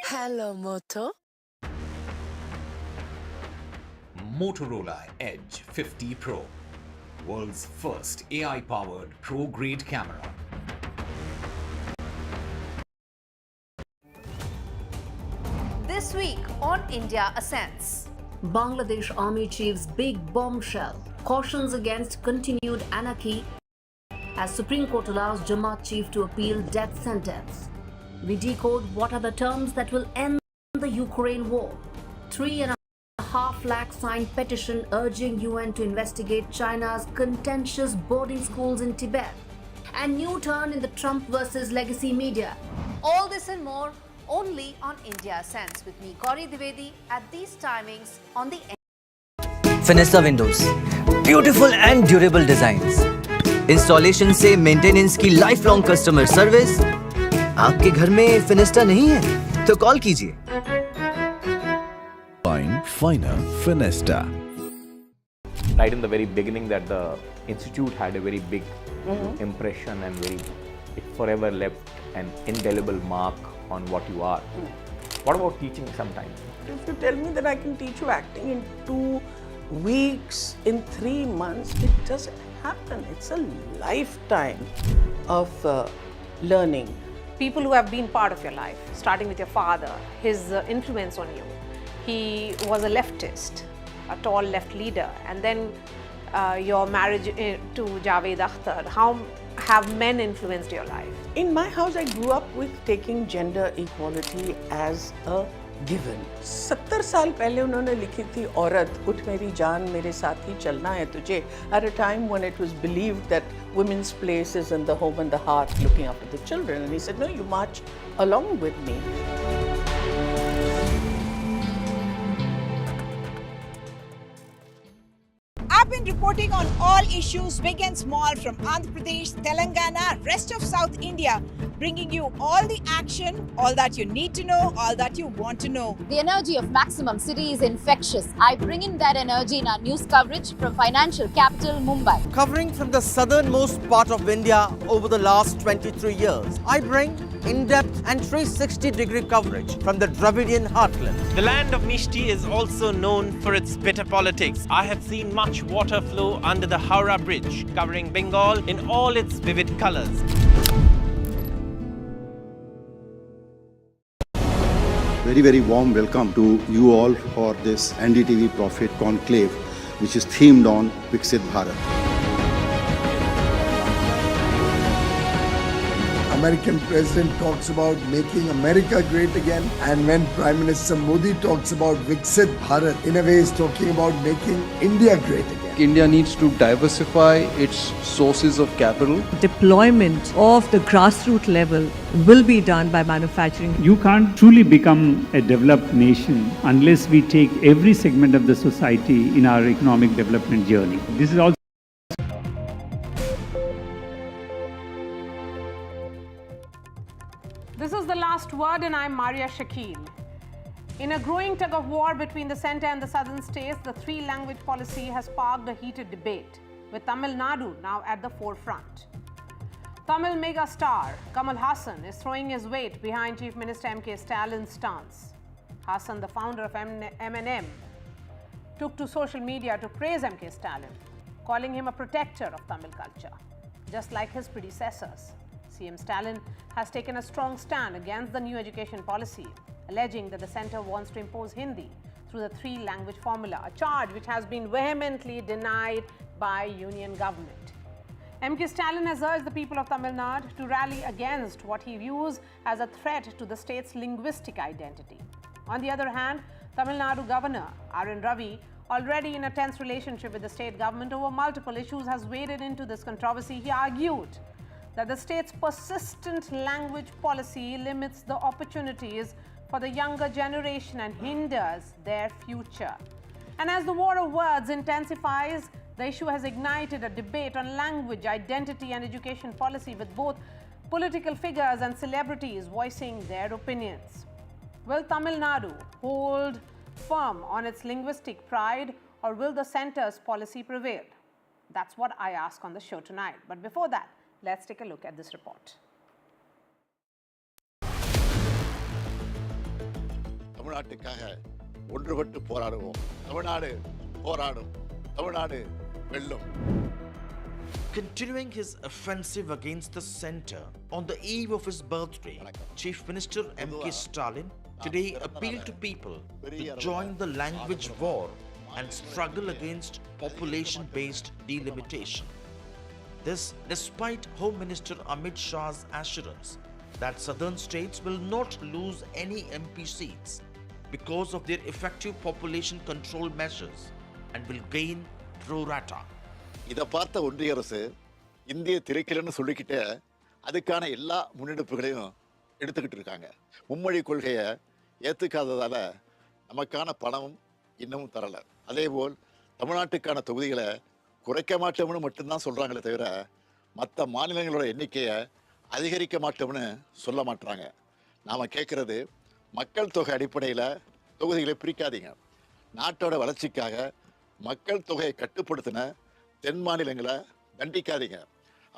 Hello, Moto. Motorola Edge 50 Pro, world's first AI-powered pro-grade camera. This week on India Ascents. Bangladesh Army Chief's big bombshell cautions against continued anarchy as Supreme Court allows Jamaat Chief to appeal death sentence. We decode what are the terms that will end the Ukraine war. 3.5 lakh signed petition urging UN to investigate China's contentious boarding schools in Tibet. And new turn in the Trump versus legacy media. All this and more only on India Ascents with me, Gaurie Dwivedi, at these timings on the Finesta Windows, beautiful and durable designs. Installation से maintenance की lifelong customer service. आपके घर में Finesta नहीं है तो call कीजिए. Fine, finer Finesta. Right in the very beginning, that the institute had a very big impression and it forever left an indelible mark on what you are. What about teaching sometimes? If you tell me that I can teach you acting in 2 weeks, in 3 months, it doesn't happen. It's a lifetime of learning. People who have been part of your life, starting with your father, his influence on you. He was a leftist, a tall left leader, and then your marriage to Javed Akhtar. How have men influenced your life? In my house, I grew up with taking gender equality as a given. 70 साल पहले उन्होंने लिखी थी औरत उठ मेरी जान मेरे साथ ही चलना है तुझे, at a time when it was believed that women's place is in the home and the heart, looking after the children. And he said, no, you march along with me. I've been reporting on all issues, big and small, from Andhra Pradesh, Telangana, rest of South India, bringing you all the action, all that you need to know, all that you want to know. The energy of Maximum City is infectious. I bring in that energy in our news coverage from financial capital Mumbai. Covering from the southernmost part of India over the last 23 years, I bring in-depth and 360-degree coverage from the Dravidian heartland. The land of Mishti is also known for its bitter politics. I have seen much water flow under the Howrah Bridge, covering Bengal in all its vivid colors. Very, very warm welcome to you all for this NDTV Prophet Conclave, which is themed on Viksit Bharat. American president talks about making America great again, and when Prime Minister Modi talks about Viksit Bharat, in a way is talking about making India great again. India needs to diversify its sources of capital. Deployment of the grassroots level will be done by manufacturing. You can't truly become a developed nation unless we take every segment of the society in our economic development journey. This is also This is the last word, and I'm Maria Shakil. In a growing tug of war between the centre and the southern states, the three-language policy has sparked a heated debate, with Tamil Nadu now at the forefront. Tamil megastar Kamal Hassan is throwing his weight behind Chief Minister M.K. Stalin's stance. Hassan, the founder of MNM, took to social media to praise M.K. Stalin, calling him a protector of Tamil culture, just like his predecessors. CM Stalin has taken a strong stand against the new education policy, alleging that the centre wants to impose Hindi through the three-language formula, a charge which has been vehemently denied by union government. M.K. Stalin has urged the people of Tamil Nadu to rally against what he views as a threat to the state's linguistic identity. On the other hand, Tamil Nadu Governor R.N. Ravi, already in a tense relationship with the state government over multiple issues, has waded into this controversy. He argued that the state's persistent language policy limits the opportunities for the younger generation and hinders their future. And as the war of words intensifies, the issue has ignited a debate on language, identity and education policy, with both political figures and celebrities voicing their opinions. Will Tamil Nadu hold firm on its linguistic pride, or will the centre's policy prevail? That's what I ask on the show tonight. But before that, let's take a look at this report. தமிழ்நாட்டுக்காக ஒன்றுபட்டு போராடுவோம். தமிழ்நாடு போராடும். தமிழ்நாடு வெல்லும். Continuing his offensive against the centre on the eve of his birthday, Chief Minister M.K. Stalin today appealed to people to join the language war and struggle against population-based delimitation. This despite Home Minister Amit Shah's assurance that southern states will not lose any MP seats because of their effective population control measures and will gain pro rata. இதை பார்த்த ஒன்றிய அரசு இந்திய திரைக்கலன்னு சொல்லிக்கிட்டே அதுக்கான எல்லா முன்னெடுப்புகளையும் எடுத்துக்கிட்டு இருக்காங்க. மும்மொழி கொள்கையை ஏற்றுக்காததால நமக்கான பணமும் இன்னமும் தரலை. அதேபோல் தமிழ்நாட்டுக்கான தொகுதிகளை குறைக்க மாட்டோம்னு மட்டும்தான் சொல்கிறாங்களே தவிர மற்ற மாநிலங்களோட எண்ணிக்கையை அதிகரிக்க மாட்டோம்னு சொல்ல மாட்டுறாங்க. நாம் கேட்குறது, மக்கள் தொகை அடிப்படையில் தொகுதிகளை பிரிக்காதீங்க. நாட்டோட வளர்ச்சிக்காக மக்கள் தொகையை கட்டுப்படுத்தின தென் மாநிலங்களை தண்டிக்காதீங்க.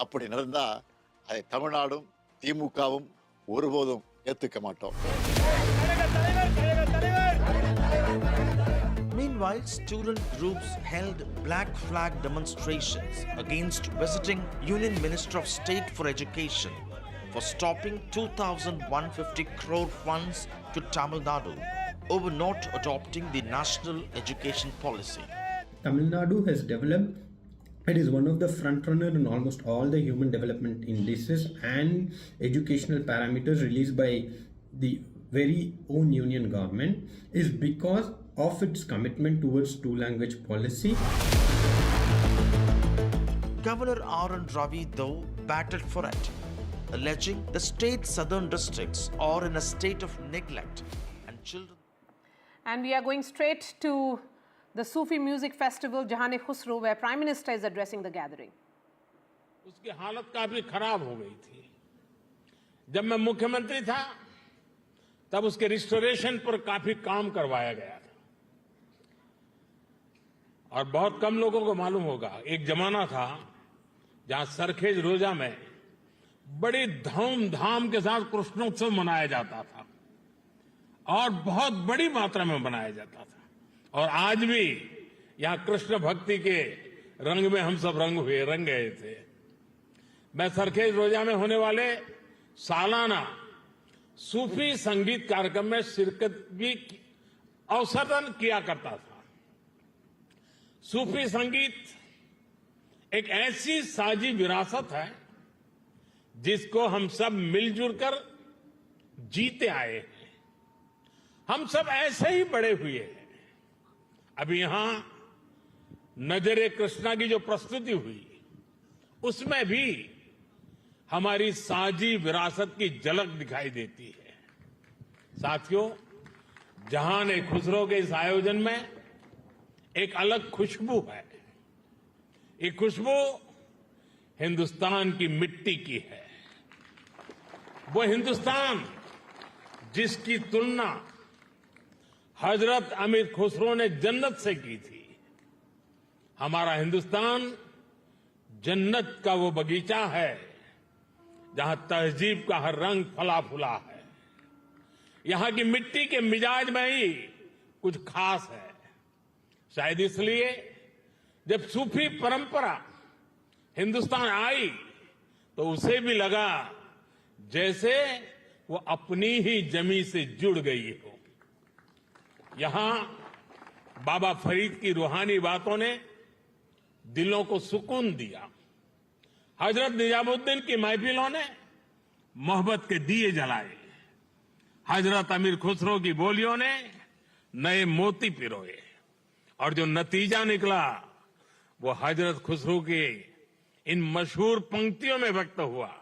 அப்படி நடந்தால் அதை தமிழ்நாடும் திமுகவும் ஒருபோதும் ஏற்றுக்க மாட்டோம். Meanwhile, student groups held black flag demonstrations against visiting Union Minister of State for Education for stopping 2,150 crore funds to Tamil Nadu over not adopting the national education policy. Tamil Nadu has developed, it is one of the front runner in almost all the human development indices and educational parameters released by the very own union government is because of its commitment towards two-language policy. Governor R.N. Ravi, though, battled for it, alleging the state's southern districts are in a state of neglect and children. And we are going straight to the Sufi music festival Jahan-e-Khusro, where Prime Minister is addressing the gathering. उसकी हालत काफी खराब हो गई थी। जब मैं मुख्यमंत्री था तब उसके रिस्टोरेशन पर काफी काम करवाया गया था और बहुत कम लोगों को मालूम होगा, एक जमाना था जहां सरखेज रोजा में बड़ी धूमधाम के साथ कृष्णोत्सव मनाया जाता था और बहुत बड़ी मात्रा में मनाया जाता था। और आज भी यहां कृष्ण भक्ति के रंग में हम सब रंग गए थे। मैं सरखेज रोजा में होने वाले सालाना सूफी संगीत कार्यक्रम में शिरकत भी अवसरन किया करता था। सूफी संगीत एक ऐसी साझी विरासत है जिसको हम सब मिलजुल कर जीते आए हैं। हम सब ऐसे ही बड़े हुए हैं। अभी यहां नजरे कृष्णा की जो प्रस्तुति हुई उसमें भी हमारी साझी विरासत की झलक दिखाई देती है। साथियों, जहान-ए-खुसरो के इस आयोजन में एक अलग खुशबू है। ये खुशबू हिंदुस्तान की मिट्टी की है। वो हिंदुस्तान जिसकी तुलना हजरत अमीर खुसरो ने जन्नत से की थी। हमारा हिंदुस्तान जन्नत का वो बगीचा है जहां तहजीब का हर रंग फला फूला है। यहां की मिट्टी के मिजाज में ही कुछ खास है। शायद इसलिए जब सूफी परंपरा हिंदुस्तान आई तो उसे भी लगा जैसे वो अपनी ही जमी से जुड़ गई हो। यहां बाबा फरीद की रूहानी बातों ने दिलों को सुकून दिया। हजरत निजामुद्दीन की महफिलों ने मोहब्बत के दिए जलाए। हजरत अमीर खुसरो की बोलियों ने नए मोती पिरोए और जो नतीजा निकला वो हजरत खुसरो के इन मशहूर पंक्तियों में व्यक्त हुआ।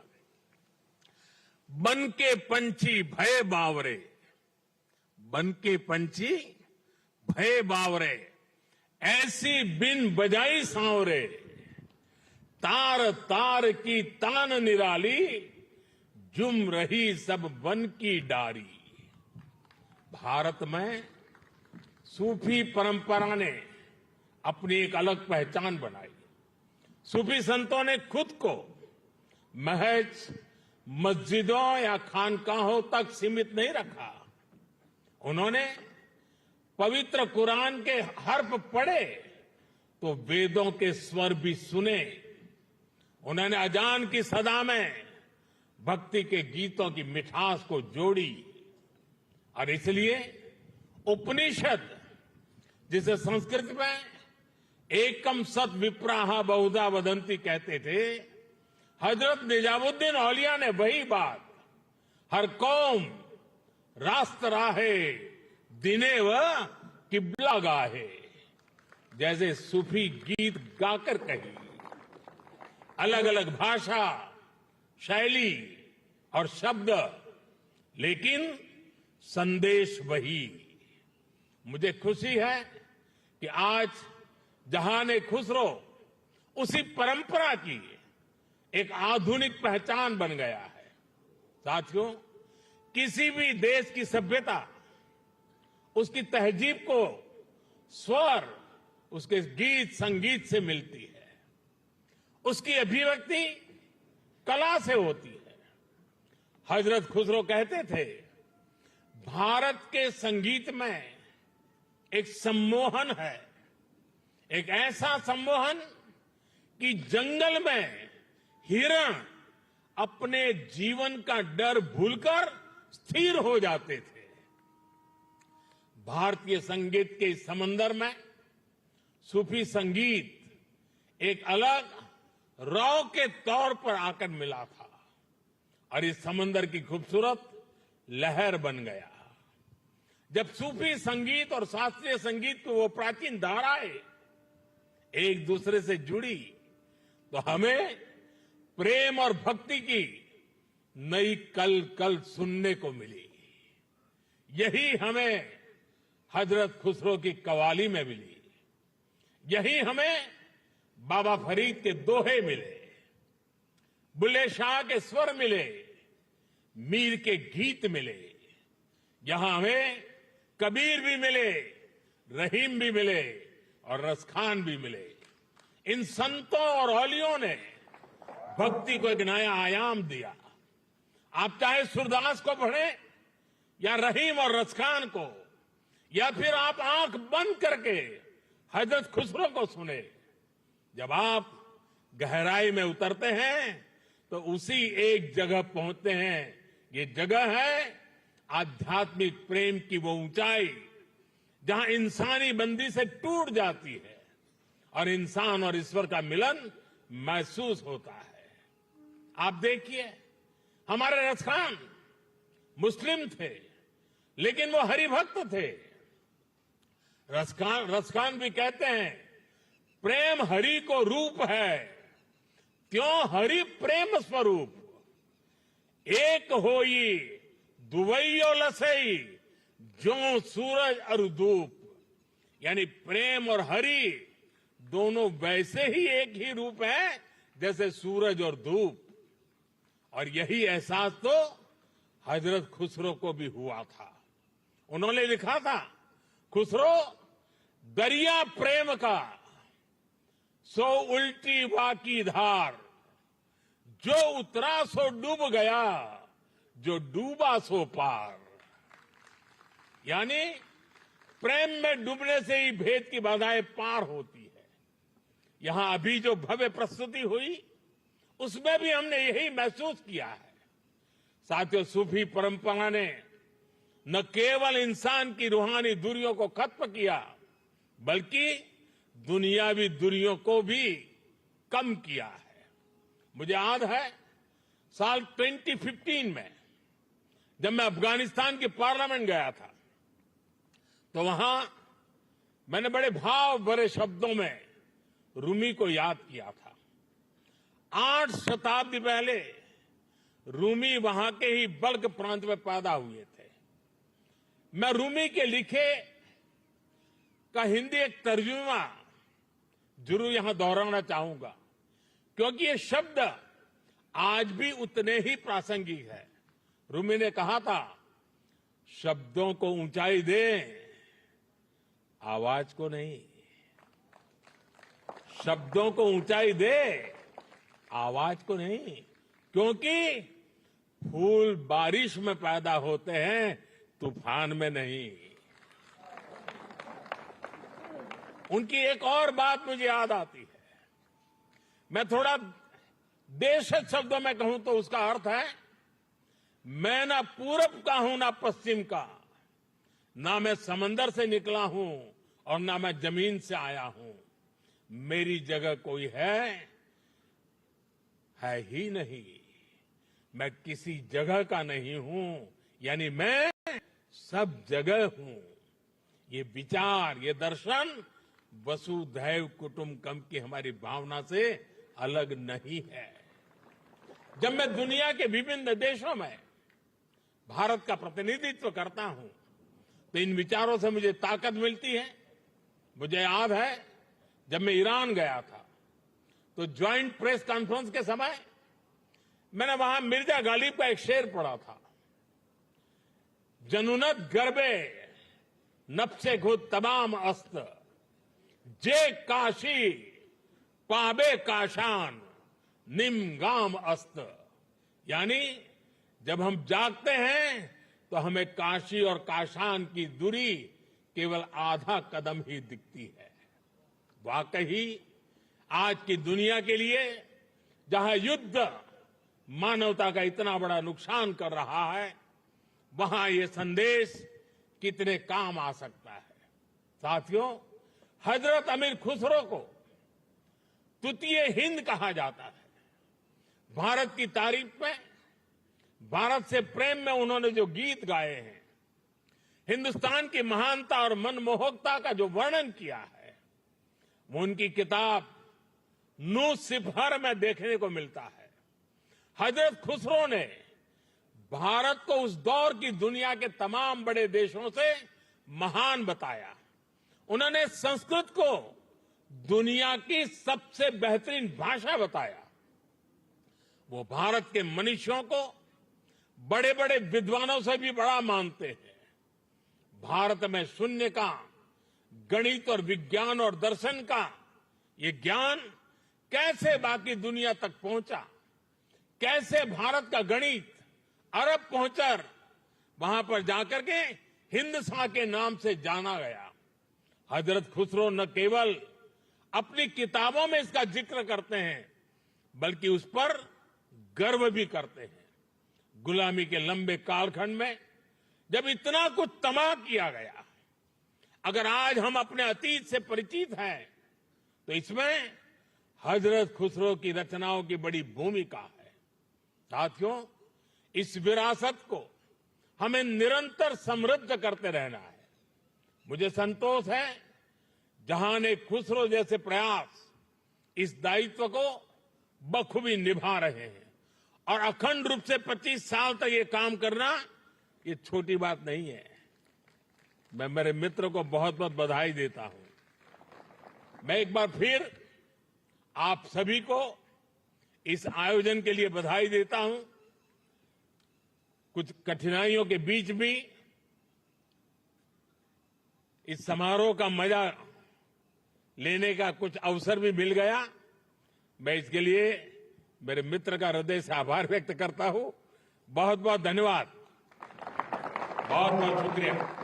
बन के पंछी भय बावरे, बन के पंछी भय बावरे, ऐसी बिन बजाई सांवरे, तार तार की तान निराली, जुम रही सब वन की डारी। भारत में सूफी परंपरा ने अपनी एक अलग पहचान बनाई। सूफी संतों ने खुद को महज मस्जिदों या खानकाहों तक सीमित नहीं रखा। उन्होंने पवित्र कुरान के हर्फ पढ़े तो वेदों के स्वर भी सुने। उन्होंने अजान की सदा में भक्ति के गीतों की मिठास को जोड़ी और इसलिए उपनिषद, जिसे संस्कृत में एकम सत विप्राहा बहुधा वदंती कहते थे, हजरत निजामुद्दीन औलिया ने वही बात हर कौम रास्त राहे दिने व किबला गाहे जैसे सूफी गीत गाकर कही। अलग अलग भाषा, शैली और शब्द, लेकिन संदेश वही। मुझे खुशी है कि आज जहान-ए-खुसरो उसी परंपरा की एक आधुनिक पहचान बन गया है। साथियों, किसी भी देश की सभ्यता उसकी तहजीब को स्वर उसके गीत संगीत से मिलती है। उसकी अभिव्यक्ति कला से होती है। हजरत खुसरो कहते थे, भारत के संगीत में एक सम्मोहन है, एक ऐसा सम्मोहन कि जंगल में हिरण अपने जीवन का डर भूलकर स्थिर हो जाते थे। भारतीय संगीत के इस समंदर में सूफी संगीत एक अलग रॉ के तौर पर आकर मिला था और इस समंदर की खूबसूरत लहर बन गया। जब सूफी संगीत और शास्त्रीय संगीत की वो प्राचीन धाराएं एक दूसरे से जुड़ी तो हमें प्रेम और भक्ति की नई कल सुनने को मिली। यही हमें हजरत खुसरो की कव्वाली में मिली, यही हमें बाबा फरीद के दोहे मिले, बुल्ले शाह के स्वर मिले, मीर के गीत मिले। यहां हमें कबीर भी मिले, रहीम भी मिले और रसखान भी मिले। इन संतों और औलियों ने भक्ति को एक नया आयाम दिया। आप चाहे सूरदास को पढ़ें या रहीम और रसखान को, या फिर आप आंख बंद करके हजरत खुसरो को सुने। जब आप गहराई में उतरते हैं तो उसी एक जगह पहुंचते हैं। ये जगह है आध्यात्मिक प्रेम की वो ऊंचाई जहां इंसानी बंदी से टूट जाती है और इंसान और ईश्वर का मिलन महसूस होता है। आप देखिए, हमारे रसखान मुस्लिम थे लेकिन वो हरिभक्त थे। रसखान भी कहते हैं प्रेम हरि को रूप है, त्यों हरि प्रेम स्वरूप। एक होई दुवैयो लसई, जो सूरज और धूप। यानी प्रेम और हरि दोनों वैसे ही एक ही रूप है जैसे सूरज और धूप। और यही एहसास तो हजरत खुसरो को भी हुआ था। उन्होंने लिखा था, खुसरो दरिया प्रेम का सो उल्टी वाकी धार, जो उतरा सो डूब गया, जो डूबा सो पार। यानी प्रेम में डूबने से ही भेद की बाधाएं पार होती है। यहां अभी जो भव्य प्रस्तुति हुई उसमें भी हमने यही महसूस किया है। साथियों, सूफी परंपरा ने न केवल इंसान की रूहानी दूरियों को खत्म किया बल्कि दुनियावी दूरियों को भी कम किया है। मुझे याद है साल 2015 में जब मैं अफगानिस्तान की पार्लियामेंट गया था तो वहां मैंने बड़े भाव भरे शब्दों में रूमी को याद किया था। 8 शताब्दी पहले रूमी वहां के ही बल्क प्रांत में पैदा हुए थे। मैं रूमी के लिखे का हिंदी एक तर्जुमा जरूर यहां दोहराना चाहूंगा क्योंकि ये शब्द आज भी उतने ही प्रासंगिक है। रूमी ने कहा था, शब्दों को ऊंचाई दे, आवाज को नहीं। शब्दों को ऊंचाई दे, आवाज को नहीं, क्योंकि फूल बारिश में पैदा होते हैं, तूफान में नहीं। उनकी एक और बात मुझे याद आती है। मैं थोड़ा देशज शब्दों में कहूं तो उसका अर्थ है, मैं ना पूरब का हूं ना पश्चिम का, ना मैं समंदर से निकला हूं और ना मैं जमीन से आया हूं। मेरी जगह कोई है ही नहीं। मैं किसी जगह का नहीं हूं, यानी मैं सब जगह हूं। ये विचार, ये दर्शन वसुधैव कुटुंबकम की हमारी भावना से अलग नहीं है। जब मैं दुनिया के विभिन्न देशों में भारत का प्रतिनिधित्व करता हूं तो इन विचारों से मुझे ताकत मिलती है। मुझे याद है जब मैं ईरान गया था तो ज्वाइंट प्रेस कॉन्फ्रेंस के समय मैंने वहां मिर्जा गालिब का एक शेर पढ़ा था, जनुनत गर्बे नफ्से खुद तमाम अस्त, जे काशी पाबे काशान निम गाम अस्त। यानी जब हम जागते हैं तो हमें काशी और काशान की दूरी केवल आधा कदम ही दिखती है। वाकई आज की दुनिया के लिए जहां युद्ध मानवता का इतना बड़ा नुकसान कर रहा है, वहां ये संदेश कितने काम आ सकता है। साथियों, हजरत अमीर खुसरो को तृतीय हिंद कहा जाता है। भारत की तारीफ में, भारत से प्रेम में उन्होंने जो गीत गाए हैं, हिंदुस्तान की महानता और मनमोहकता का जो वर्णन किया है वो उनकी किताब नू सिफर में देखने को मिलता है। हजरत खुसरो ने भारत को उस दौर की दुनिया के तमाम बड़े देशों से महान बताया। उन्होंने संस्कृत को दुनिया की सबसे बेहतरीन भाषा बताया। वो भारत के मनुष्यों को बड़े बड़े विद्वानों से भी बड़ा मानते हैं। भारत में शून्य का, गणित और विज्ञान और दर्शन का ये ज्ञान कैसे बाकी दुनिया तक पहुंचा, कैसे भारत का गणित अरब पहुंचकर वहां पर जाकर के हिंदसा के नाम से जाना गया। हजरत खुसरो न केवल अपनी किताबों में इसका जिक्र करते हैं बल्कि उस पर गर्व भी करते हैं। गुलामी के लंबे कालखंड में जब इतना कुछ तबाह किया गया, अगर आज हम अपने अतीत से परिचित हैं तो इसमें हजरत खुसरो की रचनाओं की बड़ी भूमिका है। साथियों, इस विरासत को हमें निरंतर समृद्ध करते रहना है। मुझे संतोष है जहां खुसरो जैसे प्रयास इस दायित्व को बखूबी निभा रहे हैं और अखंड रूप से 25 साल तक ये काम करना ये छोटी बात नहीं है। मैं मेरे मित्र को बहुत बहुत बधाई देता हूं। मैं एक बार फिर आप सभी को इस आयोजन के लिए बधाई देता हूं। कुछ कठिनाइयों के बीच भी इस समारोह का मजा लेने का कुछ अवसर भी मिल गया। मैं इसके लिए मेरे मित्र का हृदय से आभार व्यक्त करता हूं। बहुत बहुत धन्यवाद, बहुत बहुत शुक्रिया।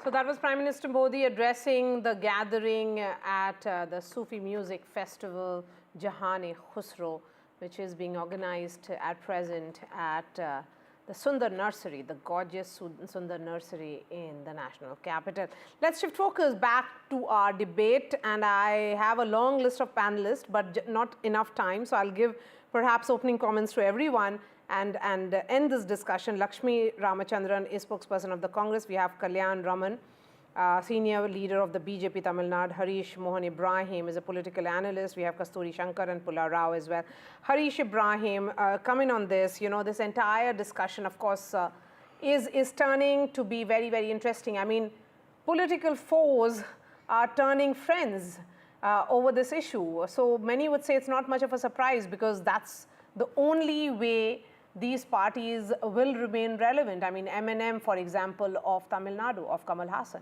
So that was Prime Minister Modi addressing the gathering at the Sufi music festival Jahan-e-Khusro, which is being organized at present at the Sundar Nursery, the gorgeous Sundar Nursery in the national capital. Let's shift focus back to our debate, and I have a long list of panelists but not enough time, so I'll give perhaps opening comments to everyone and end this discussion. Lakshmi Ramachandran is spokesperson of the Congress. We have Kalyan Raman, senior leader of the BJP Tamil Nadu. Harish Mohan Ibrahim is a political analyst. We have Kasturi Shankar and Pula Rao as well. Harish Ibrahim, coming on this, you know, this entire discussion, of course, is turning to be very, very interesting. I mean, political foes are turning friends over this issue. So many would say it's not much of a surprise because that's the only way these parties will remain relevant. I mean, MNM, for example, of Tamil Nadu, of Kamal Hassan.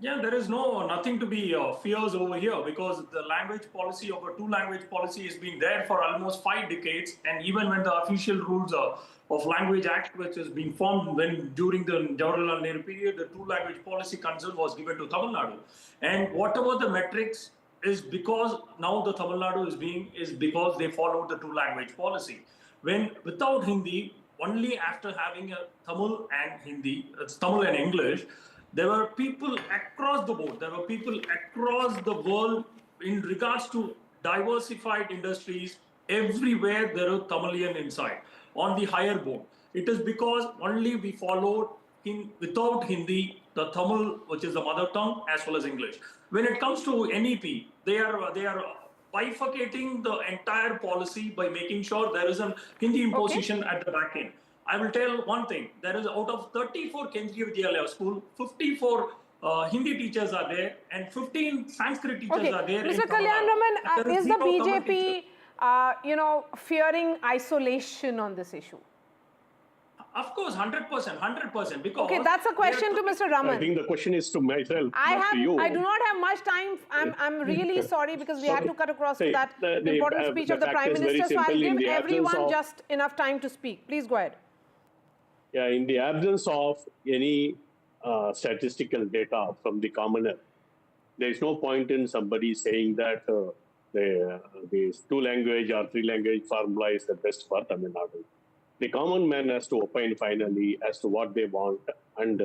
Yeah, there is nothing to be fears over here because the language policy of a two-language policy has been there for almost 5 decades. And even when the official rules of Language Act, which has been formed during the Jawaharlal Nehru period, the two-language policy concern was given to Tamil Nadu. And whatever the metrics is because now the Tamil Nadu is because they followed the two-language policy. When without Hindi, only after having a Tamil and Hindi, Tamil and English, there were people across the board. There were people across the world in regards to diversified industries. Everywhere there was Tamilian inside on the higher board. It is because only we followed without Hindi, the Tamil, which is the mother tongue, as well as English. When it comes to NEP, they are bifurcating the entire policy by making sure there is a Hindi imposition at the back end. I will tell one thing. There is out of 34 Kendriya Vidyalaya school, 54 Hindi teachers are there and 15 Sanskrit teachers are there. Mr. Kalyan Raman, is the BJP, fearing isolation on this issue? Of course, 100%, because... Okay, that's a question to Mr. Raman. I think the question is to myself, not to you. I do not have much time. I'm really sorry because we had to cut across to that important speech of the Prime Minister. So I'll give everyone just enough time to speak. Please go ahead. Yeah, in the absence of any statistical data from the commoner, there is no point in somebody saying that the two-language or three-language formula is the best for Tamil Nadu. The common man has to opine finally as to what they want, and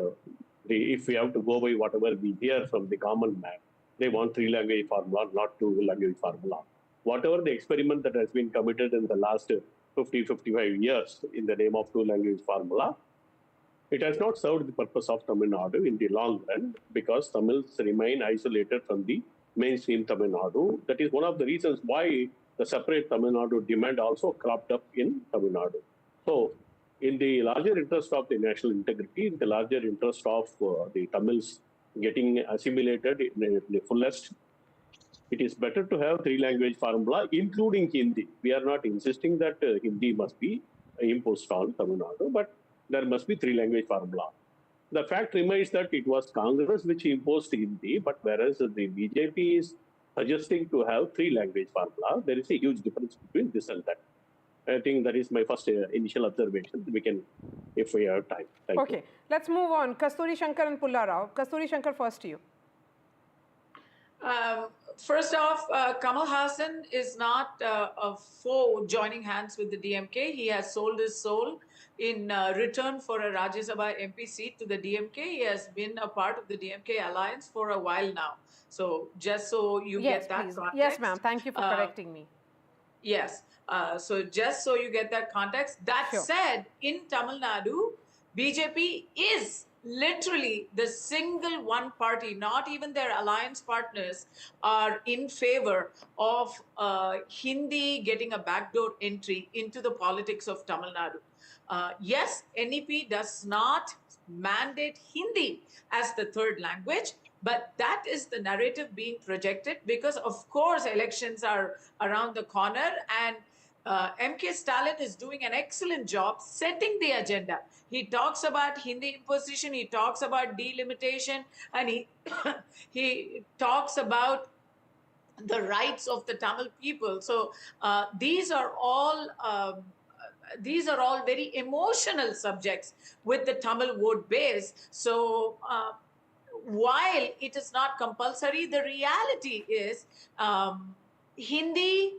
if we have to go by whatever we hear from the common man, they want three-language formula, not two-language formula. Whatever the experiment that has been committed in the last 55 years in the name of two-language formula. It has not served the purpose of Tamil Nadu in the long run because Tamils remain isolated from the mainstream Tamil Nadu. That is one of the reasons why the separate Tamil Nadu demand also cropped up in Tamil Nadu. So, in the larger interest of the national integrity, in the larger interest of the Tamils getting assimilated in the fullest, it is better to have three-language formula, including Hindi. We are not insisting that Hindi must be imposed on Tamil Nadu, but there must be three-language formula. The fact remains that it was Congress which imposed Hindi, but whereas the BJP is suggesting to have three-language formula, there is a huge difference between this and that. I think that is my first initial observation. We can, if we have time. Thank you. Okay, let's move on. Kasturi Shankar and Pulla Rao. Kasturi Shankar, first to you. First off, Kamal Hassan is not a foe joining hands with the DMK. He has sold his soul in return for a Rajya Sabha MP seat to the DMK. He has been a part of the DMK alliance for a while now. So just so you get that context. Yes, ma'am. Thank you for correcting me. Yes. So just so you get that context. That said, in Tamil Nadu, BJP is literally the single one party, not even their alliance partners, are in favor of Hindi getting a backdoor entry into the politics of Tamil Nadu. Yes, NEP does not mandate Hindi as the third language, but that is the narrative being projected because, of course, elections are around the corner and MK Stalin is doing an excellent job setting the agenda. He talks about Hindi imposition, he talks about delimitation, and he talks about the rights of the Tamil people. So these are all very emotional subjects with the Tamil vote base. So while it is not compulsory, the reality is Hindi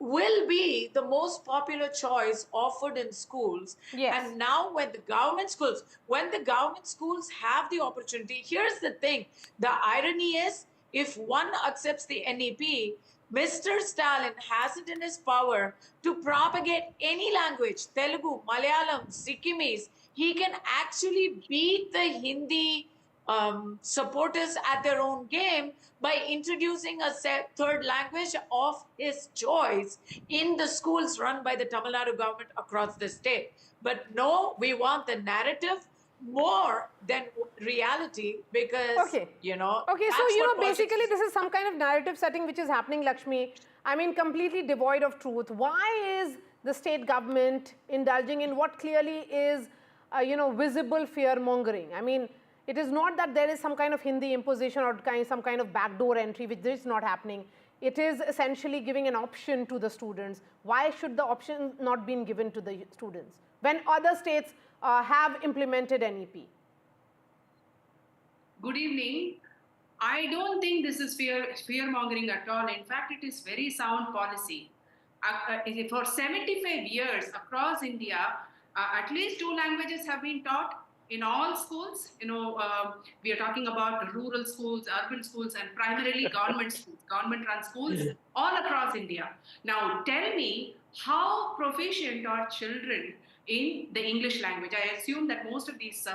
will be the most popular choice offered in schools. Yes. And now when the government schools have the opportunity, here's the thing, the irony is, if one accepts the NEP, Mr. Stalin has it in his power to propagate any language, Telugu, Malayalam, Sikkimese. He can actually beat the Hindi supporters at their own game by introducing a third language of his choice in the schools run by the Tamil Nadu government across the state. But no, we want the narrative more than reality because, you know. Okay, so, basically this is some kind of narrative setting which is happening, Lakshmi. I mean, completely devoid of truth. Why is the state government indulging in what clearly is, visible fear-mongering? I mean, it is not that there is some kind of Hindi imposition or some kind of backdoor entry, which is not happening. It is essentially giving an option to the students. Why should the option not be given to the students when other states have implemented NEP? Good evening. I don't think this is fear-mongering at all. In fact, it is very sound policy. For 75 years across India, at least 2 languages have been taught in all schools. We are talking about rural schools, urban schools, and primarily government schools, government-run schools all across India. Now, tell me, how proficient are children in the English language? I assume that most of these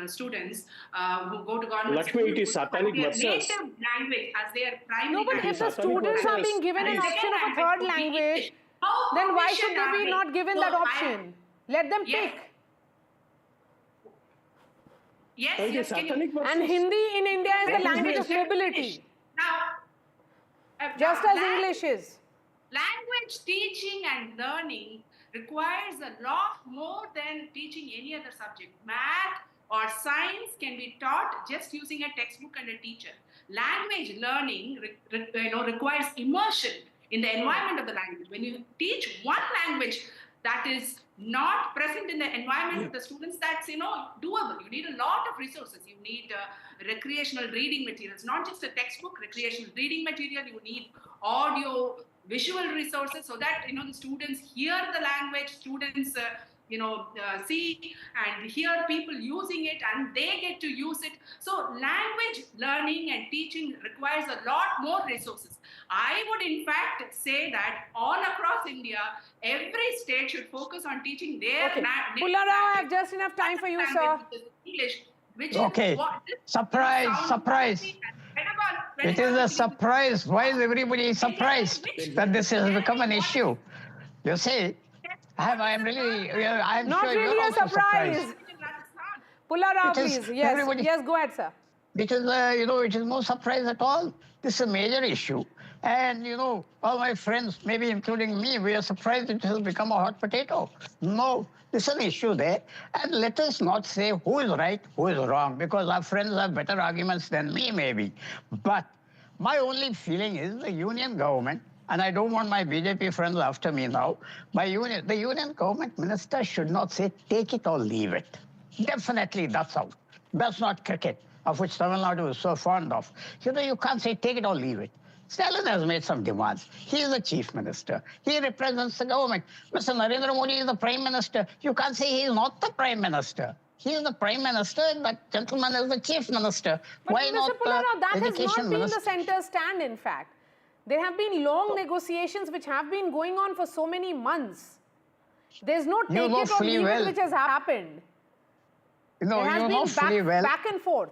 students who go to government Lakshmi, schools it is satanic their versus native language as their primary No, but language. if the students are being given an option of a third language, then why should they be not given that option? Let them pick. Yes, and Hindi in India is the language of mobility. Now, just as English is. Language teaching and learning requires a lot more than teaching any other subject. Math or science can be taught just using a textbook and a teacher. Language learning requires immersion in the environment of the language. When you teach one language that is not present in the environment of the students, that's doable. You need a lot of resources. You need recreational reading materials, not just a textbook, recreational reading material. You need audio, visual resources so that the students hear the language, students see and hear people using it, and they get to use it. So language learning and teaching requires a lot more resources. I would in fact say that all across India, every state should focus on teaching their Pullarao, I have just enough time for you, sir. English, which okay. is what Surprise. It is a surprise. Why is everybody surprised that this has become an issue? You see, I'm not sure really you're a also surprise. Pullarao, please. Yes, go ahead, sir. Because, it is no surprise at all. This is a major issue. And, all my friends, maybe including me, we are surprised it has become a hot potato. No, this is an issue there. And let us not say who is right, who is wrong, because our friends have better arguments than me, maybe. But my only feeling is the union government, and I don't want my BJP friends after me now, the union government minister should not say, take it or leave it. Definitely, that's out. That's not cricket, of which Tamil Nadu is so fond of. You can't say, take it or leave it. Stalin has made some demands. He is the chief minister. He represents the government. Mr. Narendra Modi is the prime minister. You can't say he is not the prime minister. He is the prime minister, and that gentleman is the chief minister. But why Mr. not Pullarao, that has education not been minister? the centre stand, in fact. There have been long negotiations which have been going on for so many months. There's no take it or leave it which has happened. No, there has been back and forth.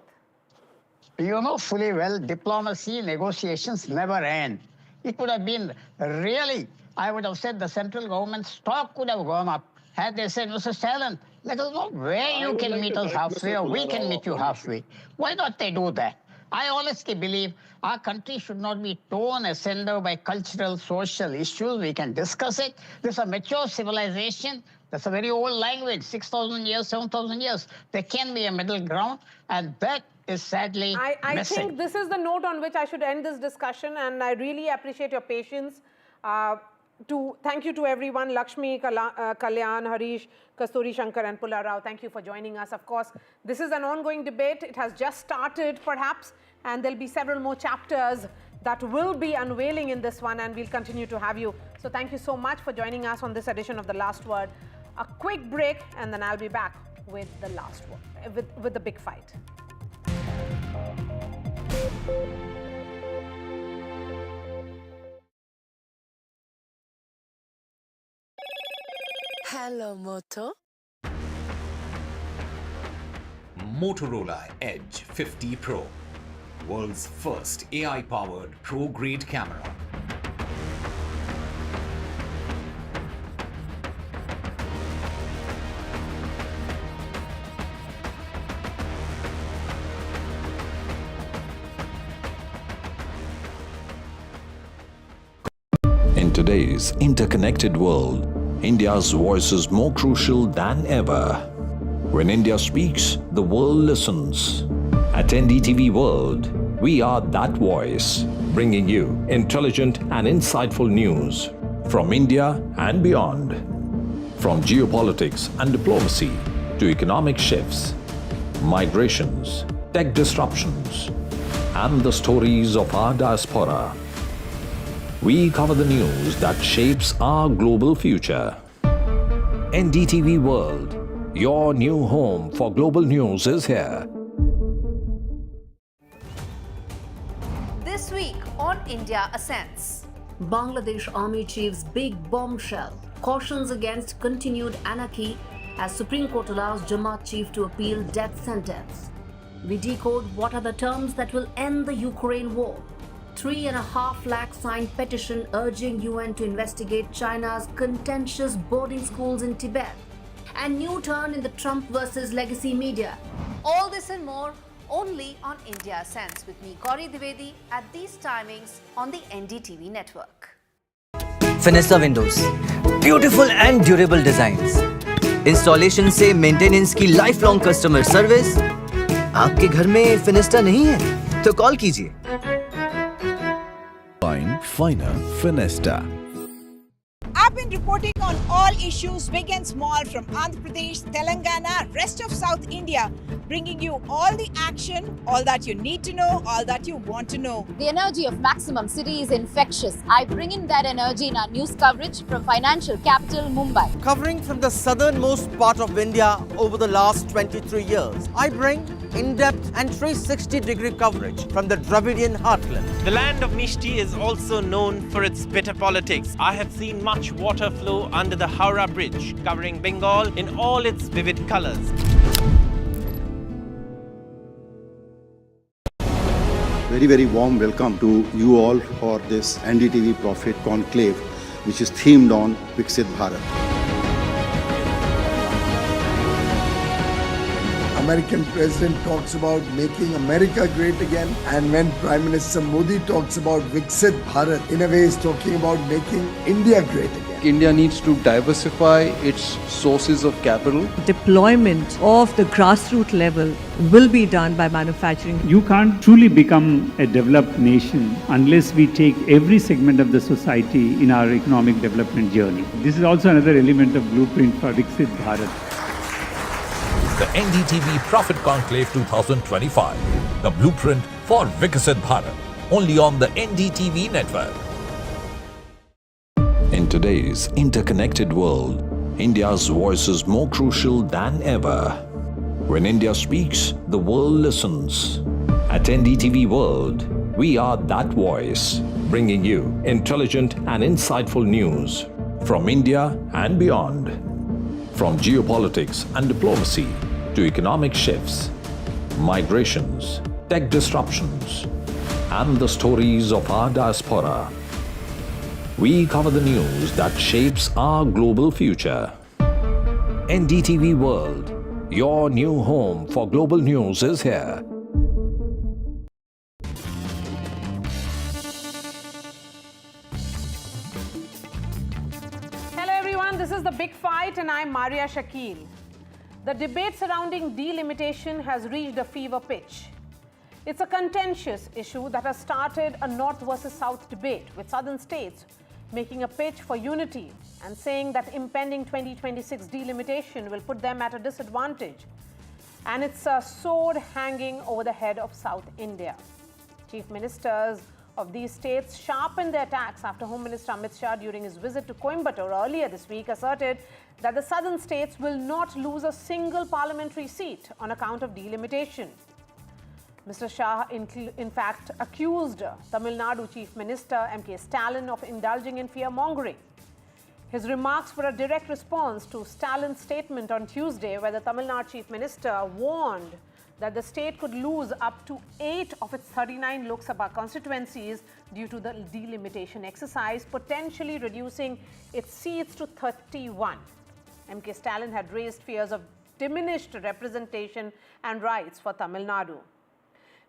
You know fully well, diplomacy, negotiations never end. It would have been really, I would have said the central government stock could have gone up had they said, Mr. Stalin, let us know where you can meet us halfway or we can meet you halfway. Why not they do that? I honestly believe our country should not be torn asunder by cultural, social issues. We can discuss it. This is a mature civilization. That's a very old language, 6,000 years, 7,000 years. There can be a middle ground, and that is sadly I missing. think this is the note on which I should end this discussion, and I really appreciate your patience. Thank you to everyone, Lakshmi, Kalyan, Harish, Kasturi Shankar and Pullarao. Thank you for joining us. Of course, this is an ongoing debate. It has just started, perhaps, and there'll be several more chapters that will be unveiling in this one, and we'll continue to have you. So thank you so much for joining us on this edition of The Last Word. A quick break, and then I'll be back with the last word, with the big fight. Hello, Moto. Motorola Edge 50 Pro, world's first AI-powered pro-grade camera. In today's interconnected world, India's voice is more crucial than ever. When India speaks, the world listens. At NDTV World, we are that voice, bringing you intelligent and insightful news from India and beyond. From geopolitics and diplomacy to economic shifts, migrations, tech disruptions, and the stories of our diaspora. We cover the news that shapes our global future. NDTV World, your new home for global news is here. This week on India Ascends. Bangladesh Army Chief's big bombshell cautions against continued anarchy as Supreme Court allows Jamaat Chief to appeal death sentence. We decode what are the terms that will end the Ukraine war. 3.5 lakh signed petition urging UN to investigate China's contentious boarding schools in Tibet. And new turn in the Trump versus legacy media. All this and more only on India Ascends with me, Gaurie Dwivedi, at these timings on the NDTV network. Fenesta Windows, beautiful and durable designs. Installation से maintenance की lifelong customer service. आपके घर में Fenesta नहीं है, तो call कीजिए. Fine, finer, Fenesta. I've been reporting on all issues, big and small, from Andhra Pradesh, Telangana, rest of South India, bringing you all the action, all that you need to know, all that you want to know. The energy of Maximum City is infectious. I bring in that energy in our news coverage from financial capital Mumbai. Covering from the southernmost part of India over the last 23 years, I bring in-depth and 360-degree coverage from the Dravidian heartland. The land of Mishti is also known for its bitter politics. I have seen much water flow under the Howrah Bridge, covering Bengal in all its vivid colors. Very, very warm welcome to you all for this NDTV Profit Conclave, which is themed on Viksit Bharat. American president talks about making America great again, and when Prime Minister Modi talks about Viksit Bharat, in a way is talking about making India great again. India needs to diversify its sources of capital. Deployment of the grassroots level will be done by manufacturing. You can't truly become a developed nation unless we take every segment of the society in our economic development journey. This is also another element of blueprint for Viksit Bharat. The NDTV Profit Conclave 2025, the blueprint for Viksit Bharat, only on the NDTV network. In today's interconnected world, India's voice is more crucial than ever. When India speaks, the world listens. At NDTV World, we are that voice, bringing you intelligent and insightful news from India and beyond. From geopolitics and diplomacy to economic shifts, migrations, tech disruptions, and the stories of our diaspora, we cover the news that shapes our global future. NDTV World, your new home for global news, is here. Hello everyone, this is The Big Fight and I'm Maria Shakil. The debate surrounding delimitation has reached a fever pitch. It's a contentious issue that has started a North versus South debate, with southern states making a pitch for unity and saying that impending 2026 delimitation will put them at a disadvantage. And it's a sword hanging over the head of South India. Chief ministers of these states sharpened their attacks after Home Minister Amit Shah, during his visit to Coimbatore earlier this week, asserted that the southern states will not lose a single parliamentary seat on account of delimitation. Mr. Shah, in fact, accused Tamil Nadu Chief Minister M.K. Stalin of indulging in fear-mongering. His remarks were a direct response to Stalin's statement on Tuesday, where the Tamil Nadu Chief Minister warned that the state could lose up to 8 of its 39 Lok Sabha constituencies due to the delimitation exercise, potentially reducing its seats to 31. M.K. Stalin had raised fears of diminished representation and rights for Tamil Nadu.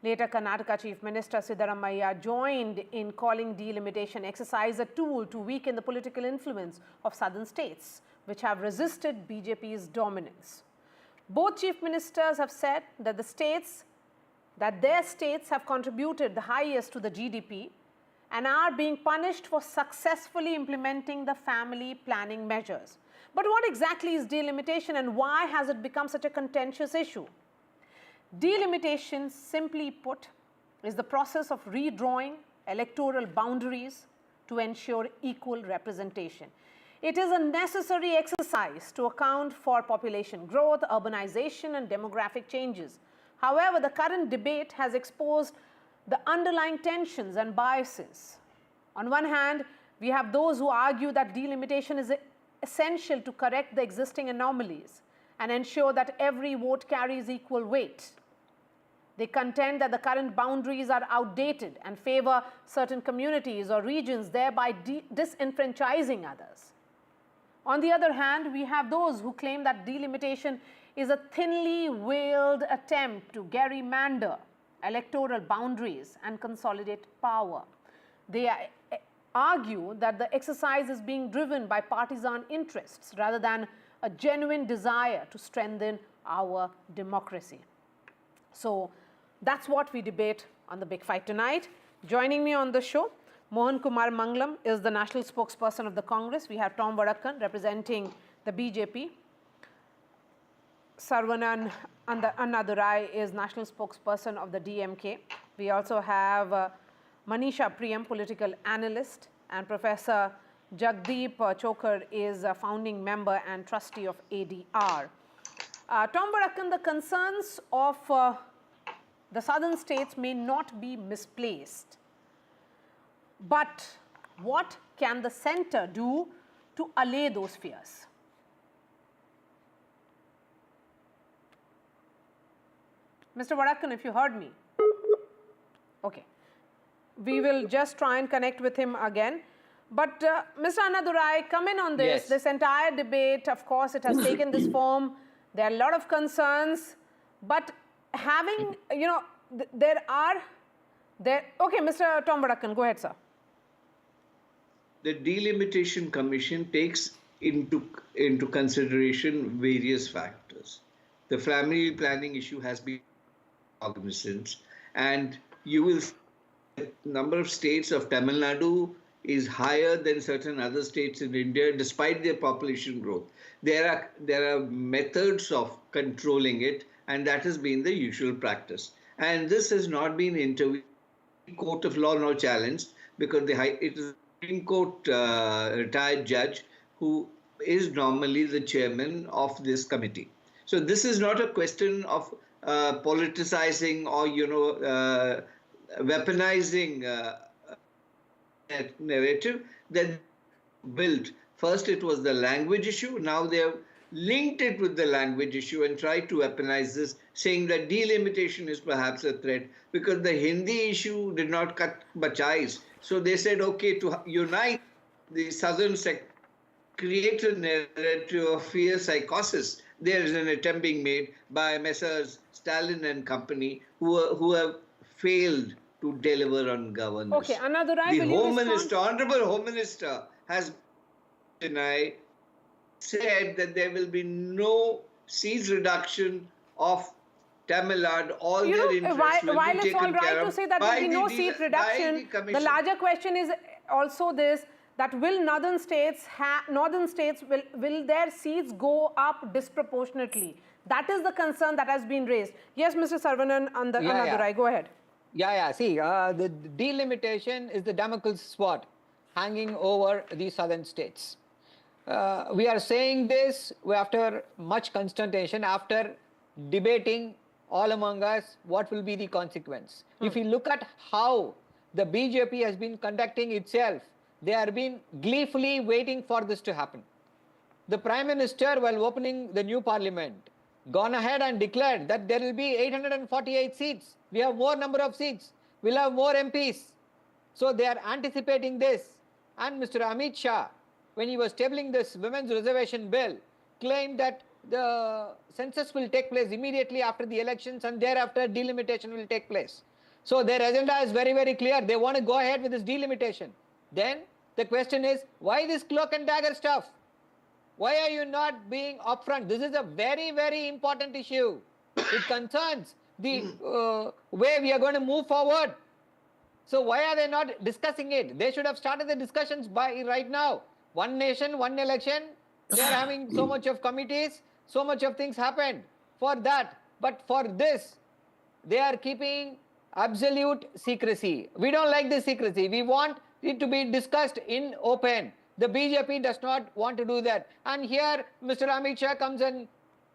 Later, Karnataka Chief Minister Siddaramaiah joined in calling delimitation exercise a tool to weaken the political influence of southern states, which have resisted BJP's dominance. Both chief ministers have said that their states have contributed the highest to the GDP and are being punished for successfully implementing the family planning measures. But what exactly is delimitation and why has it become such a contentious issue? Delimitation, simply put, is the process of redrawing electoral boundaries to ensure equal representation. It is a necessary exercise to account for population growth, urbanization, and demographic changes. However, the current debate has exposed the underlying tensions and biases. On one hand, we have those who argue that delimitation is essential to correct the existing anomalies and ensure that every vote carries equal weight. They contend that the current boundaries are outdated and favor certain communities or regions, thereby disenfranchising others. On the other hand, we have those who claim that delimitation is a thinly veiled attempt to gerrymander electoral boundaries and consolidate power. They argue that the exercise is being driven by partisan interests rather than a genuine desire to strengthen our democracy. So that's what we debate on The Big Fight tonight. Joining me on the show, Mohan Kumar Mangalam is the national spokesperson of the Congress. We have Tom Vadakan representing the BJP. Sarvanan Annadurai is national spokesperson of the DMK. We also have Manisha Priyam, political analyst, and Professor Jagdeep Chokar is a founding member and trustee of ADR. Tom Varakan, the concerns of the southern states may not be misplaced, but what can the center do to allay those fears? Mr. Varakan, if you heard me. Okay. We will just try and connect with him again. But Mr. Annadurai, come in on this. Yes. This entire debate, of course, it has taken this form. There are a lot of concerns. But having, you know, okay, Mr. Tom Varakan, go ahead, sir. The Delimitation Commission takes into consideration various factors. The family planning issue has been cognizant, and you will see the number of states of Tamil Nadu is higher than certain other states in India, despite their population growth. There are methods of controlling it, and that has been the usual practice. And this has not been interviewed in the court of law nor challenged, because it is a Supreme Court retired judge who is normally the chairman of this committee. So this is not a question of politicizing or, you know, weaponizing narrative that built. First, it was the language issue. Now they have linked it with the language issue and tried to weaponize this, saying that delimitation is perhaps a threat, because the Hindi issue did not cut much ice. So they said, okay, to unite the southern sector, create a narrative of fear psychosis. There is an attempt being made by Messrs. Stalin and company who have failed to deliver on governance. Okay, Annadurai, the will you Home respond? Minister, Honorable Home Minister, has said that there will be no seat reduction of Tamil Nadu. All their interests will while be it's taken all right care to of say that there will be no seat reduction, the larger question is also this, that will northern states will their seats go up disproportionately? That is the concern that has been raised. Yes, Mr. Sarvanan Annadurai, go ahead. See, the delimitation is the Damocles sword hanging over the southern states. We are saying this after much consternation, after debating all among us what will be the consequence. If you look at how the BJP has been conducting itself, they have been gleefully waiting for this to happen. The Prime Minister, while opening the new parliament, gone ahead and declared that there will be 848 seats. We have more number of seats. We'll have more MPs. So they are anticipating this. And Mr. Amit Shah, when he was tabling this women's reservation bill, claimed that the census will take place immediately after the elections and thereafter delimitation will take place. So their agenda is very, very clear. They want to go ahead with this delimitation. Then the question is, why this cloak and dagger stuff? Why are you not being upfront? This is a very, very important issue. It concerns the way we are going to move forward. So why are they not discussing it? They should have started the discussions by right now. One nation, one election. They are having so much of committees, so much of things happened for that. But for this, they are keeping absolute secrecy. We don't like this secrecy. We want it to be discussed in open. The BJP does not want to do that. And here, Mr. Amit Shah comes and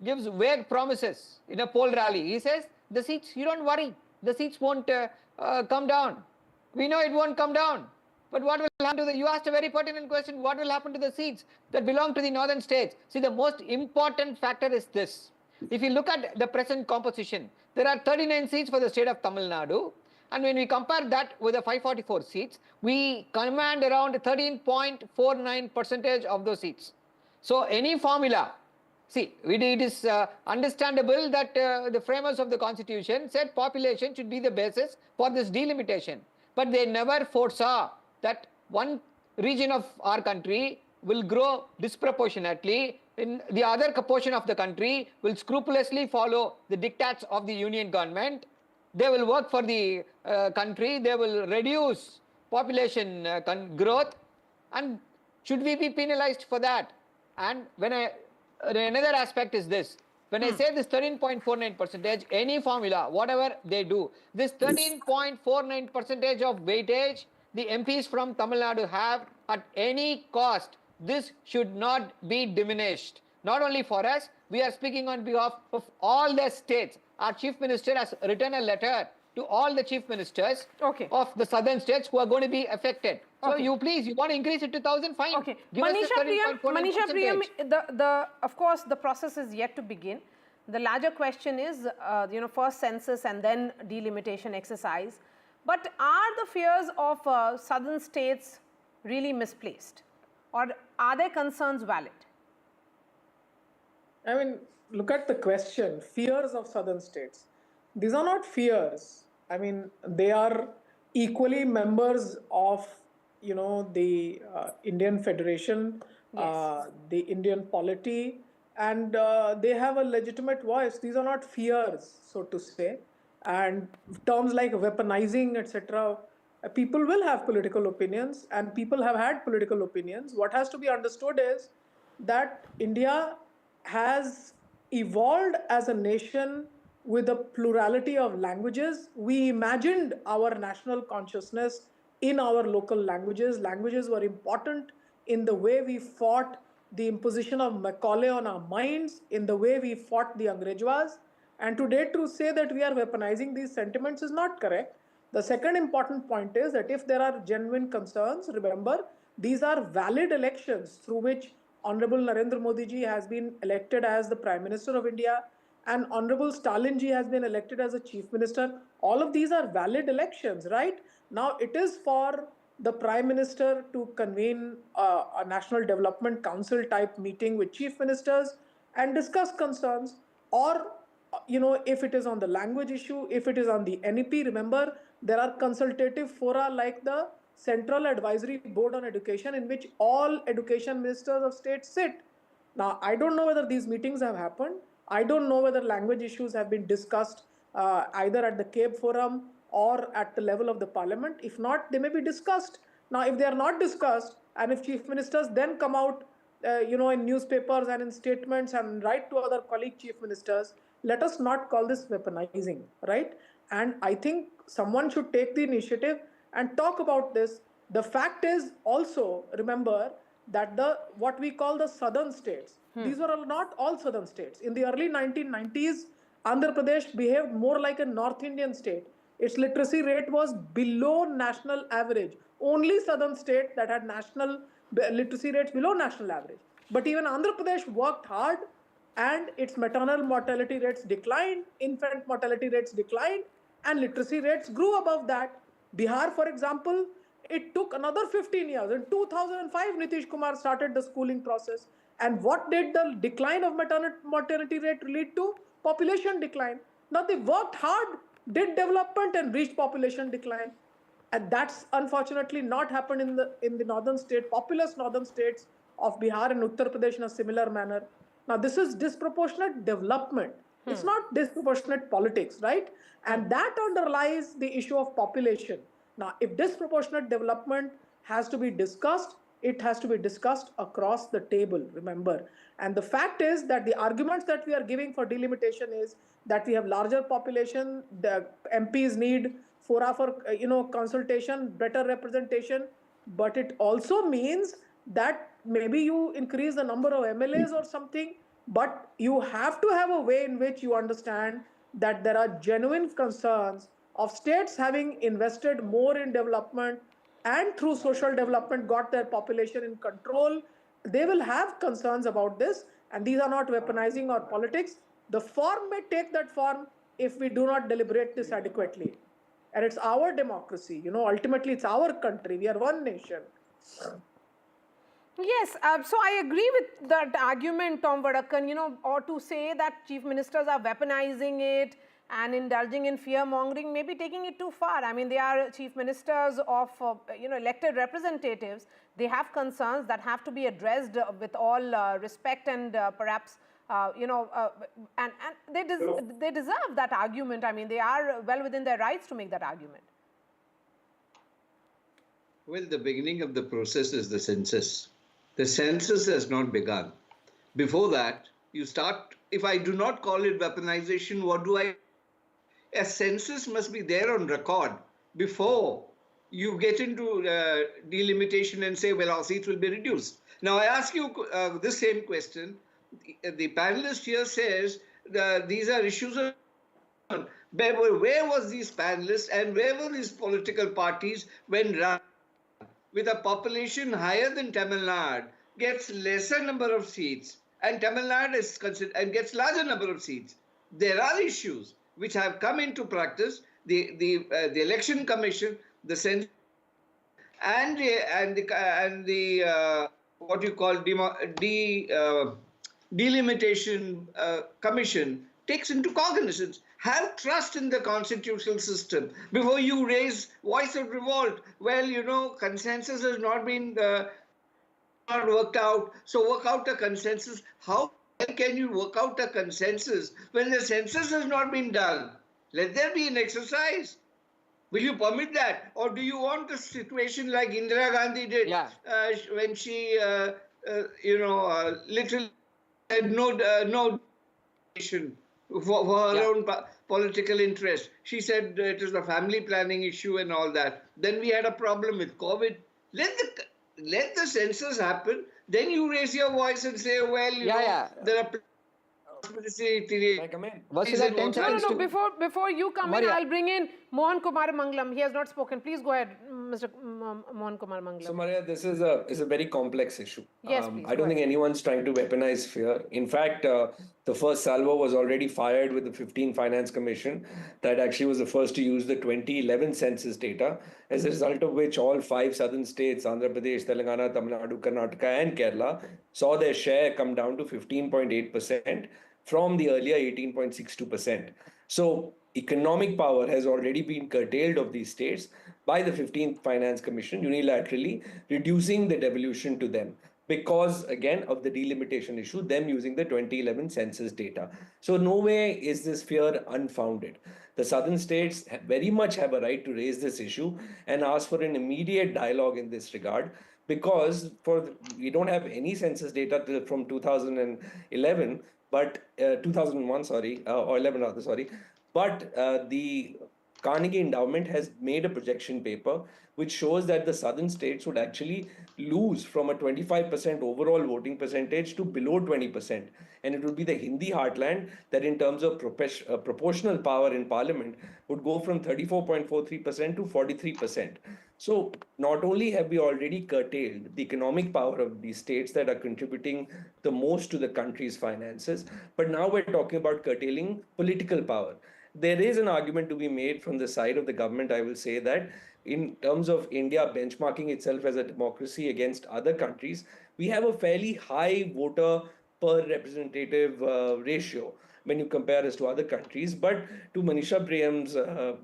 gives vague promises in a poll rally. He says, the seats, you don't worry, the seats won't come down. We know it won't come down. But what will happen to you asked a very pertinent question, what will happen to the seats that belong to the northern states? See, the most important factor is this. If you look at the present composition, there are 39 seats for the state of Tamil Nadu. And when we compare that with the 544 seats, we command around 13.49% of those seats. So any formula, see, it is understandable that the framers of the constitution said population should be the basis for this delimitation. But they never foresaw that one region of our country will grow disproportionately, in the other portion of the country will scrupulously follow the diktats of the union government. They will work for the country, they will reduce population growth, and should we be penalized for that? And another aspect is this, When I say this 13.49%, any formula, whatever they do, this 13.49% of weightage the MPs from Tamil Nadu have at any cost, this should not be diminished. Not only for us, we are speaking on behalf of all the states. Our Chief Minister has written a letter to all the Chief Ministers of the southern states who are going to be affected. So you please, you want to increase it to 1,000, fine. Okay. Give us the Manisha 13.49%. Priyam, of course, the process is yet to begin. The larger question is, first census and then delimitation exercise. But are the fears of southern states really misplaced? Or are their concerns valid? I mean, look at the question, fears of southern states. These are not fears. I mean, they are equally members of, the Indian Federation, the Indian polity, and they have a legitimate voice. These are not fears, so to say. And terms like weaponizing, etc., people will have political opinions, and people have had political opinions. What has to be understood is that India has evolved as a nation with a plurality of languages. We imagined our national consciousness in our local languages. Languages were important in the way we fought the imposition of Macaulay on our minds, in the way we fought the Angrejwas. And today to say that we are weaponizing these sentiments is not correct. The second important point is that if there are genuine concerns, remember, these are valid elections through which Honorable Narendra Modi ji has been elected as the Prime Minister of India, and Honorable Stalin ji has been elected as a Chief Minister. All of these are valid elections, right? Now it is for the Prime Minister to convene a National Development Council type meeting with Chief Ministers and discuss concerns, or if it is on the language issue, if it is on the NEP, remember there are consultative fora like the Central Advisory Board on Education, in which all education ministers of state sit. Now, I don't know whether these meetings have happened. I don't know whether language issues have been discussed either at the CABE forum or at the level of the parliament. If not, they may be discussed. Now, if they are not discussed, and if chief ministers then come out, in newspapers and in statements and write to other colleague chief ministers, let us not call this weaponizing, right? And I think someone should take the initiative and talk about this. The fact is also, remember, that what we call the southern states, these were not all southern states. In the early 1990s, Andhra Pradesh behaved more like a North Indian state. Its literacy rate was below national average. Only southern state that had national literacy rates below national average. But even Andhra Pradesh worked hard, and its maternal mortality rates declined, infant mortality rates declined, and literacy rates grew above that. Bihar, for example, it took another 15 years. In 2005, Nitish Kumar started the schooling process. And what did the decline of maternal mortality rate lead to? Population decline. Now they worked hard, did development, and reached population decline. And that's unfortunately not happened in the northern state, populous northern states of Bihar and Uttar Pradesh in a similar manner. Now this is disproportionate development. It's not disproportionate politics, right? And that underlies the issue of population. Now, if disproportionate development has to be discussed, it has to be discussed across the table, remember. And the fact is that the arguments that we are giving for delimitation is that we have larger population, the MPs need for consultation, better representation, but it also means that maybe you increase the number of MLAs or something, but you have to have a way in which you understand that there are genuine concerns of states having invested more in development and through social development got their population in control. They will have concerns about this, and these are not weaponizing or politics. The form may take that form if we do not deliberate this adequately. And it's our democracy, ultimately it's our country. We are one nation. Yes, so I agree with that argument, Tom Vadakan, or to say that chief ministers are weaponizing it and indulging in fear-mongering, maybe taking it too far. I mean, they are chief ministers of, elected representatives. They have concerns that have to be addressed with all respect and perhaps, and they deserve that argument. I mean, they are well within their rights to make that argument. Well, the beginning of the process is the census. The census has not begun. Before that, you start if I do not call it weaponization, what do I? A census must be there on record before you get into delimitation and say, well, our seats will be reduced. Now, I ask you this same question. The panelist here says that these are issues of. Where was these panelists and where were these political parties when Ratan, with a population higher than Tamil Nadu, gets lesser number of seats and Tamil Nadu is considered and gets larger number of seats? There are issues which have come into practice. The election commission, the census, and the what you call delimitation commission takes into cognizance. Have trust in the constitutional system before you raise voice of revolt. Well, you know, consensus has not been not worked out, so work out a consensus. How can you work out a consensus when the census has not been done? Let there be an exercise. Will you permit that? Or do you want a situation like Indira Gandhi did when she, literally had no for her own political interest? She said it is a family planning issue and all that. Then we had a problem with COVID. Let the census happen. Then you raise your voice and say, well, there are. Before you come in, I'll bring in Mohan Kumar Mangalam. He has not spoken. Please go ahead, Mr. Mohan Kumar Mangalam. So, Maria, this is a very complex issue. Yes, please. I don't think anyone's trying to weaponize fear. In fact, the first salvo was already fired with the 15 Finance Commission that actually was the first to use the 2011 census data, as a result of which all 5 southern states, Andhra Pradesh, Telangana, Tamil Nadu, Karnataka and Kerala, saw their share come down to 15.8%. from the earlier 18.62%. So economic power has already been curtailed of these states by the 15th Finance Commission unilaterally, reducing the devolution to them because, again, of the delimitation issue, them using the 2011 census data. So no way is this fear unfounded. The southern states very much have a right to raise this issue and ask for an immediate dialogue in this regard, because we don't have any census data from 2011, but 2001, or 11 rather, but the Carnegie Endowment has made a projection paper which shows that the southern states would actually lose from a 25% overall voting percentage to below 20%. And it would be the Hindi heartland that in terms of proportional power in parliament would go from 34.43% to 43%. So not only have we already curtailed the economic power of these states that are contributing the most to the country's finances, but now we're talking about curtailing political power. There is an argument to be made from the side of the government, I will say, that in terms of India benchmarking itself as a democracy against other countries, we have a fairly high voter per representative ratio when you compare us to other countries. But to Manisha Prem's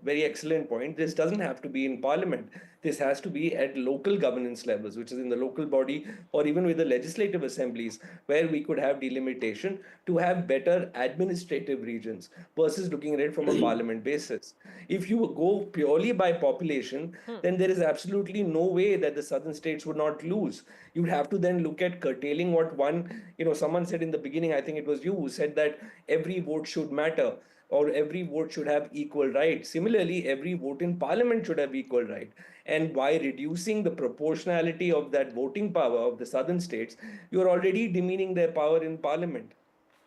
very excellent point, this doesn't have to be in parliament. This has to be at local governance levels, which is in the local body or even with the legislative assemblies, where we could have delimitation to have better administrative regions versus looking at it from a parliament basis. If you go purely by population, then there is absolutely no way that the southern states would not lose. You'd have to then look at curtailing what someone said in the beginning, I think it was you who said that every vote should matter, or every vote should have equal right. Similarly, every vote in parliament should have equal right. And by reducing the proportionality of that voting power of the southern states, you're already demeaning their power in parliament.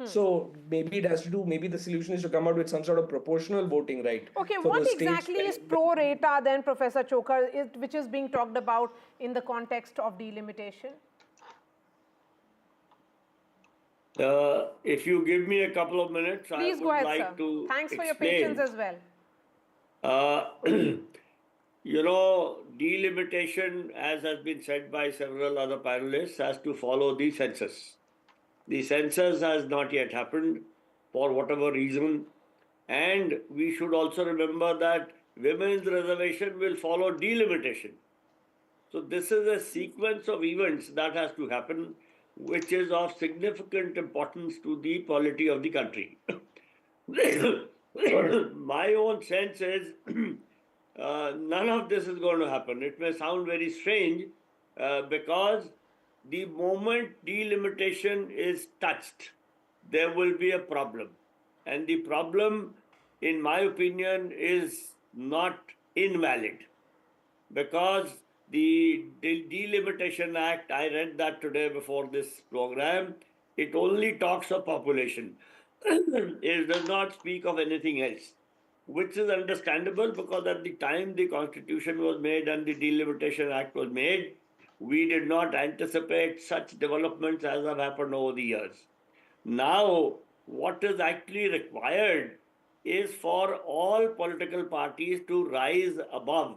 So maybe the solution is to come out with some sort of proportional voting right. Okay, what exactly is pro rata then, Professor Chokar, which is being talked about in the context of delimitation? If you give me a couple of minutes, please I would go ahead, like sir. to Thanks for explain. your patience as well. Delimitation, as has been said by several other panelists, has to follow the census. The census has not yet happened for whatever reason. And we should also remember that women's reservation will follow delimitation. So this is a sequence of events that has to happen, which is of significant importance to the polity of the country. My own sense is none of this is going to happen. It may sound very strange because the moment delimitation is touched, there will be a problem. And the problem, in my opinion, is not invalid, because the Delimitation Act, I read that today before this program, it only talks of population. It does not speak of anything else, which is understandable, because at the time the Constitution was made and the Delimitation Act was made, we did not anticipate such developments as have happened over the years. Now, what is actually required is for all political parties to rise above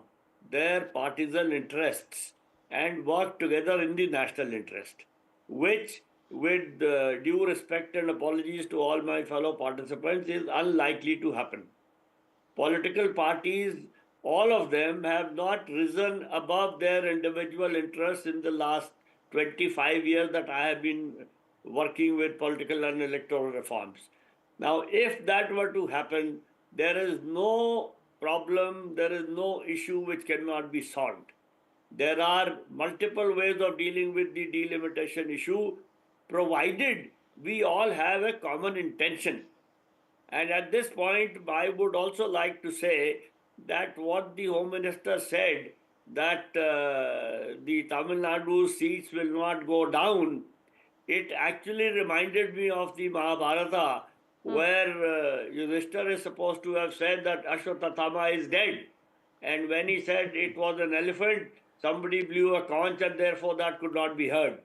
their partisan interests and work together in the national interest, which, with due respect and apologies to all my fellow participants, is unlikely to happen. Political parties, all of them, have not risen above their individual interests in the last 25 years that I have been working with political and electoral reforms. Now, if that were to happen, there is no problem, there is no issue which cannot be solved. There are multiple ways of dealing with the delimitation issue, provided we all have a common intention. And at this point, I would also like to say that what the Home Minister said, that the Tamil Nadu seats will not go down, it actually reminded me of the Mahabharata, where Yudhishthira is supposed to have said that Ashwatthama is dead. And when he said it was an elephant, somebody blew a conch, and therefore that could not be heard.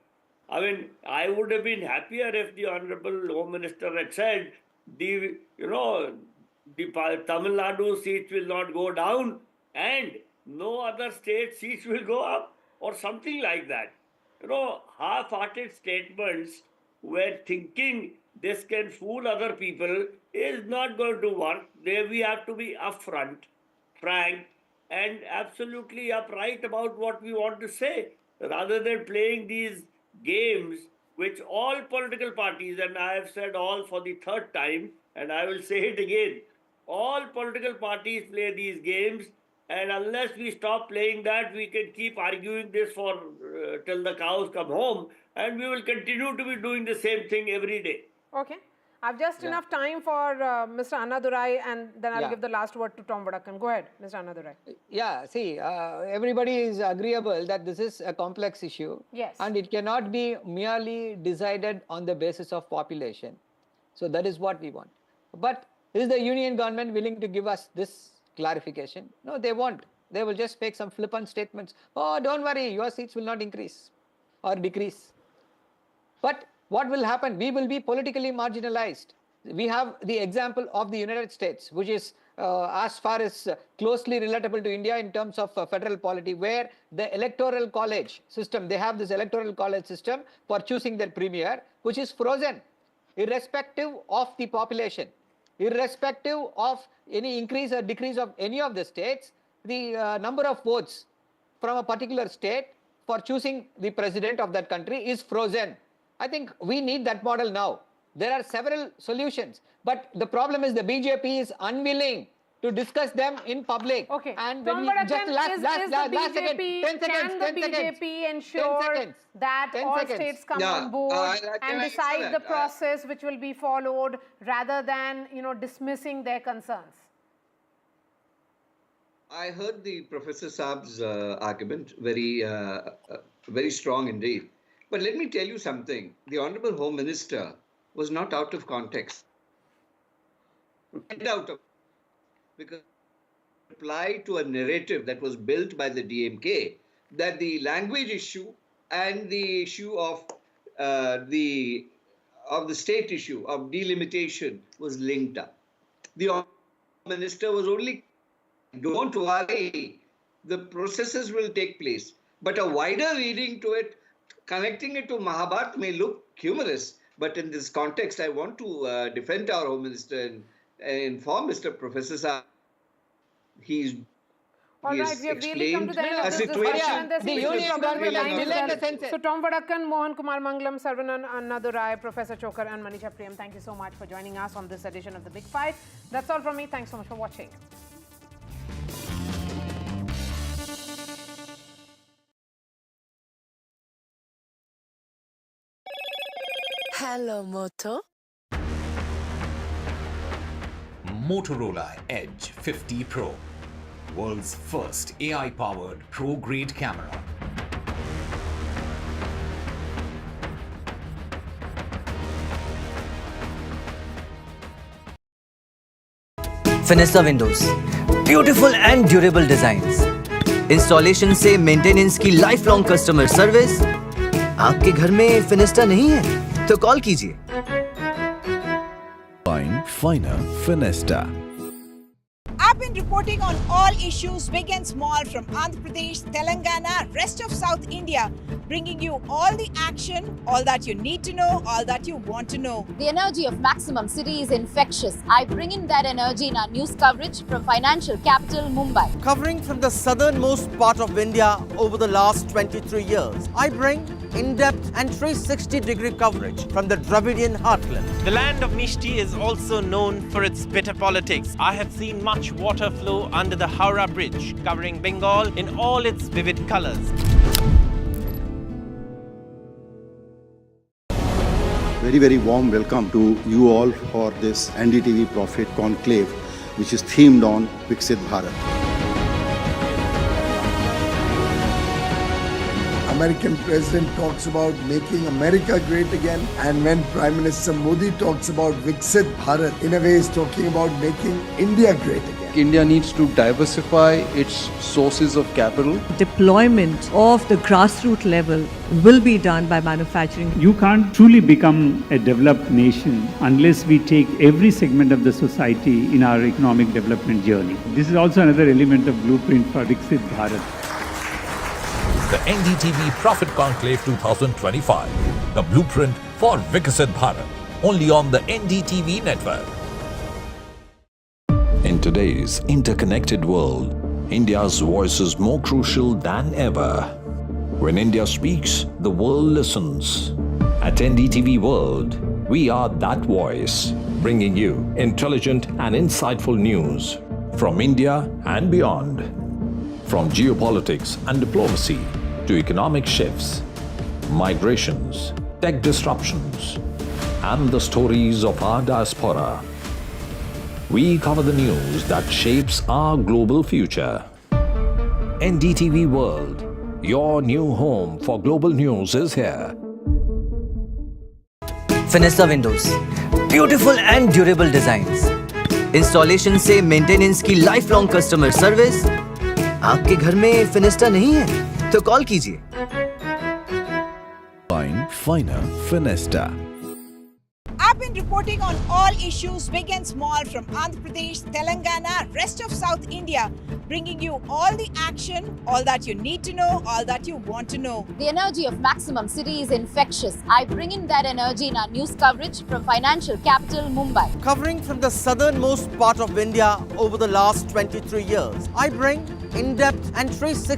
I mean, I would have been happier if the Honorable Home Minister had said, the Tamil Nadu seats will not go down and no other state seats will go up, or something like that. Half-hearted statements where thinking this can fool other people is not going to work. There we have to be upfront, frank, and absolutely upright about what we want to say, rather than playing these games which all political parties, and I have said all for the third time, and I will say it again, all political parties play these games, and unless we stop playing that, we can keep arguing this for till the cows come home, and we will continue to be doing the same thing every day. Okay. I've just enough time for Mr. Annadurai, and then I'll give the last word to Tom Vadakan. Go ahead, Mr. Annadurai. Yeah, see, everybody is agreeable that this is a complex issue. Yes. And it cannot be merely decided on the basis of population. So that is what we want. But is the union government willing to give us this clarification? No, they won't. They will just make some flippant statements. Oh, don't worry, your seats will not increase or decrease. But what will happen? We will be politically marginalized. We have the example of the United States, which is as far as closely relatable to India in terms of federal polity, where the electoral college system, they have this electoral college system for choosing their premier, which is frozen, irrespective of the population, irrespective of any increase or decrease of any of the states. The number of votes from a particular state for choosing the president of that country is frozen. I think we need that model now. There are several solutions, but the problem is the BJP is unwilling to discuss them in public. Okay. And Tom when Vadakan, is the BJP ensure that all states come on board and decide the process which will be followed, rather than dismissing their concerns? I heard the Professor Saab's argument, very strong indeed. But let me tell you something. The Honorable Home Minister was not out of context. Because applied to a narrative that was built by the DMK, that the language issue and the issue of the state issue of delimitation was linked up. The Honorable Minister was only, don't worry, the processes will take place. But a wider reading to it, connecting it to Mahabharata, may look humorous, but in this context, I want to defend our Home Minister and inform Mr. Professor Saab. All right, we have really come to the end of this discussion. The union government. So, Tom Vadakan, Mohan Kumar Mangalam, Sarvanan Annadurai, Professor Chokar, and Manisha Priyam, thank you so much for joining us on this edition of The Big Fight. That's all from me. Thanks so much for watching. Hello, Moto. Motorola Edge 50 Pro, world's first AI-powered pro-grade camera. Fenesta windows, beautiful and durable designs, installation से maintenance की lifelong customer service. आपके घर में फिनिस्टा नहीं है तो call कीजिए। Find finer Finesta. I've been reporting on all issues big and small from Andhra Pradesh, Telangana, rest of South India, bringing you all the action, all that you need to know, all that you want to know. The energy of maximum city is infectious. I bring in that energy in our news coverage from financial capital Mumbai. Covering from the southernmost part of India over the last 23 years, I bring in-depth and 360-degree coverage from the Dravidian heartland. The land of Mishti is also known for its bitter politics. I have seen much water flow under the Howrah Bridge, covering Bengal in all its vivid colors. Very, very warm welcome to you all for this NDTV Profit Conclave, which is themed on Viksit Bharat. American president talks about making America great again, and when Prime Minister Modi talks about Viksit Bharat, in a way is talking about making India great again. India needs to diversify its sources of capital. Deployment of the grassroots level will be done by manufacturing. You can't truly become a developed nation unless we take every segment of the society in our economic development journey. This is also another element of blueprint for Viksit Bharat. The NDTV Profit Conclave 2025, the blueprint for Viksit Bharat, only on the NDTV network. In today's interconnected world, India's voice is more crucial than ever. When India speaks, the world listens. At NDTV World, we are that voice, bringing you intelligent and insightful news from India and beyond. From geopolitics and diplomacy to economic shifts, migrations, tech disruptions, and the stories of our diaspora, we cover the news that shapes our global future. NDTV World, your new home for global news is here. Fenesta windows, beautiful and durable designs, installation से maintenance की lifelong customer service. आपके घर में फिनिस्टा नहीं है तो call कीजिए। Find finer Finesta. I've been reporting on all issues big and small from Andhra Pradesh, Telangana, rest of South India, bringing you all the action, all that you need to know, all that you want to know. The energy of maximum city is infectious. I bring in that energy in our news coverage from financial capital Mumbai. Covering from the southernmost part of India over the last 23 years, I bring in-depth and 360